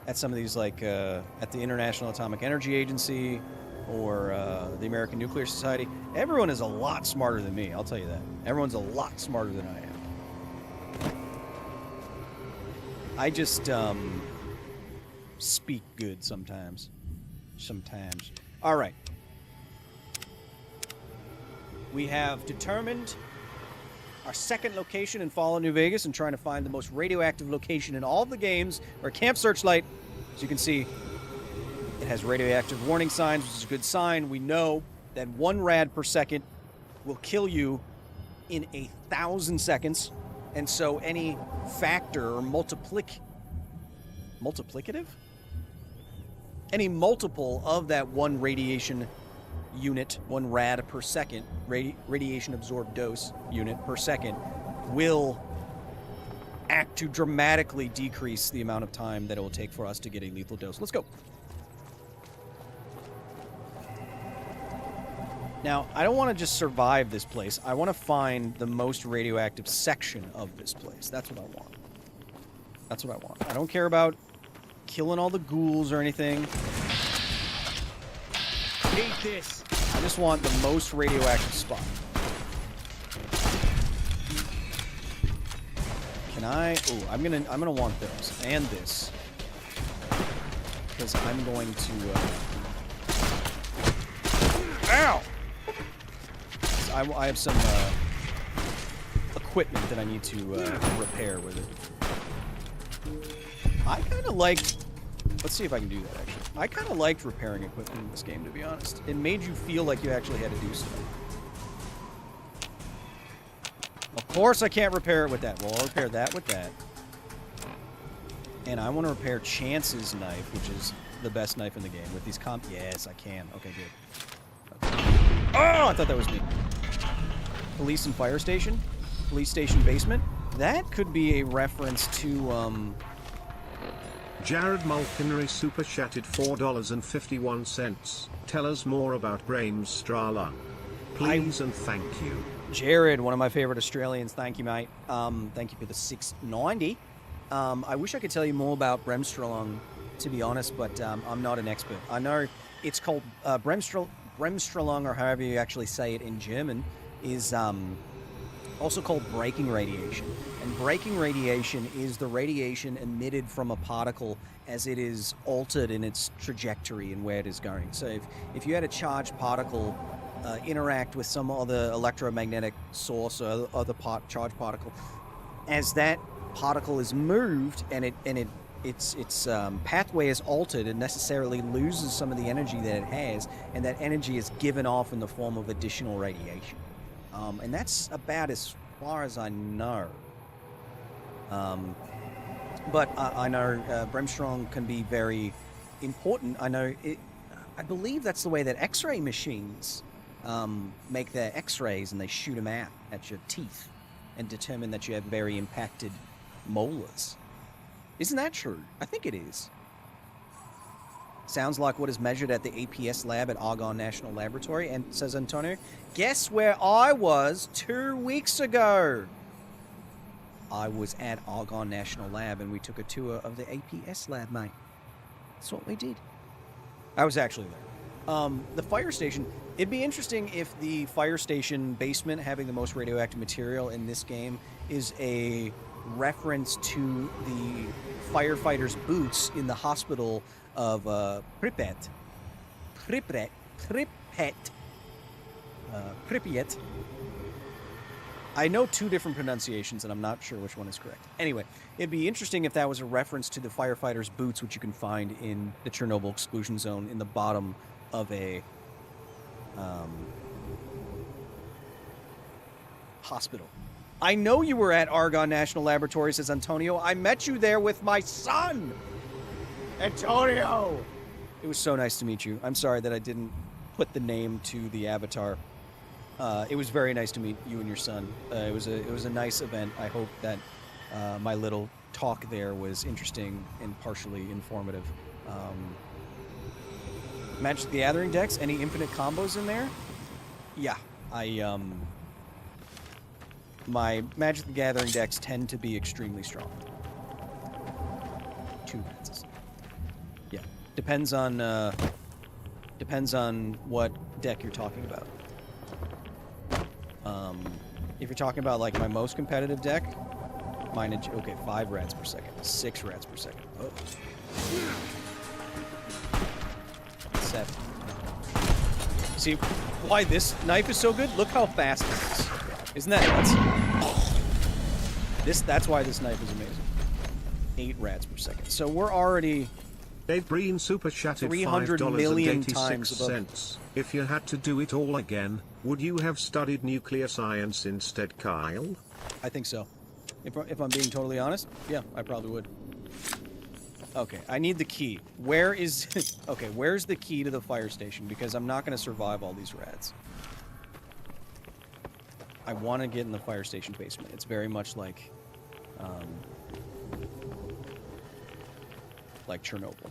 [SPEAKER 1] at some of these, like, at the International Atomic Energy Agency or the American Nuclear Society. Everyone is a lot smarter than me, I'll tell you that. Everyone's a lot smarter than I am. I just speak good sometimes. All right. We have determined our second location in Fallout New Vegas and trying to find the most radioactive location in all of the games, or Camp Searchlight. As you can see, it has radioactive warning signs, which is a good sign. We know that 1 rad per second will kill you in 1,000 seconds. And so any factor or multiplicative? Any multiple of that 1 radiation unit, 1 rad per second, radiation absorbed dose unit per second, will act to dramatically decrease the amount of time that it will take for us to get a lethal dose. Let's go. Now, I don't want to just survive this place. I want to find the most radioactive section of this place. That's what I want. That's what I want. I don't care about killing all the ghouls or anything.
[SPEAKER 7] Eat this.
[SPEAKER 1] I just want the most radioactive spot. Can I? Ooh, I'm gonna want those and this because I'm going to. Ow! I have some equipment that I need to repair with it. I kind of liked... Let's see if I can do that, actually. I kind of liked repairing equipment in this game, to be honest. It made you feel like you actually had to do stuff. Of course I can't repair it with that. Well, I'll repair that with that. And I want to repair Chance's knife, which is the best knife in the game. With these Yes, I can. Okay, good. Okay. Oh, I thought that was me. Police and fire station? Police station basement? That could be a reference to,
[SPEAKER 6] Jared Mulkinry super chatted $4.51. Tell us more about Bramstrala. Please and thank you.
[SPEAKER 1] Jared, one of my favorite Australians. Thank you, mate. Thank you for the $6.90. I wish I could tell you more about Bramstralung, to be honest, but I'm not an expert. I know it's called Bramstralung, or however you actually say it in German, is also called braking radiation. And braking radiation is the radiation emitted from a particle as it is altered in its trajectory and where it is going. So if you had a charged particle interact with some other electromagnetic source or other charged particle, as that particle is moved and its pathway is altered, it necessarily loses some of the energy that it has, and that energy is given off in the form of additional radiation. And that's about as far as I know. But I know Brimstone can be very important. I believe that's the way that X-ray machines make their X-rays, and they shoot them out at your teeth and determine that you have very impacted molars. Isn't that true? I think it is. Sounds like what is measured at the APS lab at Argonne National Laboratory. And says Antonio, guess where I was 2 weeks ago? I was at Argonne National Lab, and we took a tour of the APS lab, mate. That's what we did. I was actually there. The fire station, it'd be interesting if the fire station basement having the most radioactive material in this game is a reference to the firefighters' boots in the hospital of Pripyat. I know two different pronunciations, and I'm not sure which one is correct. Anyway, it'd be interesting if that was a reference to the firefighters' boots, which you can find in the Chernobyl exclusion zone in the bottom of a hospital. I know you were at Argonne National Laboratory, says Antonio. I met you there with my son, Antonio. It was so nice to meet you. I'm sorry that I didn't put the name to the avatar. It was very nice to meet you and your son. It was a nice event. I hope that my little talk there was interesting and partially informative. Magic the Gathering decks, any infinite combos in there? Yeah, my Magic the Gathering decks tend to be extremely strong. 2 reds. Yeah, depends on what deck you're talking about. If you're talking about like my most competitive deck, mine is okay. 5 reds per second, 6 reds per second. Oh. 7. See why this knife is so good? Look how fast it is. Isn't that nuts? That's why this knife is amazing. 8 rads per second. So we're already
[SPEAKER 6] Dave Breen super chatted
[SPEAKER 1] 300 million times above.
[SPEAKER 6] If you had to do it all again, would you have studied nuclear science instead, Kyle?
[SPEAKER 1] I think so. If I'm being totally honest, yeah, I probably would. Okay, I need the key. Where is... Okay, where's the key to the fire station? Because I'm not going to survive all these rads. I want to get in the fire station basement. It's very much like Chernobyl.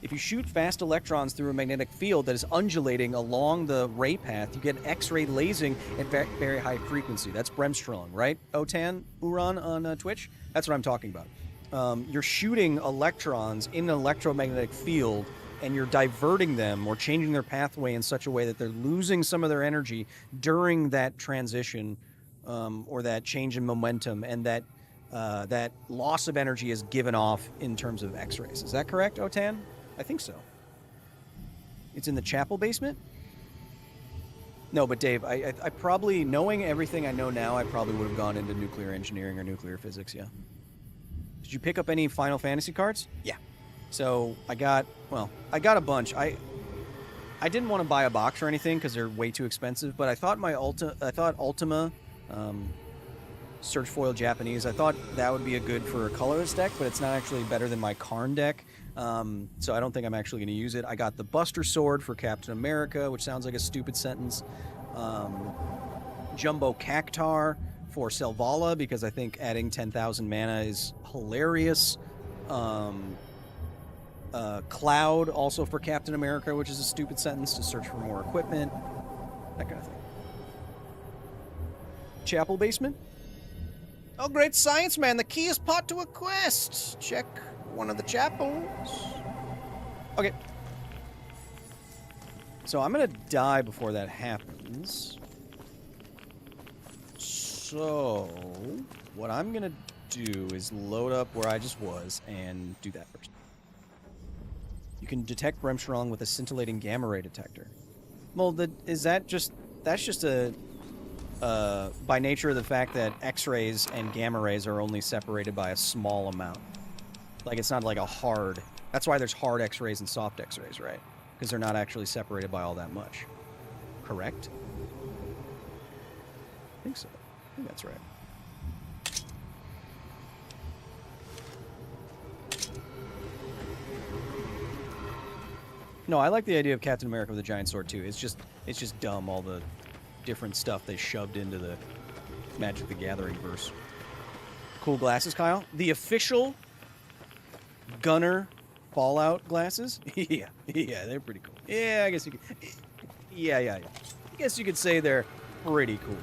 [SPEAKER 1] If you shoot fast electrons through a magnetic field that is undulating along the ray path, you get X-ray lasing at very high frequency. That's Bremstrelon, right? Otan Uran on Twitch? That's what I'm talking about. You're shooting electrons in an electromagnetic field, and you're diverting them or changing their pathway in such a way that they're losing some of their energy during that transition or that change in momentum, and that loss of energy is given off in terms of X-rays. Is that correct, Otan? I think so. It's in the chapel basement? No, but Dave, I probably, knowing everything I know now, I probably would have gone into nuclear engineering or nuclear physics, yeah. Did you pick up any Final Fantasy cards? Yeah. So I got a bunch. I didn't want to buy a box or anything because they're way too expensive, but I thought Ultima, Search Foil Japanese, I thought that would be a good for a colorless deck, but it's not actually better than my Karn deck. So I don't think I'm actually going to use it. I got the Buster Sword for Captain America, which sounds like a stupid sentence. Jumbo Cactar for Selvala, because I think adding 10,000 mana is hilarious. Cloud, also for Captain America, which is a stupid sentence, to search for more equipment. That kind of thing. Chapel basement? Oh, great science, man. The key is pot to a quest. Check one of the chapels. Okay. So I'm going to die before that happens. So, what I'm gonna do is load up where I just was and do that first. You can detect Bremsstrahlung with a scintillating gamma ray detector. Well, that's just a by nature of the fact that X-rays and gamma rays are only separated by a small amount. Like, it's not like a hard... That's why there's hard X-rays and soft X-rays, right? Because they're not actually separated by all that much. Correct? I think so. I think that's right. No, I like the idea of Captain America with a giant sword, too. It's just dumb, all the different stuff they shoved into the Magic the Gathering verse. Cool glasses, Kyle. The official Gunner Fallout glasses? Yeah, they're pretty cool. Yeah, I guess you could... Yeah. I guess you could say they're pretty cool.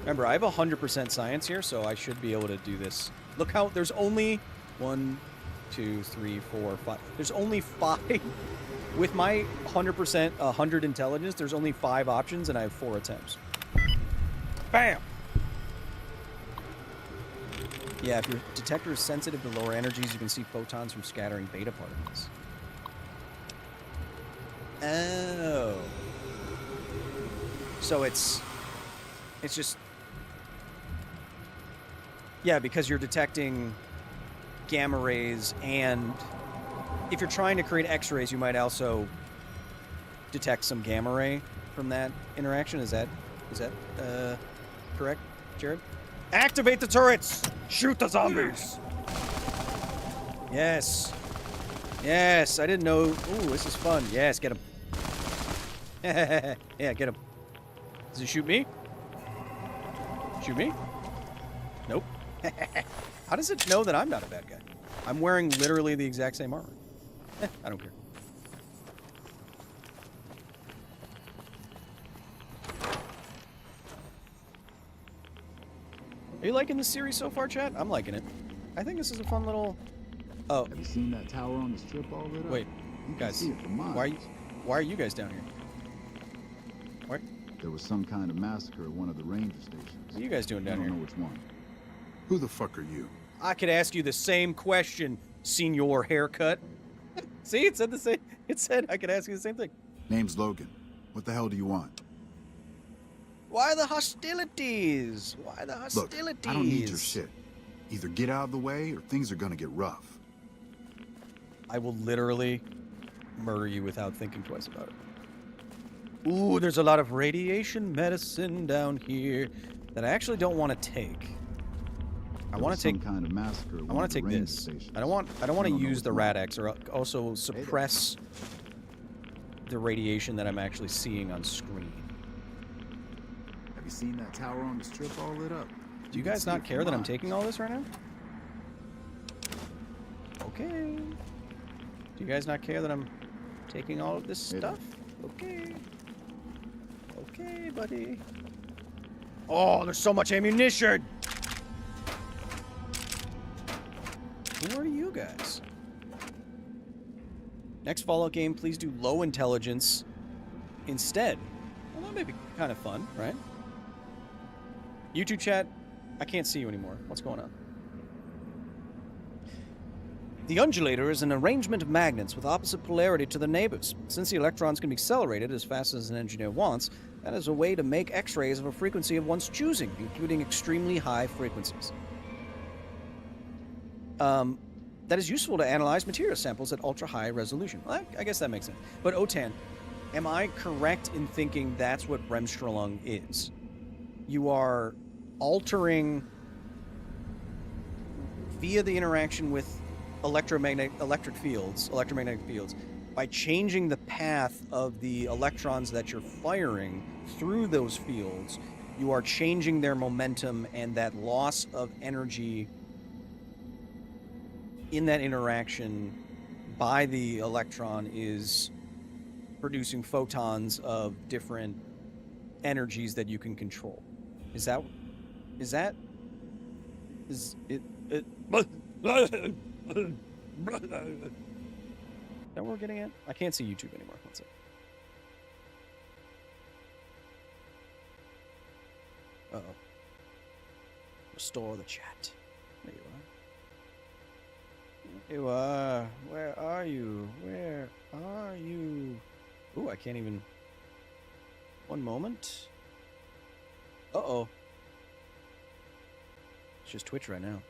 [SPEAKER 1] Remember, I have 100% science here, so I should be able to do this. Look how... There's only 1, 2, 3, 4, 5... There's only 5... With my 100%, 100 intelligence, there's only 5 options, and I have 4 attempts. Bam! Yeah, if your detector is sensitive to lower energies, you can see photons from scattering beta particles. Oh. So it's just... Yeah, because you're detecting gamma rays, and if you're trying to create X-rays, you might also detect some gamma ray from that interaction. Is that correct, Jared? Activate the turrets! Shoot the zombies! Yes. Yes, I didn't know... Ooh, this is fun. Yes, get him. Yeah, get him. Does he shoot me? Shoot me? Nope. How does it know that I'm not a bad guy? I'm wearing literally the exact same armor. I don't care. Are you liking this series so far, chat? I'm liking it. I think this is a fun little... Oh.
[SPEAKER 5] Have you seen that tower on the strip all lit up?
[SPEAKER 1] Wait,
[SPEAKER 5] You can
[SPEAKER 1] guys.
[SPEAKER 5] see it from miles.
[SPEAKER 1] Why are you guys down here? What?
[SPEAKER 5] There was some kind of massacre at one of the ranger stations.
[SPEAKER 1] What are you guys doing down here?
[SPEAKER 5] I don't know which one.
[SPEAKER 3] Who the fuck are you?
[SPEAKER 1] I could ask you the same question, Senior Haircut. See, it said the same. It said I could ask you the same thing.
[SPEAKER 3] Name's Logan. What the hell do you want?
[SPEAKER 1] Why the hostilities? Why the hostilities?
[SPEAKER 3] Look, I don't need your shit. Either get out of the way or things are gonna get rough.
[SPEAKER 1] I will literally murder you without thinking twice about it. Ooh, there's a lot of radiation medicine down here that I actually don't want to take. I want to take
[SPEAKER 5] some kind of massacre.
[SPEAKER 1] I want to take this. I don't want to use the Rad-X or also suppress the radiation that I'm actually seeing on screen.
[SPEAKER 5] Have you seen that tower on the strip all lit up?
[SPEAKER 1] Do you guys not care that I'm taking all this right now? Okay. Do you guys not care that I'm taking all of this stuff? Okay. Okay, buddy. Oh, there's so much ammunition! Who are you guys? Next Fallout game, please do low intelligence instead. Well, that may be kind of fun, right? YouTube chat, I can't see you anymore. What's going on? The undulator is an arrangement of magnets with opposite polarity to their neighbors. Since the electrons can be accelerated as fast as an engineer wants, that is a way to make X-rays of a frequency of one's choosing, including extremely high frequencies. That is useful to analyze material samples at ultra-high resolution. Well, I guess that makes sense. But Otan, am I correct in thinking that's what Bremsstrahlung is? You are altering via the interaction with electromagnetic fields, by changing the path of the electrons that you're firing through those fields. You are changing their momentum, and that loss of energy in that interaction by the electron is producing photons of different energies that you can control. Is it that what we're getting at? I can't see YouTube anymore. What's it? Uh-oh. Restore the chat. There you are. You are. Where are you? Where are you? Ooh, I can't even. One moment. Uh-oh. It's just Twitch right now.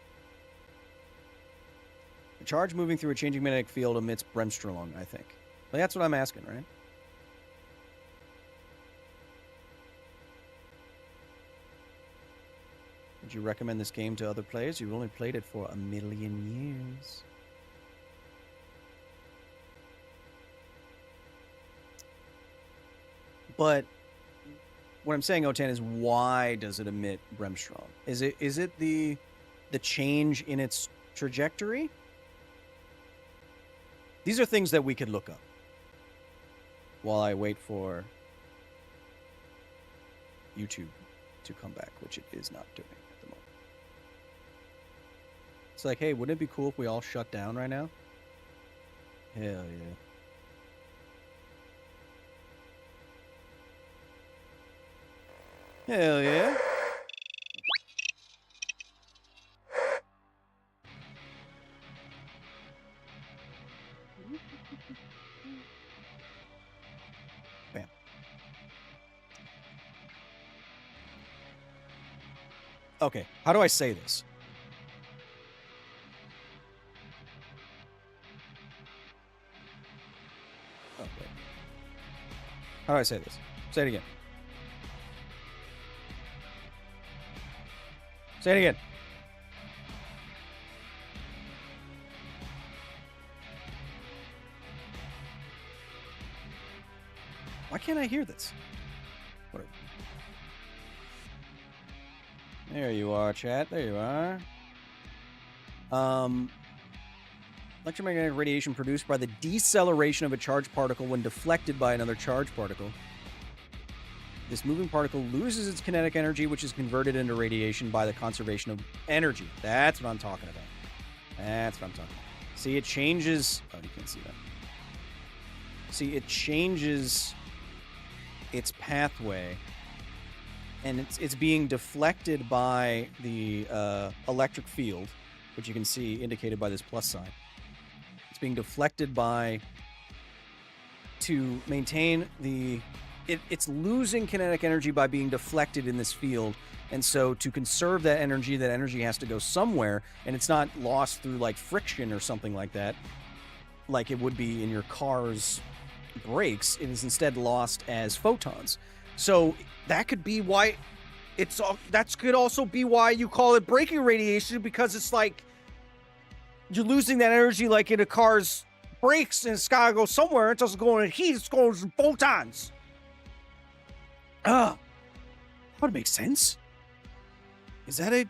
[SPEAKER 1] A charge moving through a changing magnetic field emits Bremsstrahlung, I think. Well, that's what I'm asking, right? Would you recommend this game to other players? You've only played it for 1,000,000 years. But what I'm saying, O10, is why does it emit Bremsstrahlung? Is it the change in its trajectory? These are things that we could look up while I wait for YouTube to come back, which it is not doing at the moment. It's like, hey, wouldn't it be cool if we all shut down right now? Hell yeah. Hell yeah. Bam. Okay, how do I say this? Oh, wait. How do I say this? Say it again. Say it again. Why can't I hear this? Whatever. There you are, chat. There you are. Electromagnetic radiation produced by the deceleration of a charged particle when deflected by another charged particle. This moving particle loses its kinetic energy, which is converted into radiation by the conservation of energy. That's what I'm talking about. That's what I'm talking about. See, it changes... Oh, you can't see that. See, it changes its pathway, and it's being deflected by the electric field, which you can see indicated by this plus sign. It's being deflected by... to maintain the... It's losing kinetic energy by being deflected in this field, and so to conserve that energy has to go somewhere, and it's not lost through like friction or something like that, like it would be in your car's brakes. It is instead lost as photons. So that could be why that could also be why you call it braking radiation, because it's like you're losing that energy like in a car's brakes, and it's gotta go somewhere. It doesn't go in heat, it's going in photons. That would make sense. Is that a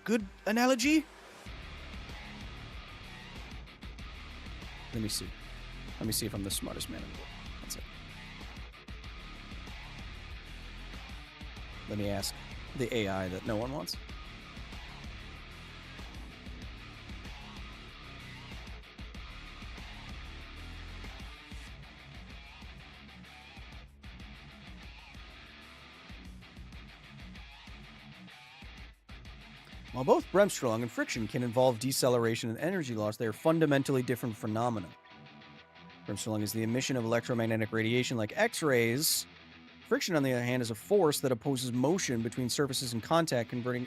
[SPEAKER 1] good analogy? Let me see. Let me see if I'm the smartest man in the world. That's it. Let me ask the AI that no one wants. While both Bremsstrahlung and friction can involve deceleration and energy loss, they are fundamentally different phenomena. Bremsstrahlung is the emission of electromagnetic radiation like X-rays. Friction, on the other hand, is a force that opposes motion between surfaces in contact, converting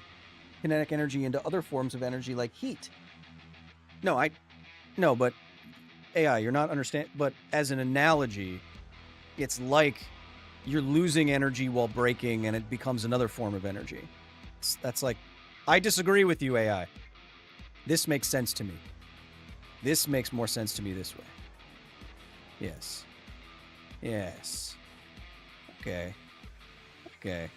[SPEAKER 1] kinetic energy into other forms of energy like heat. No, but AI, you're not understand. But as an analogy, it's like you're losing energy while braking, and it becomes another form of energy. That's like... I disagree with you, AI. This makes sense to me. This makes more sense to me this way. Yes. Yes. Okay. Okay.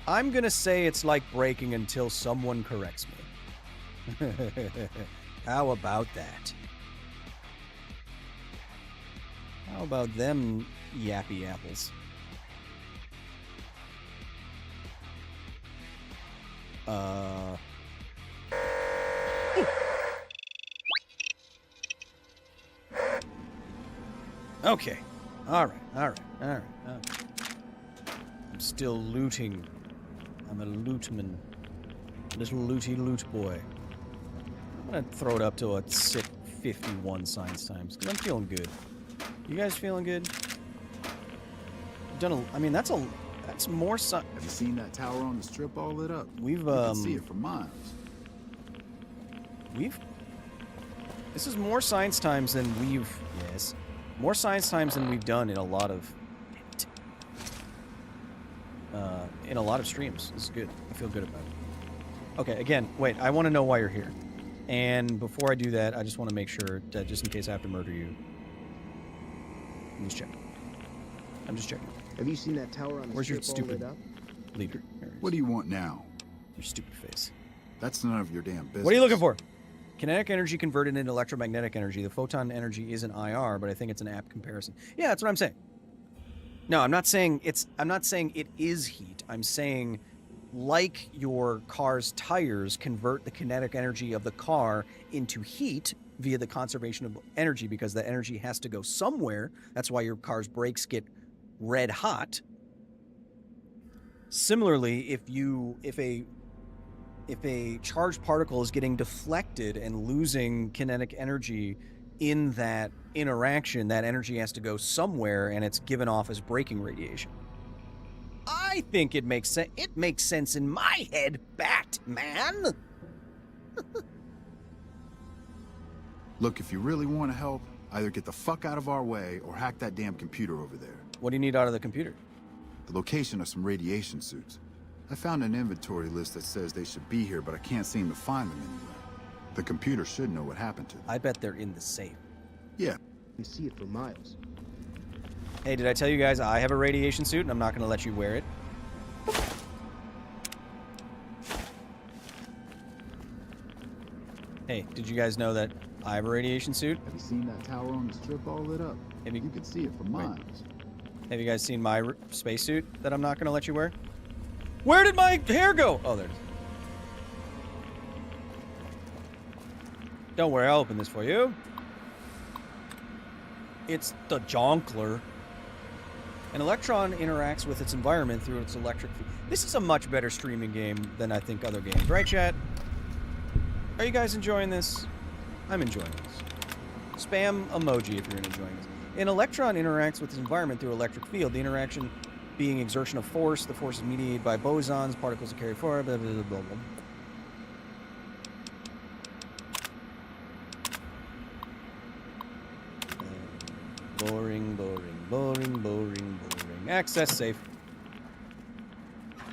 [SPEAKER 1] I'm gonna say it's like braking until someone corrects me. How about that? How about them yappy apples? Okay. All right. I'm still looting I'm a lootman. Little looty loot boy. I'm gonna throw it up to a sick 51 science times, because I'm feeling good. You guys feeling good? Done a, I mean, that's more
[SPEAKER 3] Have you seen that tower on the strip all lit up?
[SPEAKER 1] We've
[SPEAKER 3] You can see it for miles.
[SPEAKER 1] This is more science times than more science times than we've done in a lot of streams. This is good. I feel good about it. Okay, again, wait, I want to know why you're here. And before I do that, I just want to make sure that just in case I have to murder you. I'm just checking. I'm just checking.
[SPEAKER 8] Have you seen that tower on the
[SPEAKER 1] Where's your
[SPEAKER 8] strip all lit
[SPEAKER 1] stupid
[SPEAKER 8] up?
[SPEAKER 1] leader?
[SPEAKER 3] What do you want now?
[SPEAKER 1] Your stupid face.
[SPEAKER 3] That's none of your damn business.
[SPEAKER 1] What are you looking for? Kinetic energy converted into electromagnetic energy. The photon energy is an IR, but I think it's an apt comparison. Yeah, that's what I'm saying. No, I'm not saying it is heat. I'm saying like your car's tires convert the kinetic energy of the car into heat via the conservation of energy, because the energy has to go somewhere. That's why your car's brakes get red hot. Similarly, if a charged particle is getting deflected and losing kinetic energy in that interaction, that energy has to go somewhere, and it's given off as braking radiation. I think it makes sense. It makes sense in my head, Batman.
[SPEAKER 3] Look, if you really want to help, either get the fuck out of our way or hack that damn computer over there.
[SPEAKER 1] What do you need out of the computer?
[SPEAKER 3] The location of some radiation suits. I found an inventory list that says they should be here, but I can't seem to find them anywhere. The computer should know what happened to them.
[SPEAKER 1] I bet they're in the safe.
[SPEAKER 3] Yeah.
[SPEAKER 8] You can see it for miles.
[SPEAKER 1] Hey, did I tell you guys I have a radiation suit and I'm not going to let you wear it? Hey, did you guys know that I have a radiation suit?
[SPEAKER 3] Have you seen that tower on the strip all lit up? You can see it for miles.
[SPEAKER 1] Have you guys seen my spacesuit that I'm not going to let you wear? Where did my hair go? Oh, there it is. Don't worry, I'll open this for you. It's the Jonkler. An electron interacts with its environment through its electric field. This is a much better streaming game than I think other games. Right, chat? Are you guys enjoying this? I'm enjoying this. Spam emoji if you're enjoying this. An electron interacts with its environment through electric field. The interaction being exertion of force. The force is mediated by bosons. Particles are carried forward. Blah, blah, blah, blah, blah. Boring, boring, boring, boring, boring. Access safe. I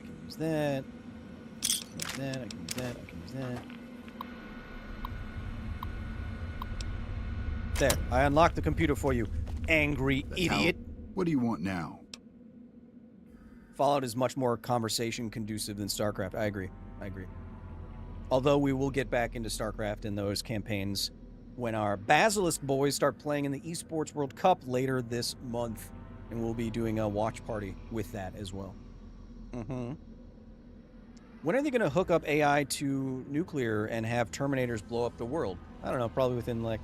[SPEAKER 1] can use that. I can use that. I can use that. I can use that. There. I unlocked the computer for you, angry idiot.
[SPEAKER 3] What do you want now?
[SPEAKER 1] Fallout is much more conversation conducive than StarCraft. I agree. I agree. Although we will get back into StarCraft in those campaigns when our Basilisk boys start playing in the Esports World Cup later this month. And we'll be doing a watch party with that as well. Mm-hmm. When are they going to hook up AI to nuclear and have Terminators blow up the world? I don't know, probably within like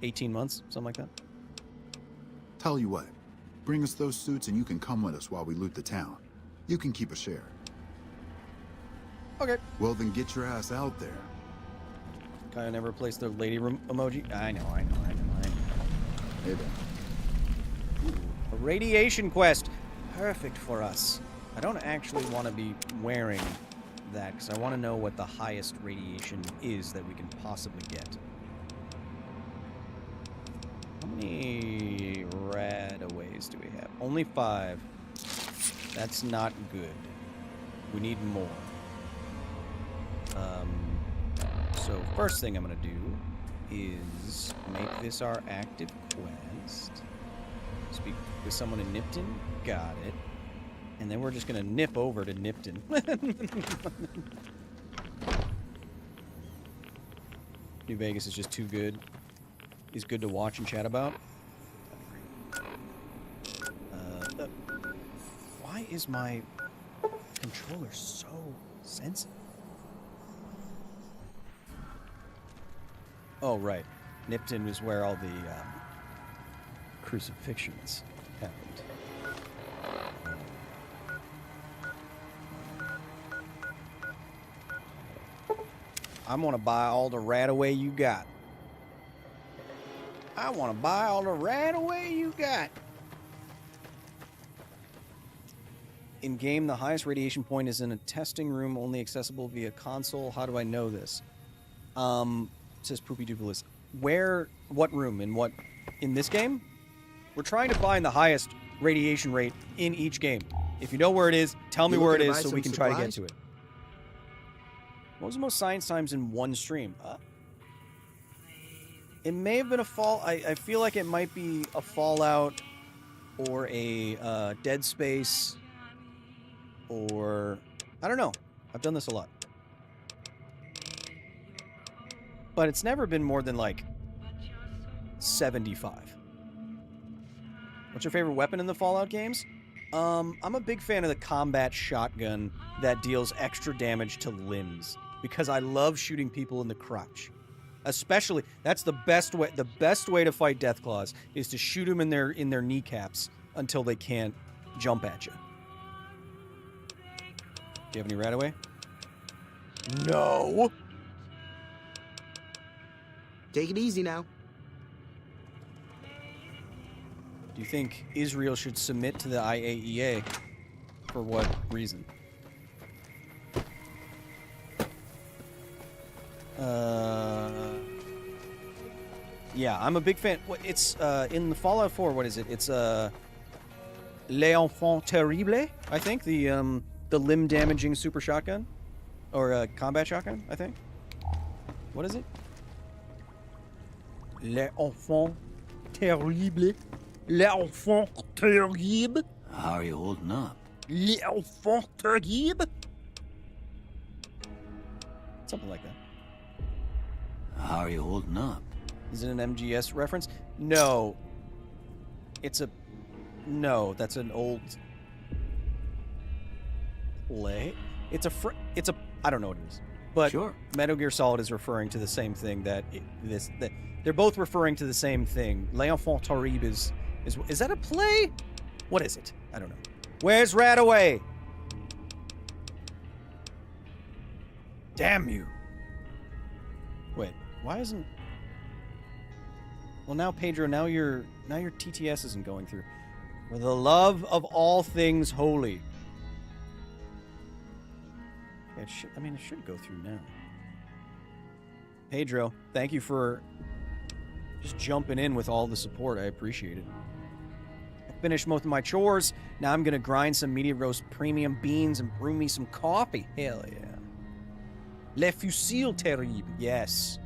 [SPEAKER 1] 18 months, something like that.
[SPEAKER 3] Tell you what, bring us those suits and you can come with us while we loot the town. You can keep a share.
[SPEAKER 1] Okay.
[SPEAKER 3] Well, then get your ass out there.
[SPEAKER 1] Kind of never replaced the lady emoji. I know.
[SPEAKER 3] Hey there.
[SPEAKER 1] A radiation quest. Perfect for us. I don't actually want to be wearing that because I want to know what the highest radiation is that we can possibly get. How many radaways do we have? Only 5. That's not good. We need more. So first thing I'm gonna do is make this our active quest. Speak with someone in Nipton. Got it. And then we're just gonna nip over to Nipton. New Vegas is just too good. Is good to watch and chat about. Why is my controller so sensitive? Oh, right. Nipton is where all the crucifixions happened. I'm gonna buy all the Radaway you got. I wanna buy all the Radaway you got. In game, the highest radiation point is in a testing room, only accessible via console. How do I know this? Says Poopy Dupelis. Where? What room? In this game? We're trying to find the highest radiation rate in each game. If you know where it is, tell me where it is so we can try to get to it. What was the most science times in one stream? It may have been a I feel like it might be a Fallout or a Dead Space or... I don't know. I've done this a lot. But it's never been more than, like, 75. What's your favorite weapon in the Fallout games? I'm a big fan of the combat shotgun that deals extra damage to limbs because I love shooting people in the crotch. Especially, that's the best way. The best way to fight Deathclaws is to shoot them in their kneecaps until they can't jump at you. Do you have any Radaway? No.
[SPEAKER 8] Take it easy now.
[SPEAKER 1] Do you think Israel should submit to the IAEA? For what reason? Yeah, I'm a big fan. It's in the Fallout 4. What is it? It's Les Enfants Terribles, I think. The limb damaging super shotgun or combat shotgun, I think. What is it? Les Enfants Terribles. Les Enfants Terribles.
[SPEAKER 10] How are you holding up?
[SPEAKER 1] Les Enfants Terribles. Something like that.
[SPEAKER 10] How are you holding up?
[SPEAKER 1] Is it an MGS reference? No. No, that's an old play. I don't know what it is. But
[SPEAKER 10] sure.
[SPEAKER 1] Metal Gear Solid is referring to the same thing that they're both referring to the same thing. Les Enfants Terribles is that a play? What is it? I don't know. Where's Radaway? Damn you. Wait, why isn't... Well, now, Pedro, now your TTS isn't going through. For the love of all things holy. Yeah, it should go through now. Pedro, thank you for just jumping in with all the support. I appreciate it. I finished most of my chores. Now I'm going to grind some medium roast premium beans and brew me some coffee. Hell yeah. Le fusil terrible. Yes.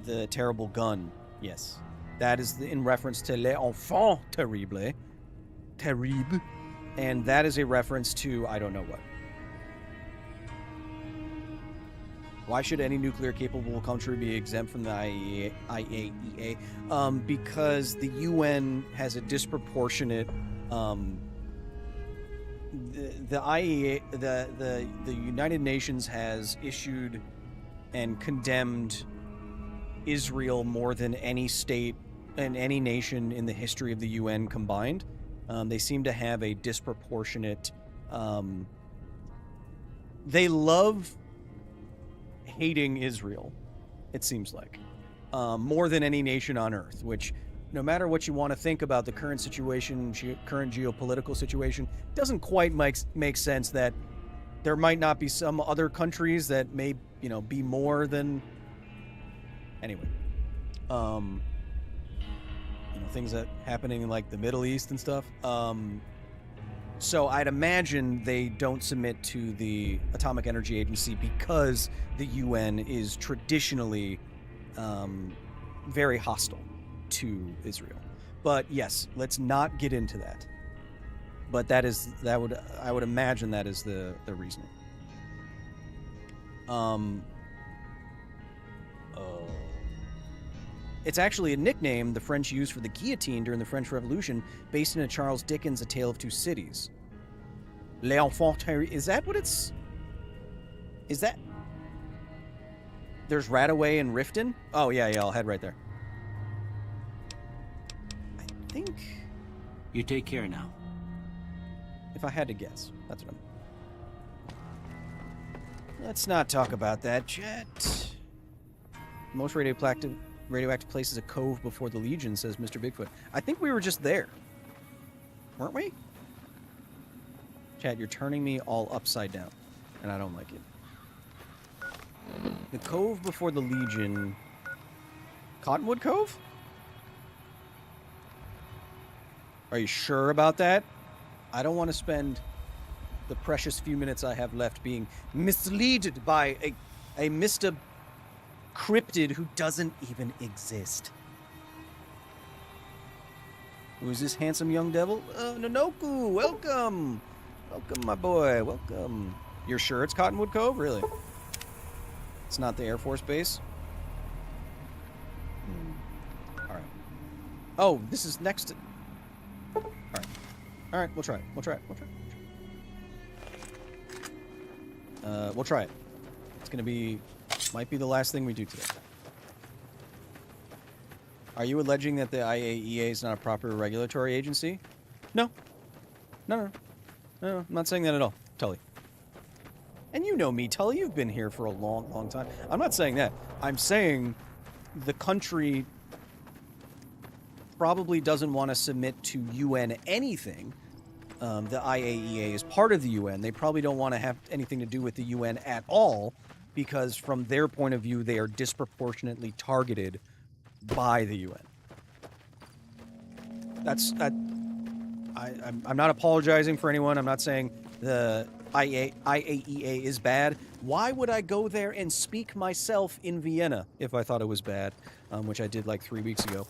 [SPEAKER 1] The terrible gun. Yes. That is in reference to Les Enfants Terribles. Terrible. And that is a reference to I don't know what. Why should any nuclear-capable country be exempt from the IAEA? Because the UN has a disproportionate... The IAEA, the United Nations has issued and condemned Israel more than any state and any nation in the history of the UN combined. They seem to have a disproportionate... they love hating Israel, it seems like, more than any nation on Earth, which, no matter what you want to think about the current situation, current geopolitical situation, doesn't quite make sense that there might not be some other countries that may, be more than... Anyway. Things that happening in, like, the Middle East and stuff. So I'd imagine they don't submit to the Atomic Energy Agency because the UN is traditionally very hostile to Israel. But yes, let's not get into that. But I would imagine that is the reasoning. It's actually a nickname the French used for the guillotine during the French Revolution, based in a Charles Dickens' A Tale of Two Cities. Les Enfants Terribles. Is that what it's... Is that... There's Radaway and Riften? Oh, yeah, I'll head right there. I think...
[SPEAKER 10] You take care now.
[SPEAKER 1] If I had to guess, that's what I'm... Let's not talk about that, Chet. Most radioactive place is a cove before the Legion, says Mr. Bigfoot. I think we were just there. Weren't we? Chat, you're turning me all upside down, and I don't like it. The cove before the Legion... Cottonwood Cove? Are you sure about that? I don't want to spend the precious few minutes I have left being misleaded by a Mr. Cryptid who doesn't even exist. Who's this handsome young devil? Nanoku, welcome! Welcome, my boy, welcome. You're sure it's Cottonwood Cove? Really? It's not the Air Force Base? Alright. Oh, this is next to... Alright. Alright, we'll try it. We'll try it. We'll try it. It's gonna be... Might be the last thing we do today. Are you alleging that the IAEA is not a proper regulatory agency? No. No, I'm not saying that at all, Tully. And you know me, Tully. You've been here for a long, long time. I'm not saying that. I'm saying the country probably doesn't want to submit to UN anything. The IAEA is part of the UN. They probably don't want to have anything to do with the UN at all because from their point of view, they are disproportionately targeted by the UN. I'm not apologizing for anyone. I'm not saying the IAEA is bad. Why would I go there and speak myself in Vienna if I thought it was bad, which I did like 3 weeks ago?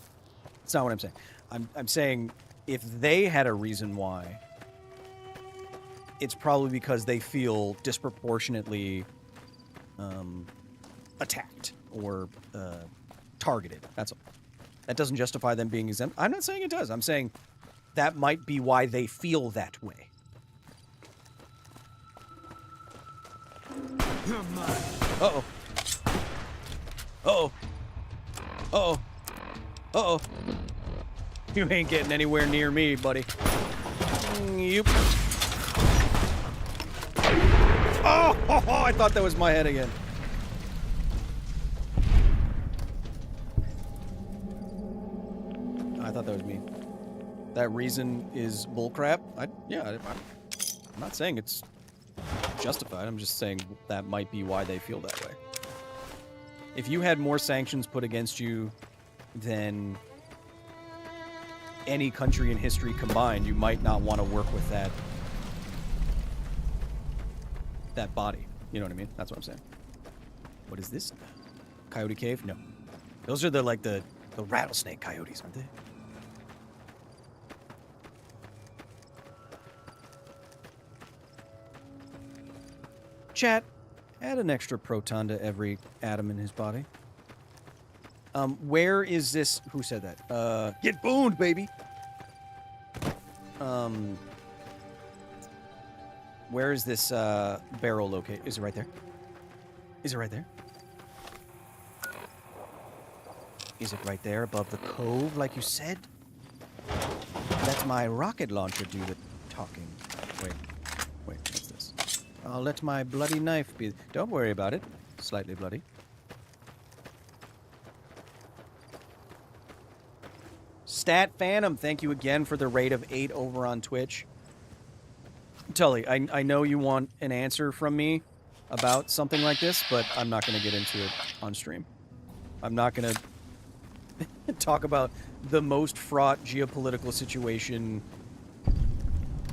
[SPEAKER 1] That's not what I'm saying. I'm saying if they had a reason why, it's probably because they feel disproportionately attacked or targeted. That's all. That doesn't justify them being exempt. I'm not saying it does. I'm saying that might be why they feel that way. Uh-oh. Uh-oh. Uh-oh. Uh-oh. You ain't getting anywhere near me, buddy. Yep. Oh, I thought that was my head again. I thought that was me. That reason is bullcrap. I'm not saying it's justified. I'm just saying that might be why they feel that way. If you had more sanctions put against you than any country in history combined, you might not want to work with that body. You know what I mean? That's what I'm saying. What is this? Coyote Cave? No. Those are the rattlesnake coyotes, aren't they? Chat, add an extra proton to every atom in his body. Where is this? Who said that? Get booned, baby! Where is this, barrel located? Is it right there? Is it right there? Is it right there above the cove, like you said? Let my rocket launcher do the talking. Wait, what's this? I'll let my bloody knife be... Don't worry about it. Slightly bloody. Stat Phantom, thank you again for the raid of 8 over on Twitch. Tully, I know you want an answer from me about something like this, but I'm not going to get into it on stream. I'm not going to talk about the most fraught geopolitical situation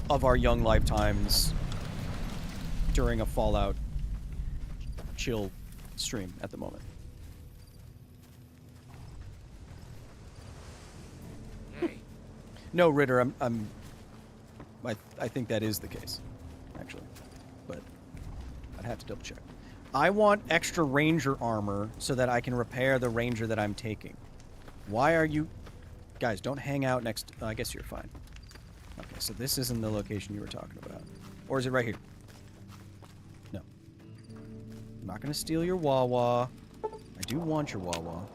[SPEAKER 1] of our young lifetimes during a Fallout chill stream at the moment. No, Ritter, I think that is the case, actually, but I'd have to double check. I want extra ranger armor so that I can repair the ranger that I'm taking. Why are you... Guys, don't hang out next... I guess you're fine. Okay, so this isn't the location you were talking about. Or is it right here? No. I'm not going to steal your Wawa. I do want your Wawa.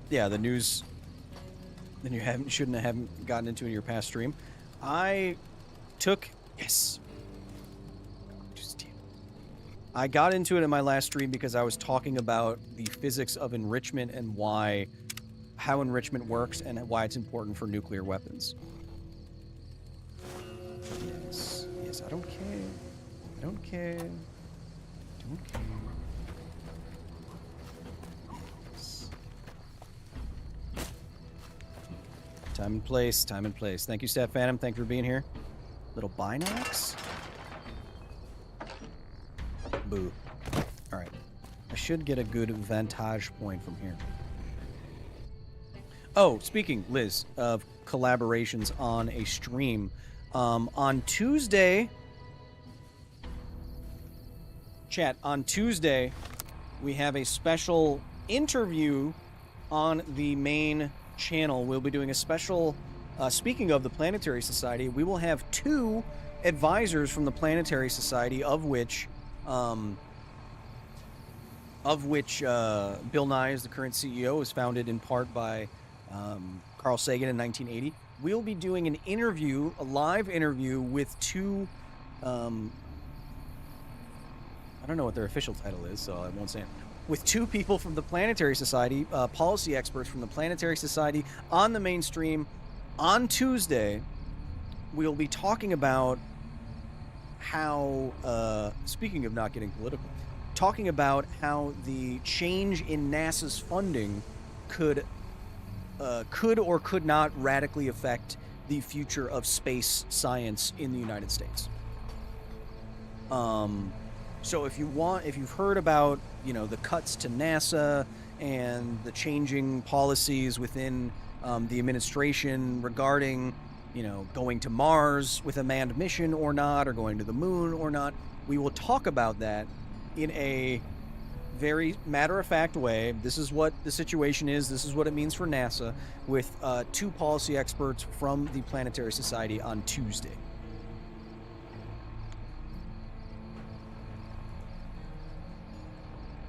[SPEAKER 1] Yeah, the news than you haven't gotten into in your past stream. I took I got into it in my last stream because I was talking about the physics of enrichment and how enrichment works and why it's important for nuclear weapons. Yes, I don't care. I don't care. Don't care. Yes. Time and place, time and place. Thank you, Stat Phantom. Thank you for being here. Little binocs. Boo. Alright. I should get a good vantage point from here. Oh, speaking, Liz, of collaborations on a stream. On Tuesday... Chat, on Tuesday, we have a special interview on the main channel. We'll be doing a special... speaking of the Planetary Society, we will have 2 advisors from the Planetary Society, of which Bill Nye is the current CEO, was founded in part by Carl Sagan in 1980. We'll be doing an interview, a live interview with 2, I don't know what their official title is, so I won't say it, with 2 people from the Planetary Society, policy experts from the Planetary Society, on the mainstream. On Tuesday, we'll be talking about how, speaking of not getting political, talking about how the change in NASA's funding could or could not radically affect the future of space science in the United States. So if you've heard about, the cuts to NASA and the changing policies within the administration regarding, going to Mars with a manned mission or not, or going to the moon or not, we will talk about that in a very matter-of-fact way. This is what the situation is. This is what it means for NASA, with 2 policy experts from the Planetary Society on Tuesday.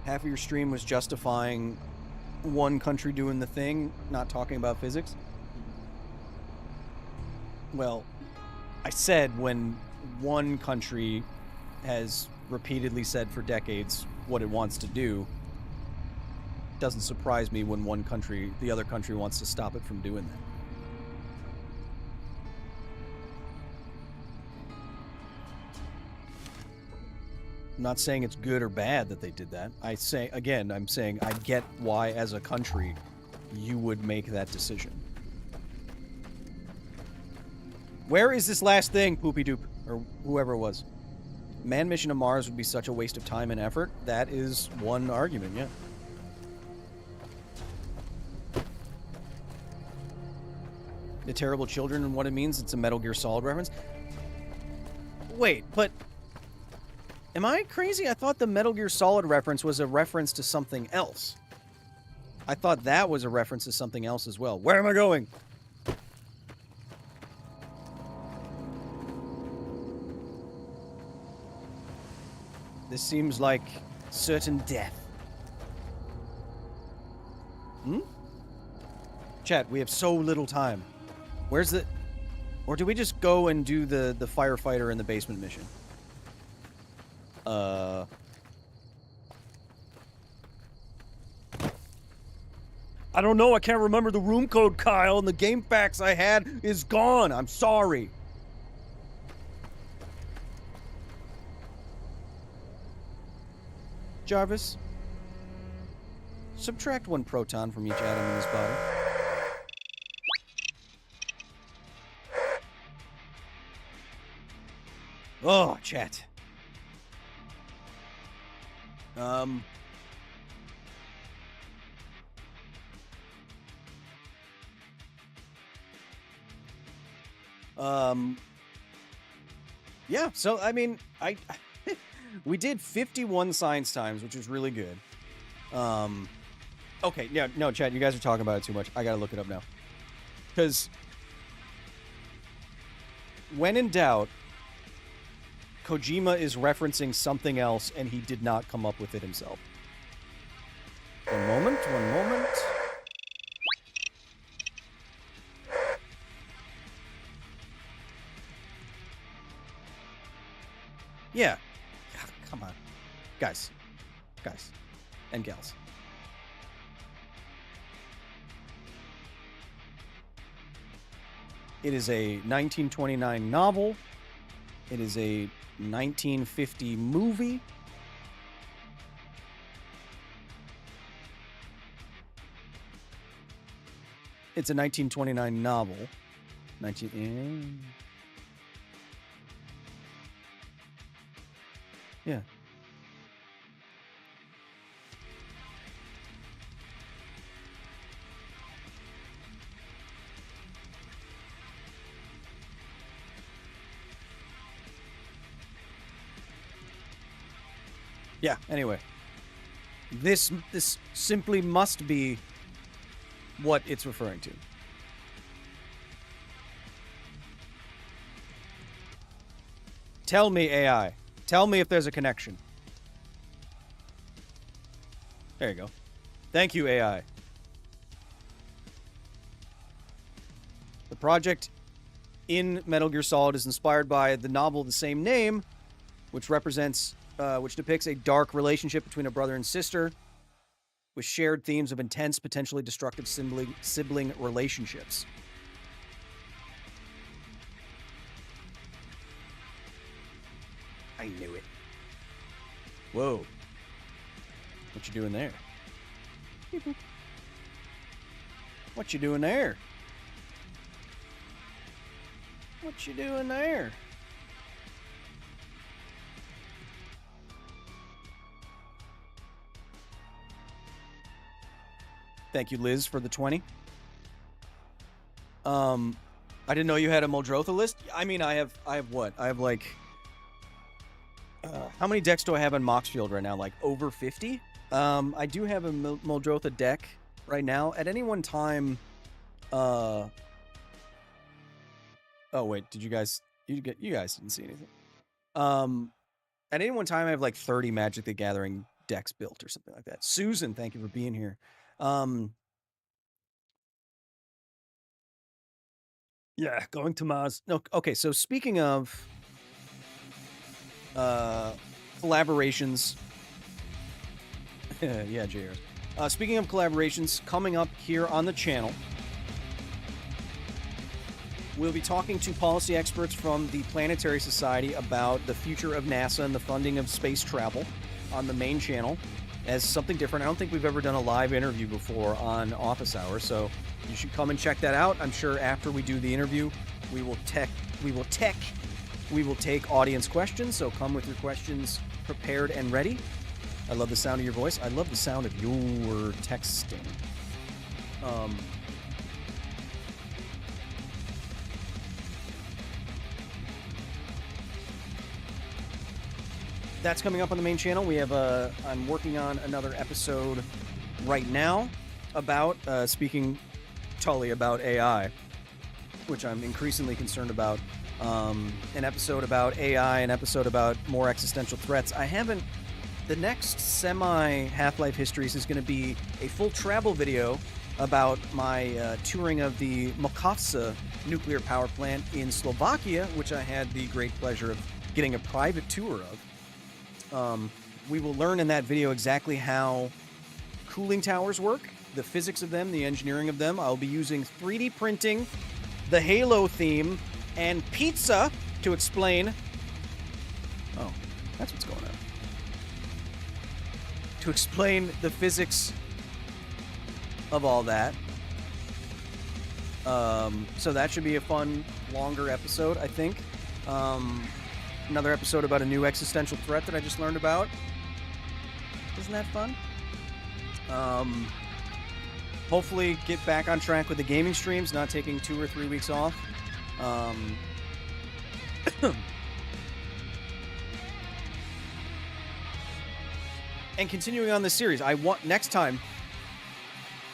[SPEAKER 1] Half of your stream was justifying one country doing the thing, not talking about physics. Well, I said when one country has repeatedly said for decades what it wants to do, it doesn't surprise me when the other country wants to stop it from doing that. I'm not saying it's good or bad that they did that. I'm saying I get why, as a country, you would make that decision. Where is this last thing, Poopy Doop? Or whoever it was. Manned mission to Mars would be such a waste of time and effort. That is one argument, yeah. The Terrible Children and what it means, it's a Metal Gear Solid reference. Wait, but... am I crazy? I thought the Metal Gear Solid reference was a reference to something else. I thought that was a reference to something else as well. Where am I going? This seems like certain death. Chat, we have so little time. Where's the... or do we just go and do the firefighter in the basement mission? I don't know. I can't remember the room code, Kyle, and the game facts I had is gone. I'm sorry. Jarvis, subtract 1 proton from each atom in this body. Oh, chat. Yeah, so, I mean, we did 51 science times, which is really good. Okay, yeah, no, Chad, you guys are talking about it too much. I gotta look it up now. Because when in doubt, Kojima is referencing something else, and he did not come up with it himself. One moment. Yeah. Come on. Guys. And gals. It is a 1929 novel. It is a 1950 movie. It's a 1929 novel. Yeah. Yeah, anyway. This simply must be what it's referring to. Tell me, AI. Tell me if there's a connection. There you go. Thank you, AI. The project in Metal Gear Solid is inspired by the novel of the same name, which depicts a dark relationship between a brother and sister with shared themes of intense, potentially destructive sibling relationships. I knew it. Whoa. What you doing there? What you doing there? What you doing there? Thank you, Liz, for the 20. I didn't know you had a Muldrotha list. I mean, I have what? I have like... how many decks do I have on Moxfield right now? Like over 50? I do have a Muldrotha deck right now. At any one time... Oh, wait. Did you guys... You guys didn't see anything. At any one time, I have like 30 Magic the Gathering decks built or something like that. Susan, thank you for being here. Yeah, going to Mars. No, okay, so speaking of collaborations. Yeah, JR. Speaking of collaborations, coming up here on the channel, we'll be talking to policy experts from the Planetary Society about the future of NASA and the funding of space travel on the main channel as something different. I don't think we've ever done a live interview before on Office Hours, so you should come and check that out. I'm sure after we do the interview, we will take audience questions, so come with your questions prepared and ready. I love the sound of your voice. I love the sound of your texting. That's coming up on the main channel. We have I'm working on another episode right now about, speaking totally about AI, which I'm increasingly concerned about. An episode about AI, an episode about more existential threats. The next semi-Half-Life Histories is going to be a full travel video about my touring of the Mokovca nuclear power plant in Slovakia, which I had the great pleasure of getting a private tour of. We will learn in that video exactly how cooling towers work, the physics of them, the engineering of them. I'll be using 3D printing, the Halo theme, and pizza to explain... Oh, that's what's going on. To explain the physics of all that. So that should be a fun, longer episode, I think. Another episode about a new existential threat that I just learned about. Isn't that fun? Hopefully get back on track with the gaming streams, not taking 2 or 3 weeks off. And continuing on this series, next time,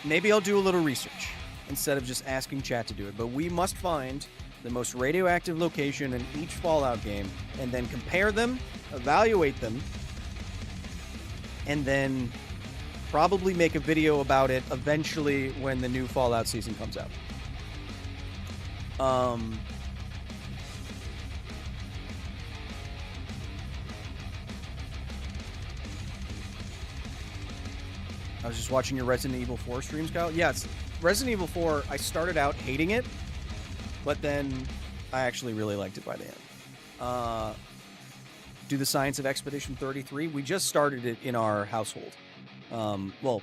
[SPEAKER 1] maybe I'll do a little research instead of just asking chat to do it. But we must find the most radioactive location in each Fallout game, and then compare them, evaluate them, and then probably make a video about it eventually when the new Fallout season comes out. I was just watching your Resident Evil 4 streams, Kyle. Yes, Resident Evil 4, I started out hating it, but then I actually really liked it by the end. Do the Science of Expedition 33. We just started it in our household. Well,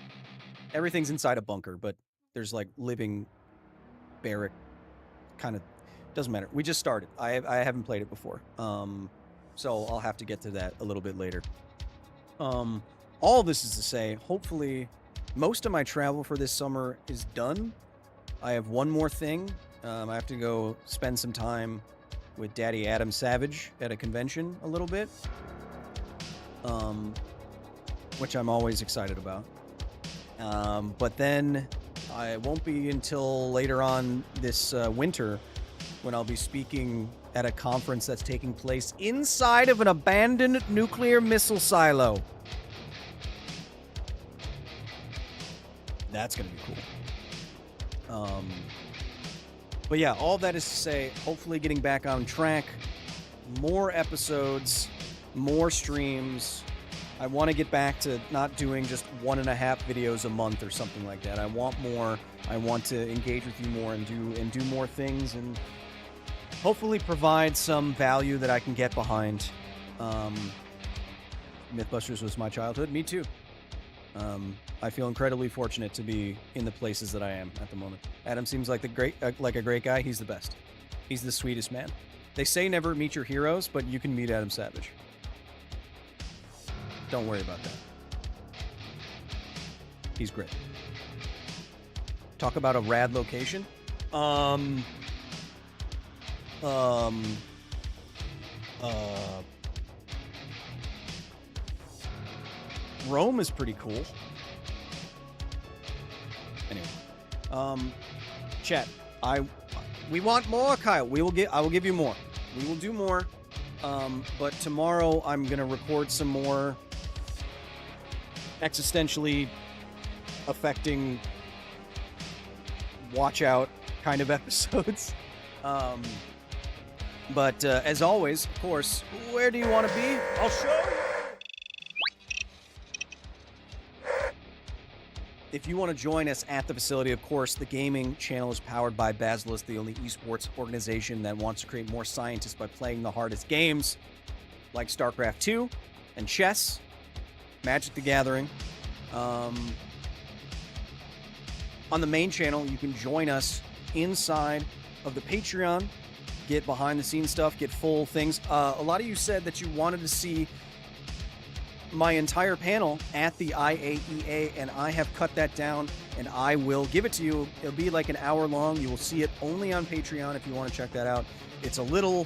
[SPEAKER 1] everything's inside a bunker, but there's like living barrack kind of, doesn't matter. We just started. I haven't played it before. So I'll have to get to that a little bit later. All this is to say, hopefully most of my travel for this summer is done. I have one more thing. I have to go spend some time with Daddy Adam Savage at a convention a little bit, which I'm always excited about. But then I won't be until later on this winter when I'll be speaking at a conference that's taking place inside of an abandoned nuclear missile silo. That's going to be cool. But yeah, all that is to say, hopefully getting back on track, more episodes, more streams. I want to get back to not doing just 1.5 videos a month or something like that. I want more. I want to engage with you more and do more things and hopefully provide some value that I can get behind. Mythbusters was my childhood. Me too. I feel incredibly fortunate to be in the places that I am at the moment. Adam seems like a great guy. He's the best. He's the sweetest man. They say never meet your heroes, but you can meet Adam Savage. Don't worry about that. He's great. Talk about a rad location. Rome is pretty cool. Anyway, chat. We want more, Kyle. I will give you more. We will do more. But tomorrow I'm gonna record some more existentially affecting watch out kind of episodes. But as always, of course, where do you want to be? I'll show you. If you want to join us at the facility, of course, the gaming channel is powered by Basilisks, the only esports organization that wants to create more scientists by playing the hardest games, like StarCraft 2 and chess, Magic the Gathering. On the main channel, you can join us inside of the Patreon, get behind-the-scenes stuff, get full things. A lot of you said that you wanted to see my entire panel at the IAEA, and I have cut that down, and I will give it to you. It'll be like an hour long. You will see it only on Patreon if you want to check that out. It's a little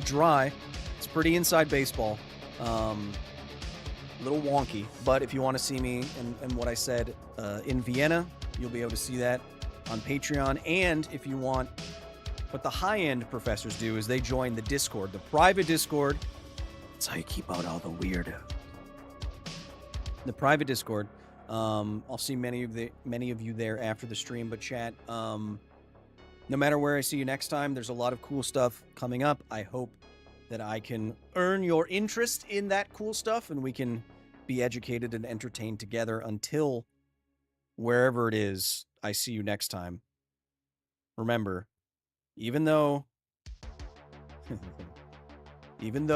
[SPEAKER 1] dry. It's pretty inside baseball. A little wonky, but if you want to see me and what I said in Vienna, you'll be able to see that on Patreon. And if you want, what the high-end professors do is they join the Discord, the private Discord. That's how you keep out all the weird. The private Discord. I'll see many of you there after the stream. But chat, no matter where I see you next time, there's a lot of cool stuff coming up. I hope that I can earn your interest in that cool stuff, and we can be educated and entertained together until wherever it is I see you next time. Remember, even though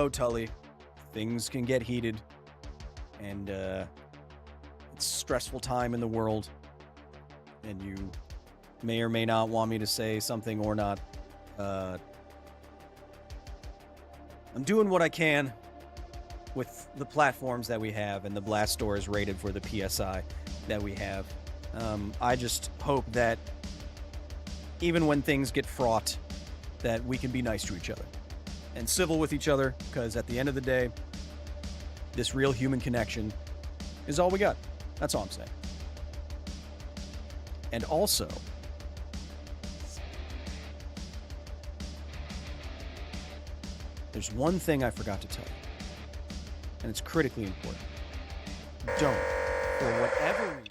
[SPEAKER 1] Tully, things can get heated, and it's a stressful time in the world, and you may or may not want me to say something or not. I'm doing what I can with the platforms that we have and the blast stores rated for the PSI that we have. I just hope that even when things get fraught, that we can be nice to each other and civil with each other, because at the end of the day, this real human connection is all we got. That's all I'm saying. And also, there's one thing I forgot to tell you, and it's critically important. Don't, for whatever reason,